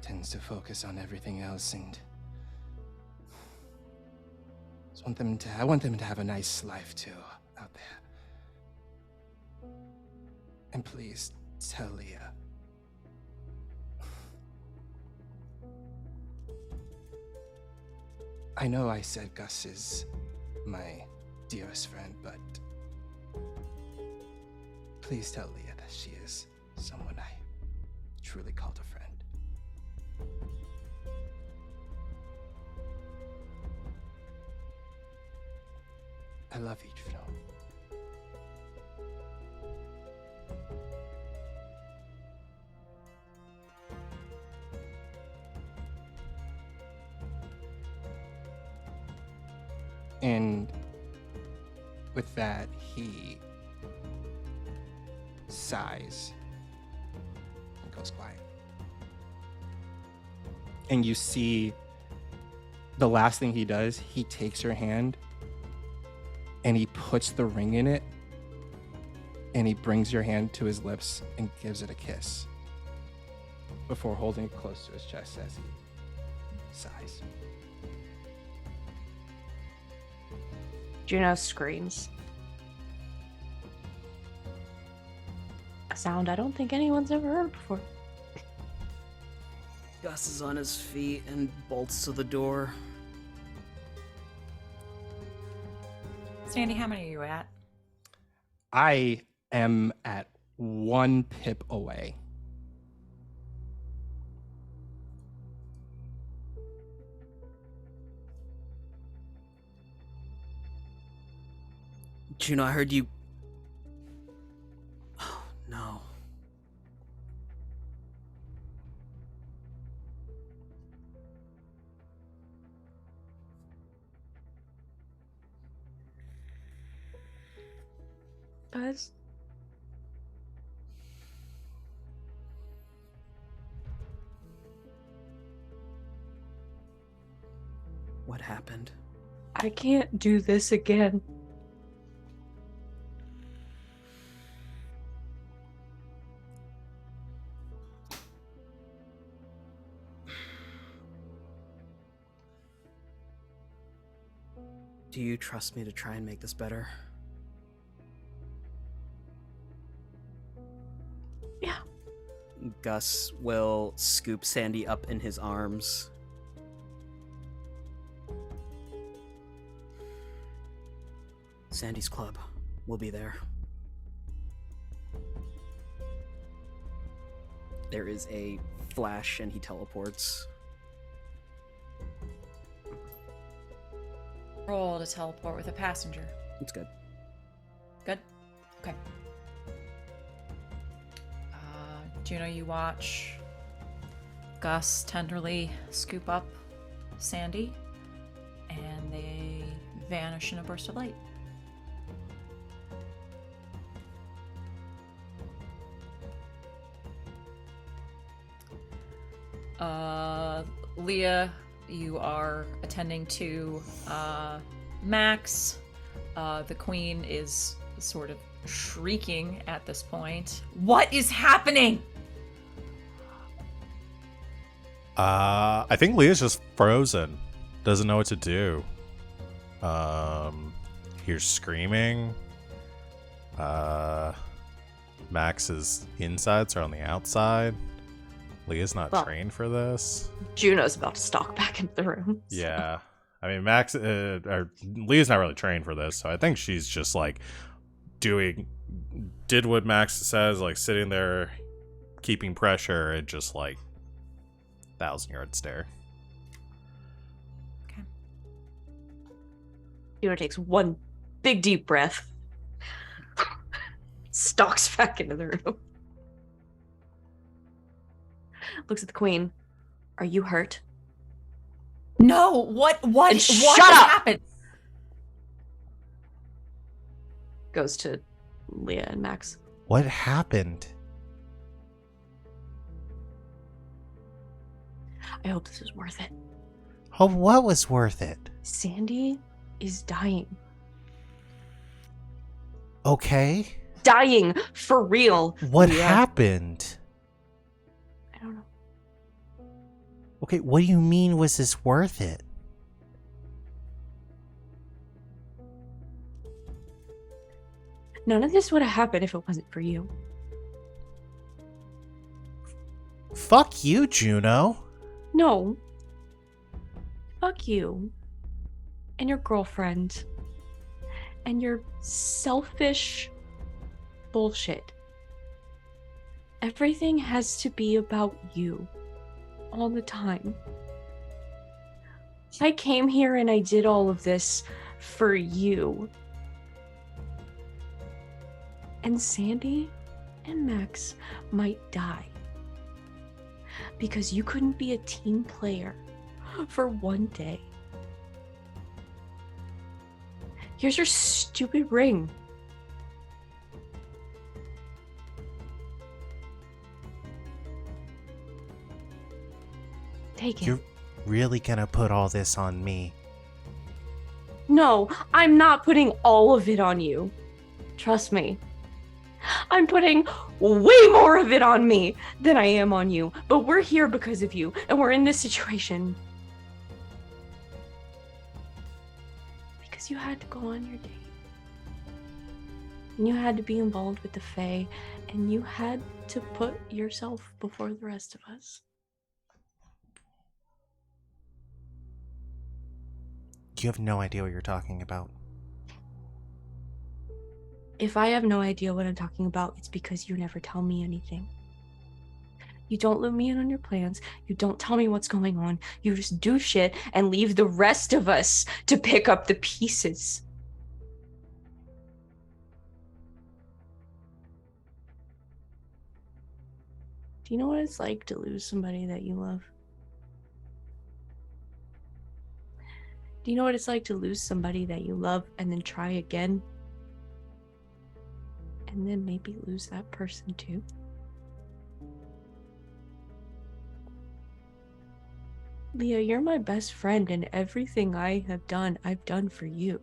tends to focus on everything else, and I want them to have a nice life, too, out there. And please, tell Leah. I know I said Gus is my dearest friend, but please tell Leah that she is someone I truly called a friend. I love you, Juno. And with that, he sighs and goes quiet. And you see the last thing he does, he takes her hand and he puts the ring in it, and he brings your hand to his lips and gives it a kiss before holding it close to his chest as he sighs. Juno screams. A sound I don't think anyone's ever heard before. Gus is on his feet and bolts to the door. Sandy, how many are you at? I am at 1 pip away. Juno, I heard you. Oh, no. Guys? What happened? I can't do this again. Do you trust me to try and make this better? Yeah. Gus will scoop Sandy up in his arms. Sandy's club. We'll be there. There is a flash and he teleports. Roll to teleport with a passenger. It's good. Good? Okay. Juno, you watch Gus tenderly scoop up Sandy, and they vanish in a burst of light. Leah, you are attending to Max. The queen is sort of shrieking at this point. What is happening? I think Leah's just frozen. Doesn't know what to do. Hears screaming. Max's insides are on the outside. Leah's not trained for this. Juno's about to stalk back into the room. So. Yeah. I mean, or Leah's not really trained for this, so I think she's just like did what Max says, like sitting there, keeping pressure, and just like 1,000-yard stare. Okay. Juno takes one big deep breath, stalks back into the room, looks at the queen. Are you hurt? No, what Shut has up! happened? Goes to Leah and Max. What happened? I hope this is worth it. Oh, what was worth it? Sandy is dying. Okay. Dying for real. What Leah. happened? I don't know. Okay, what do you mean was this worth it? None of this would have happened if it wasn't for you. Fuck you, Juno. No. Fuck you. And your girlfriend. And your selfish bullshit. Everything has to be about you. All the time. I came here and I did all of this for you. And Sandy and Max might die. Because you couldn't be a team player for one day. Here's your stupid ring. Take it. You're really gonna put all this on me? No, I'm not putting all of it on you. Trust me. I'm putting way more of it on me than I am on you. But we're here because of you, and we're in this situation. Because you had to go on your date. And you had to be involved with the Fae, and you had to put yourself before the rest of us. You have no idea what you're talking about. If I have no idea what I'm talking about, it's because you never tell me anything. You don't let me in on your plans. You don't tell me what's going on. You just do shit and leave the rest of us to pick up the pieces. Do you know what it's like to lose somebody that you love? Do you know what it's like to lose somebody that you love and then try again? And then maybe lose that person too? Leah, you're my best friend, and everything I have done, I've done for you.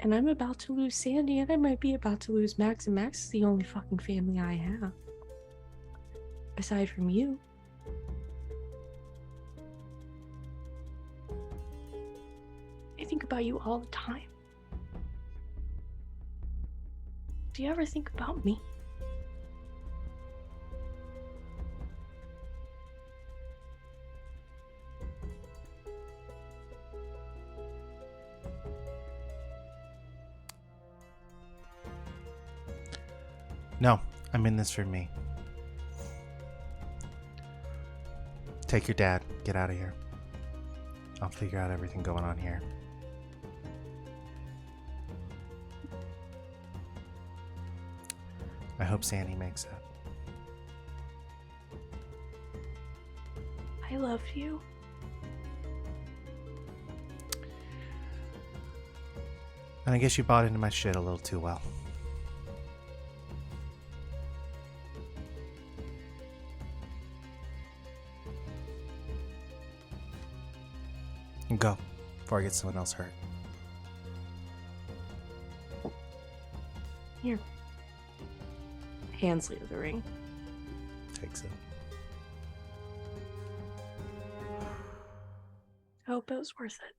And I'm about to lose Sandy, and I might be about to lose Max, and Max is the only fucking family I have. aside from you. I think about you all the time. Do you ever think about me? No, I'm in this for me. Take your dad. Get out of here. I'll figure out everything going on here. I hope Sandy makes it. I love you. And I guess you bought into my shit a little too well. Go before I get someone else hurt. Here. Hands leave the ring. Takes it. I hope it was worth it.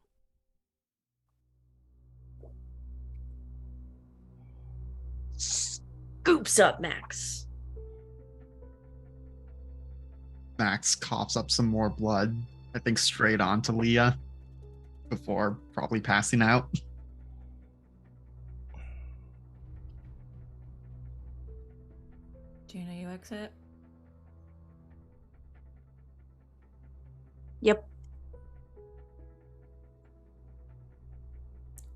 Scoops up Max. Max coughs up some more blood, I think straight onto Leah, before probably passing out. Juno, you exit? Yep.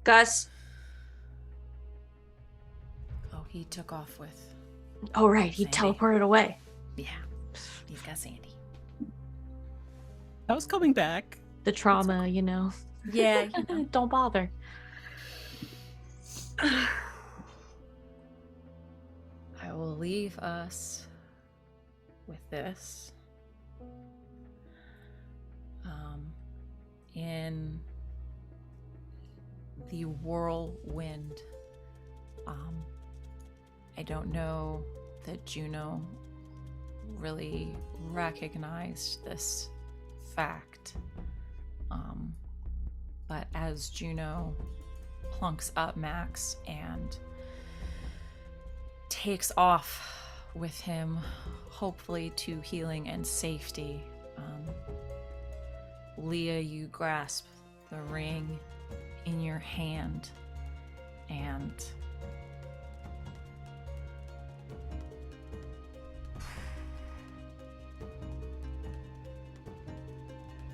Gus. Oh, he took off with... Oh, right. He Sandy. teleported away. Yeah, he's got Sandy. I was coming back. The trauma, you know. Yeah, you know. Don't bother. I will leave us with this. In the whirlwind, I don't know that Juno really recognized this fact. But as Juno plunks up Max and takes off with him, hopefully to healing and safety, Leah, you grasp the ring in your hand and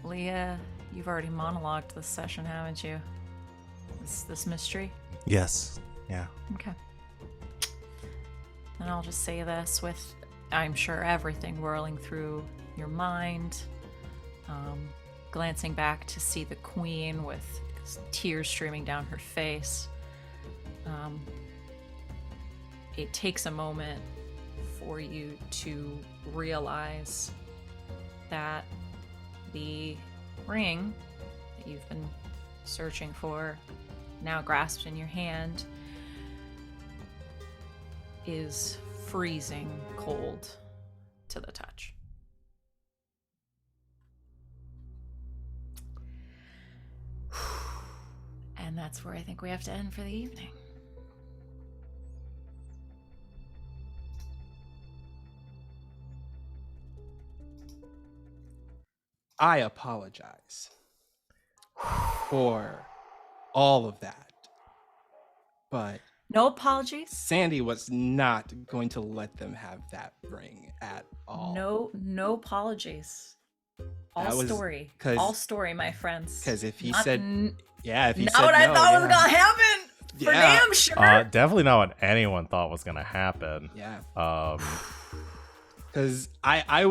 Leah, you've already monologued this session, haven't you? This mystery? Yes. Yeah. Okay. And I'll just say this with, I'm sure, everything whirling through your mind. Glancing back to see the queen with tears streaming down her face. It takes a moment for you to realize that the ring that you've been searching for, now grasped in your hand, is freezing cold to the touch. And that's where I think we have to end for the evening. I apologize for all of that. But No apologies. Sandy was not going to let them have that ring at all. No apologies. All That was- story. 'cause- All story, my friends. Because if he Not said, yeah, if he not said what I no, thought yeah. was gonna happen. For Yeah. damn sure. Definitely not what anyone thought was gonna happen. Yeah. Um, Because I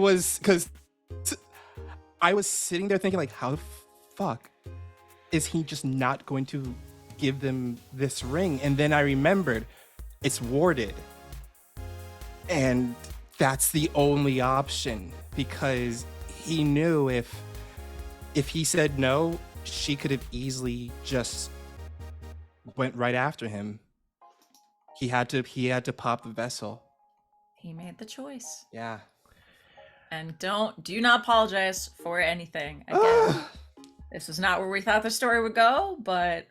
was sitting there thinking, like, how the fuck is he just not going to give them this ring? And then I remembered it's warded, and that's the only option, because he knew if he said no, she could have easily just went right after him. He had to pop the vessel. He made the choice. Yeah. And do not apologize for anything. Again, this was not where we thought the story would go, but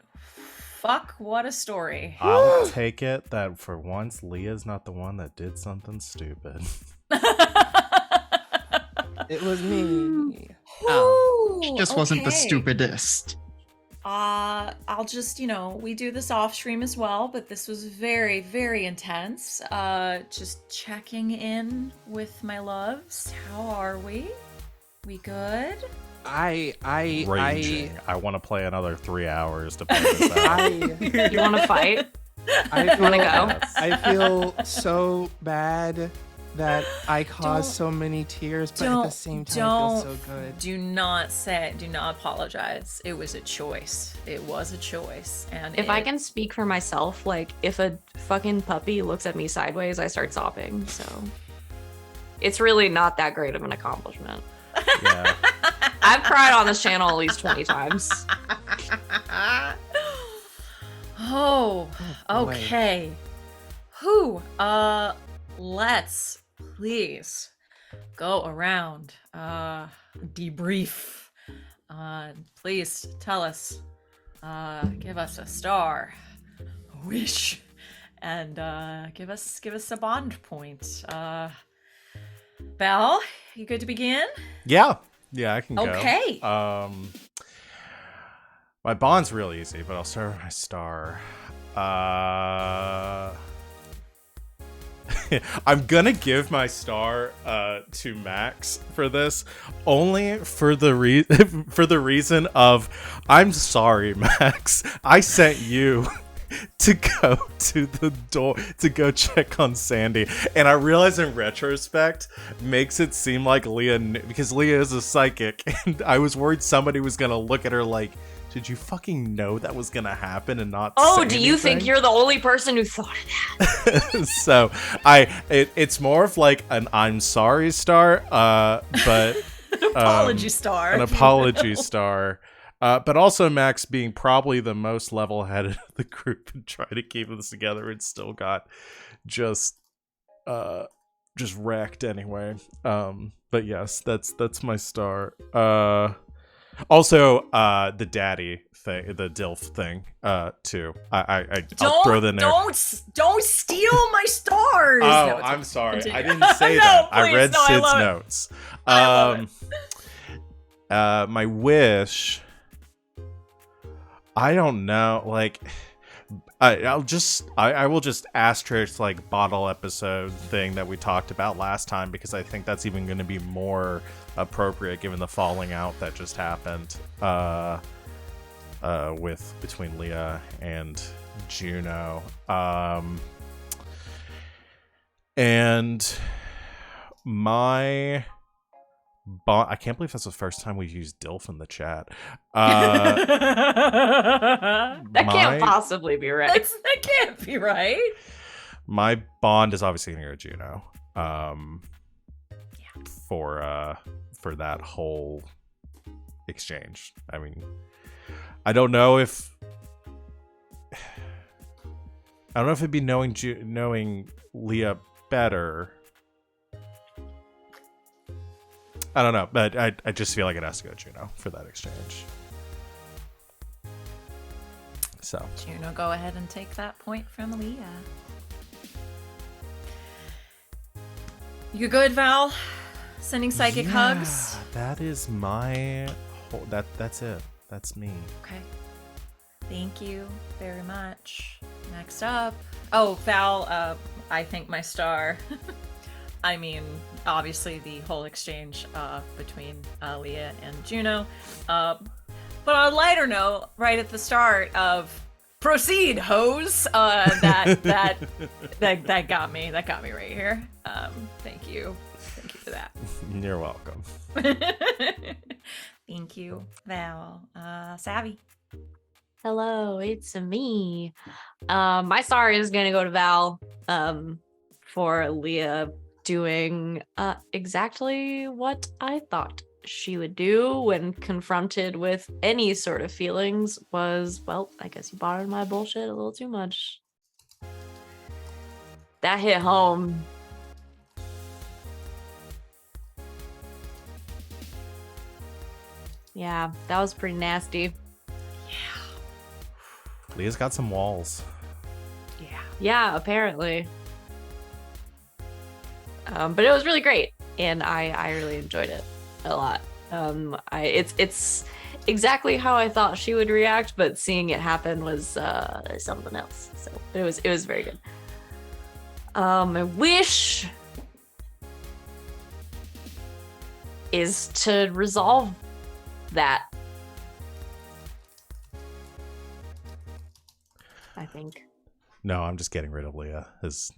fuck, what a story. I'll take it that for once Leah's not the one that did something stupid. It was me. She just wasn't the stupidest. I'll just, we do this off stream as well, but this was very, very intense. Just checking in with my loves. How are we? We good? Raging. I want to play another 3 hours to play this out. You want to fight? I Want to go? I feel so bad that I caused so many tears, but at the same time, it feels so good. Do not apologize. It was a choice. It was a choice. And If I can speak for myself, like, if a fucking puppy looks at me sideways, I start sobbing. So it's really not that great of an accomplishment. Yeah. I've cried on this channel at least 20 times. Oh, boy. okay. Let's please go around. Debrief. Please tell us. Give us a star, a wish, and give us a bond point. Val, you good to begin? Yeah, I can go. Okay. My bond's real easy, but I'll start with my star. I'm gonna give my star to Max for this, only for the reason of I'm sorry, Max. I sent you to go to the door to go check on Sandy, and I realize in retrospect makes it seem like Leah because Leah is a psychic, and I was worried somebody was gonna look at her like, did you fucking know that was gonna happen and not say Do you think anything? you're the only person who thought of that? So it's more of like an I'm sorry star, but Apology star. an apology star. But also Max being probably the most level-headed of the group and trying to keep this together and still got just wrecked anyway. But yes, that's my star. Also, the daddy thing, the DILF thing, too. I'll throw that in there. Don't steal my stars. Oh, No, it's I'm okay. sorry. Continue. I didn't say No, that. I please, read no, I Sid's love it. notes. I love it. My wish. I don't know. Like, I will just asterisk like bottle episode thing that we talked about last time because I think that's even going to be more appropriate given the falling out that just happened between Leah and Juno. And my bond, I can't believe that's the first time we've used DILF in the chat. That can't possibly be right. That can't be right. My bond is obviously gonna go Juno. For that whole exchange. I mean, I don't know if it'd be knowing Leah better. I don't know, but I just feel like it has to go Juno for that exchange. So Juno, go ahead and take that point from Leah. You good, Val? Sending psychic hugs? That is my whole, that's it. That's me. Okay. Thank you very much. Next up. Oh, Val, I think my star. I mean, obviously the whole exchange between Leah and Juno. But on a lighter note, right at the start of proceed, hoes. That got me. That got me right here. Thank you for that. You're welcome. Thank you, Val. Savvy. Hello, it's me. My star is gonna go to Val for Leah doing exactly what I thought she would do when confronted with any sort of feelings was, well, I guess you borrowed my bullshit a little too much. That hit home. Yeah, that was pretty nasty. Leah's got some walls. Yeah, apparently. But it was really great, and I really enjoyed it a lot. It's exactly how I thought she would react, but seeing it happen was something else. So it was very good. My wish is to resolve that. I think. No, I'm just getting rid of Leah. His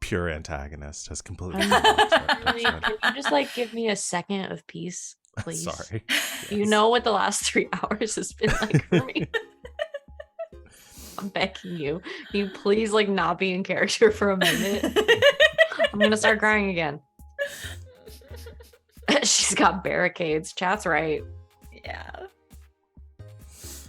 pure antagonist has completely. Really, can you just like give me a second of peace, please? Sorry. You Yes. know what the last 3 hours has been like for me. I'm begging you. Can you please like not be in character for a minute? I'm gonna start crying again. She's got barricades. Chat's right. Yeah.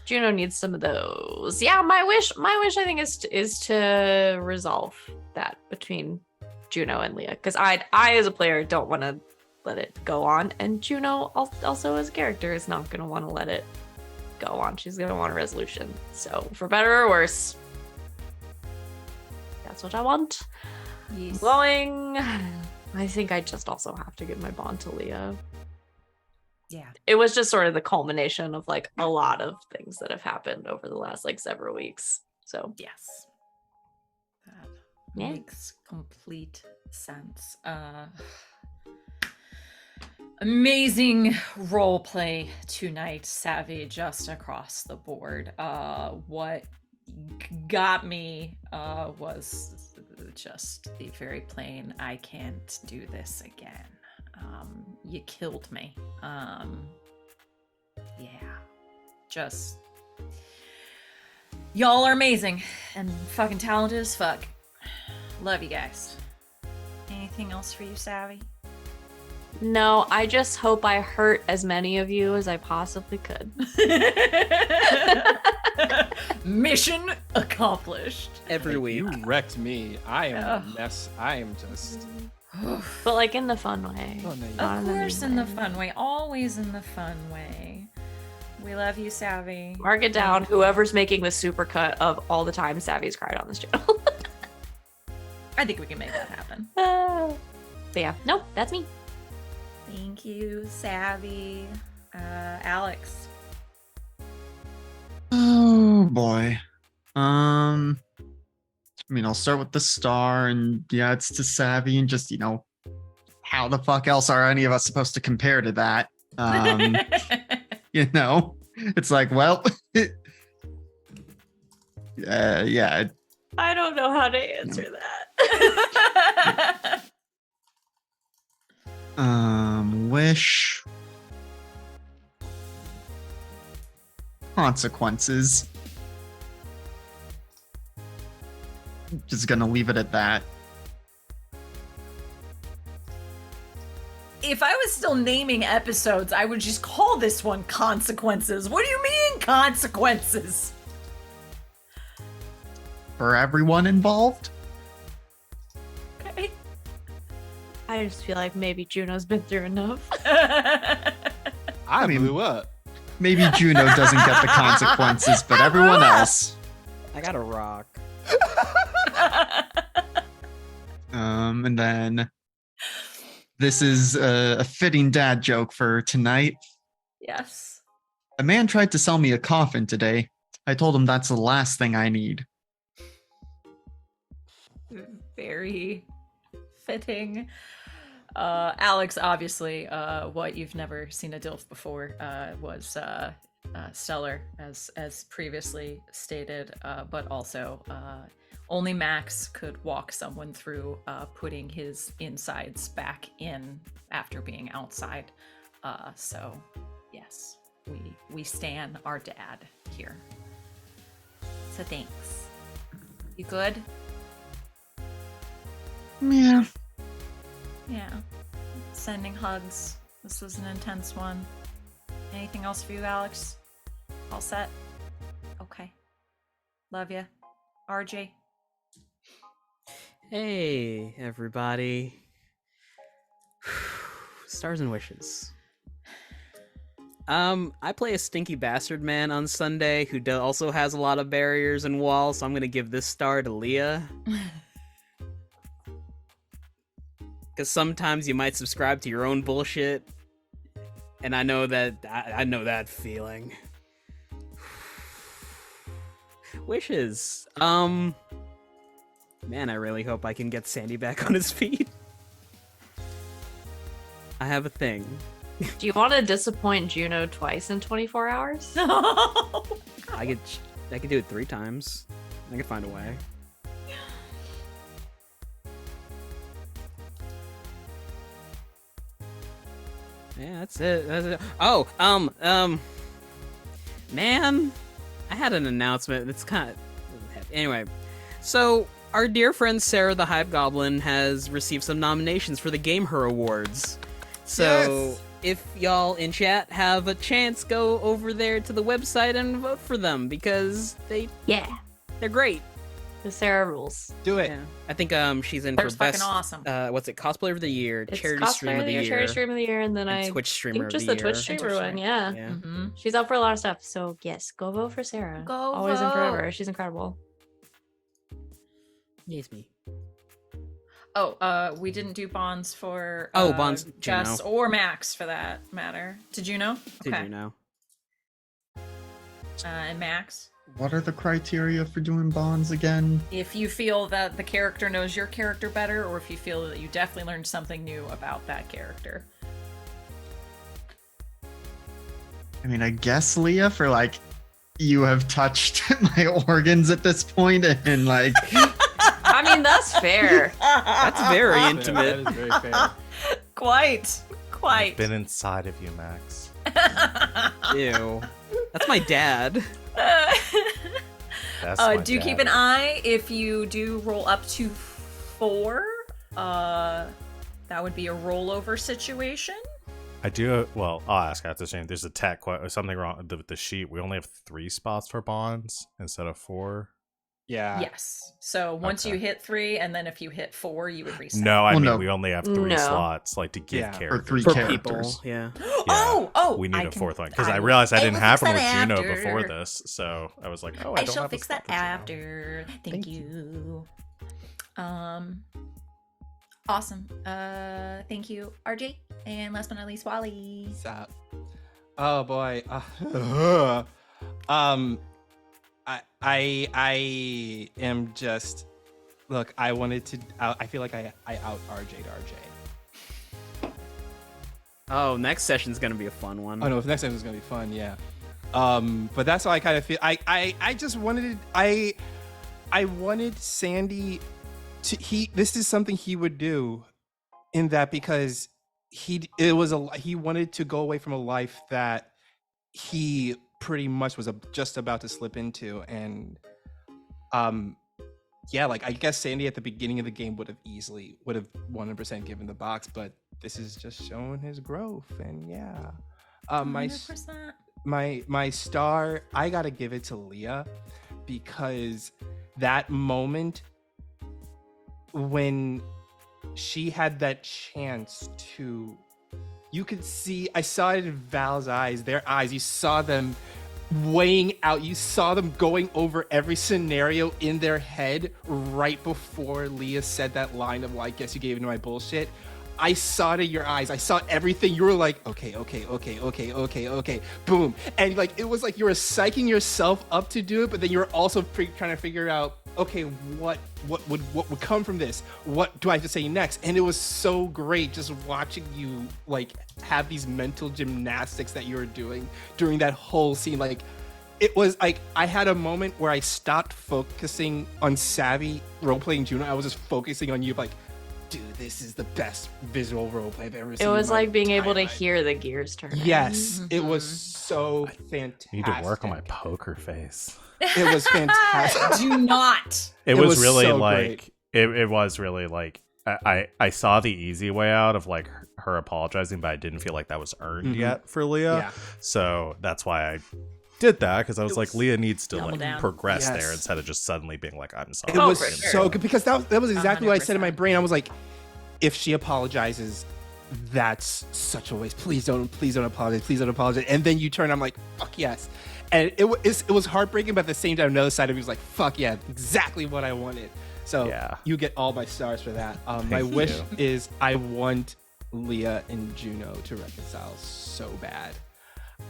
Juno needs some of those. Yeah, my wish I think is to resolve that between Juno and Leah, because I as a player don't want to let it go on, and Juno also as a character is not going to want to let it go on. She's going to want a resolution. So for better or worse, that's what I want. Yes. Going. I think I just also have to give my bond to Leah. Yeah. It was just sort of the culmination of like a lot of things that have happened over the last like several weeks. So Yes. That Yeah. makes complete sense. Amazing role play tonight, Savvy, just across the board. What got me was just the very plain, I can't do this again. You killed me. Yeah. Just y'all are amazing and fucking talented as fuck. Love you guys. Anything else for you, Savvy? no, I just hope I hurt as many of you as I possibly could. Mission accomplished. Every week. You wrecked me. I am Ugh. a mess. I am just. But like in the fun way. Oh, no, you Not Of in the course, mean in the way. fun way. Always in the fun way. We love you, Savvy. Mark it down. Whoever's making the supercut of all the time Savvy's cried on this channel. I think we can make that happen. But yeah, nope, that's me. Thank you, Savvy. Alex. Oh boy. I mean, I'll start with the star, and yeah, it's to Savvy, and just how the fuck else are any of us supposed to compare to that? It's like, well, yeah. I don't know how to answer that. Wish consequences. Just gonna leave it at that. If I was still naming episodes, I would just call this one Consequences. What do you mean, consequences? For everyone involved. Okay. I just feel like maybe Juno's been through enough. I mean- blew up. Maybe Juno doesn't get the consequences, but everyone else. I got a rock. And then this is a fitting dad joke for tonight. Yes. A man tried to sell me a coffin today. I told him that's the last thing I need. Very fitting. Alex, obviously, what you've never seen a DILF before was stellar, as previously stated, but also only Max could walk someone through putting his insides back in after being outside. So, yes, we stan our dad here. So thanks. You good? Yeah. Yeah. Sending hugs. This was an intense one. Anything else for you, Alex? All set? Okay. Love ya. RJ. Hey, everybody. Stars and wishes. I play a stinky bastard man on Sunday who also has a lot of barriers and walls, so I'm gonna give this star to Leah. Because sometimes you might subscribe to your own bullshit, and I know that I know that feeling. Wishes. Man, I really hope I can get Sandy back on his feet. I have a thing. Do you want to disappoint Juno twice in 24 hours? No. I could do it 3 times. I could find a way. Yeah, that's it. Oh, man, I had an announcement. It's kind of anyway. So our dear friend Sarah the Hive Goblin has received some nominations for the Game Her Awards. So Yes! if y'all in chat have a chance, go over there to the website and vote for them because they're great. The Sarah rules. Do it. Yeah. I think she's in They're for best fucking awesome. what's it, cosplayer of the year, It's charity cosplayer stream of the year, charity stream of the year, and then and I Twitch streamer think of just the the year. Twitch streamer Twitch one. Yeah. Yeah. Mhm. She's up for a lot of stuff. So yes, go vote for Sarah. Go Always and vote. forever. She's incredible. Yes, me. Oh, we didn't do bonds for Bonds, Jess Juno. or Max for that matter. Did you know? Did you know? And Max, What are the criteria for doing bonds again? if you feel that the character knows your character better, or if you feel that you definitely learned something new about that character. I mean, I guess Leah, for like, you have touched my organs at this point, and like, I mean, that's fair. That's very That intimate. is very fair. Quite. Been inside of you, Max. Ew. That's my dad. That's my do dad. keep an eye if you do roll up to 4. That would be a rollover situation. I do. Well, I'll ask after saying there's a something wrong with the sheet. We only have 3 spots for bonds instead of 4. Yeah. Yes. So once you Okay. hit 3, and then if you hit 4, you would reset. No, I Well, mean no. we only have 3 No. slots, like to give Yeah. for characters. 3 For characters. people, yeah. Oh, We need I a can- 4th one because I I will- realized I I didn't will have fix one with that Juno after. before this, so I was like, oh, I I don't shall have a fix spot that for Juno. after. Thank you. Awesome. Thank you, RJ, and last but not least, Wally. Stop. Oh boy. I am just. Look, I wanted to. I feel like I out RJ'd RJ. Oh, next session's gonna be a fun one. Oh no, the next time is gonna be fun. Yeah. But that's how I kind of feel. I just wanted. I wanted Sandy to. This is something he would do, in that because he wanted to go away from a life that he pretty much was just about to slip into, and yeah, like I guess Sandy at the beginning of the game would have 100% given the box, but this is just showing his growth, and yeah. My 100%. my star, I gotta give it to Leah, because that moment when she had that chance to, you could see, I saw it in Val's eyes, their eyes, you saw them weighing out, you saw them going over every scenario in their head right before Leah said that line of, well, I guess you gave into my bullshit. I saw it in your eyes. I saw everything. You were like, okay, boom. And like, it was like you were psyching yourself up to do it, but then you were also trying to figure out, okay, what would come from this? What do I have to say next? And it was so great just watching you like have these mental gymnastics that you were doing during that whole scene. Like, it was like I had a moment where I stopped focusing on Savvy role-playing Juno. I was just focusing on you, like, dude, this is the best visual roleplay I've ever seen. It was in my like being able to entire life. hear the gears turn. Yes, it was Mhm. so fantastic. I need to work on my poker face. It was fantastic. Do not. It It was was really so like it was really like I saw the easy way out of like her apologizing, but I didn't feel like that was earned Mhm. yet for Leah. Yeah. So that's why I did that, because I was It like, was Leah needs to double like down. progress there Yes. instead of just suddenly being like, I'm sorry. It Oh, was for sure. so good, because that was exactly what I said in my 100%. brain. I was like, if she apologizes, that's such a waste. Please don't apologize. Please don't apologize. And then you turn, I'm like, fuck yes. And it was heartbreaking, but at the same time, another side of me was like, fuck yeah, exactly what I wanted. So Yeah. you get all my stars for that. My wish is I want Leah and Juno to reconcile so bad,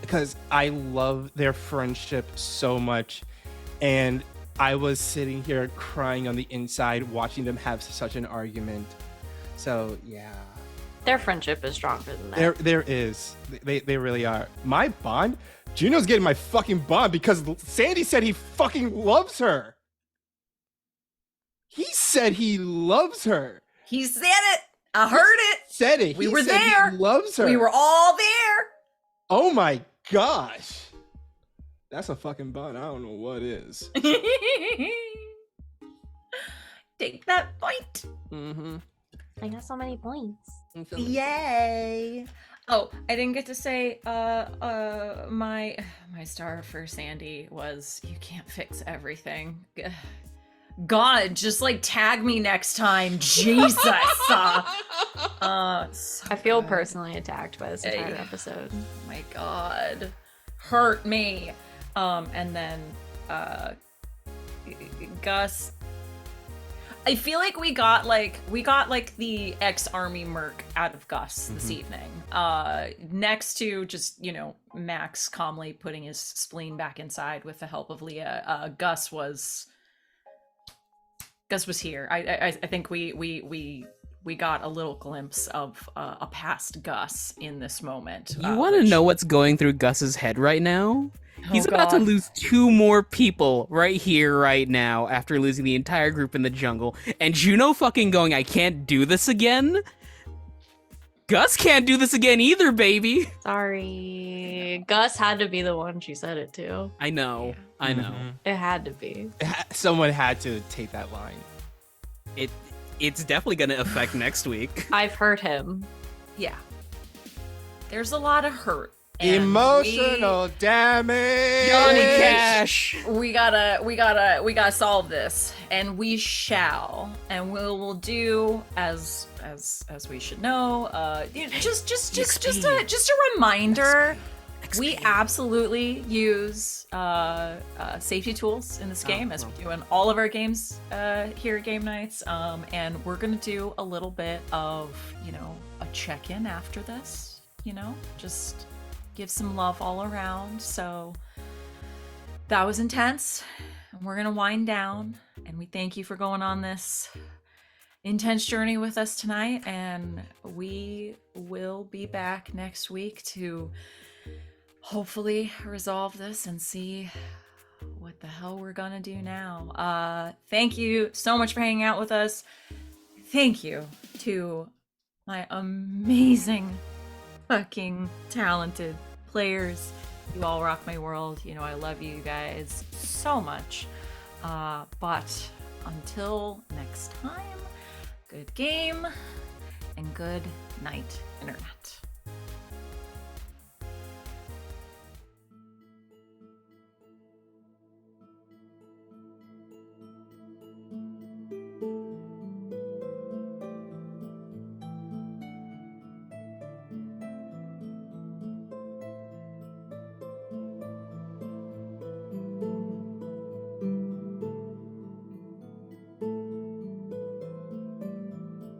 because I love their friendship so much. And I was sitting here crying on the inside watching them have such an argument. So yeah. Their friendship is stronger than that. There is. They really are. My bond? Juno's getting my fucking bond because Sandy said he fucking loves her. He said he loves her. He said it. I heard it. Said it. We He were said there. He loves her. We were all there. Oh my gosh. That's a fucking bond. I don't know what is. Take that point. Mm-hmm. I got so many points. Yay. Oh, I didn't get to say my star for Sandy was you can't fix everything. God, just like tag me next time. Jesus. So I feel good. personally attacked by this entire Hey. episode. Oh my God. Hurt me. And then Gus. I feel like we got the ex-army merc out of Gus this evening. Next to just, Max calmly putting his spleen back inside with the help of Leah. Gus was here. I think we got a little glimpse of a past Gus in this moment. You want to know what's going through Gus's head right now? He's Oh, about to God. lose 2 more people right here, right now, after losing the entire group in the jungle. And Juno fucking going, I can't do this again? Gus can't do this again either, baby! Sorry. Gus had to be the one she said it to. I know. I know. Mhm. It had to be. Someone had to take that line. It's definitely gonna affect next week. I've hurt him. Yeah. There's a lot of hurt. and Emotional damage. Johnny Cash! we gotta solve this, and we shall, and we'll do as we should know. Just a reminder. We absolutely use safety tools in this game, as we do in all of our games here at Game Nights. And we're gonna do a little bit of, a check-in after this. Just give some love all around. So that was intense. And we're gonna wind down. And we thank you for going on this intense journey with us tonight. And we will be back next week to hopefully resolve this and see what the hell we're gonna do now. Thank you so much for hanging out with us. Thank you to my amazing fucking talented players. You all rock my world. I love you guys so much. But until next time, good game and good night, Internet.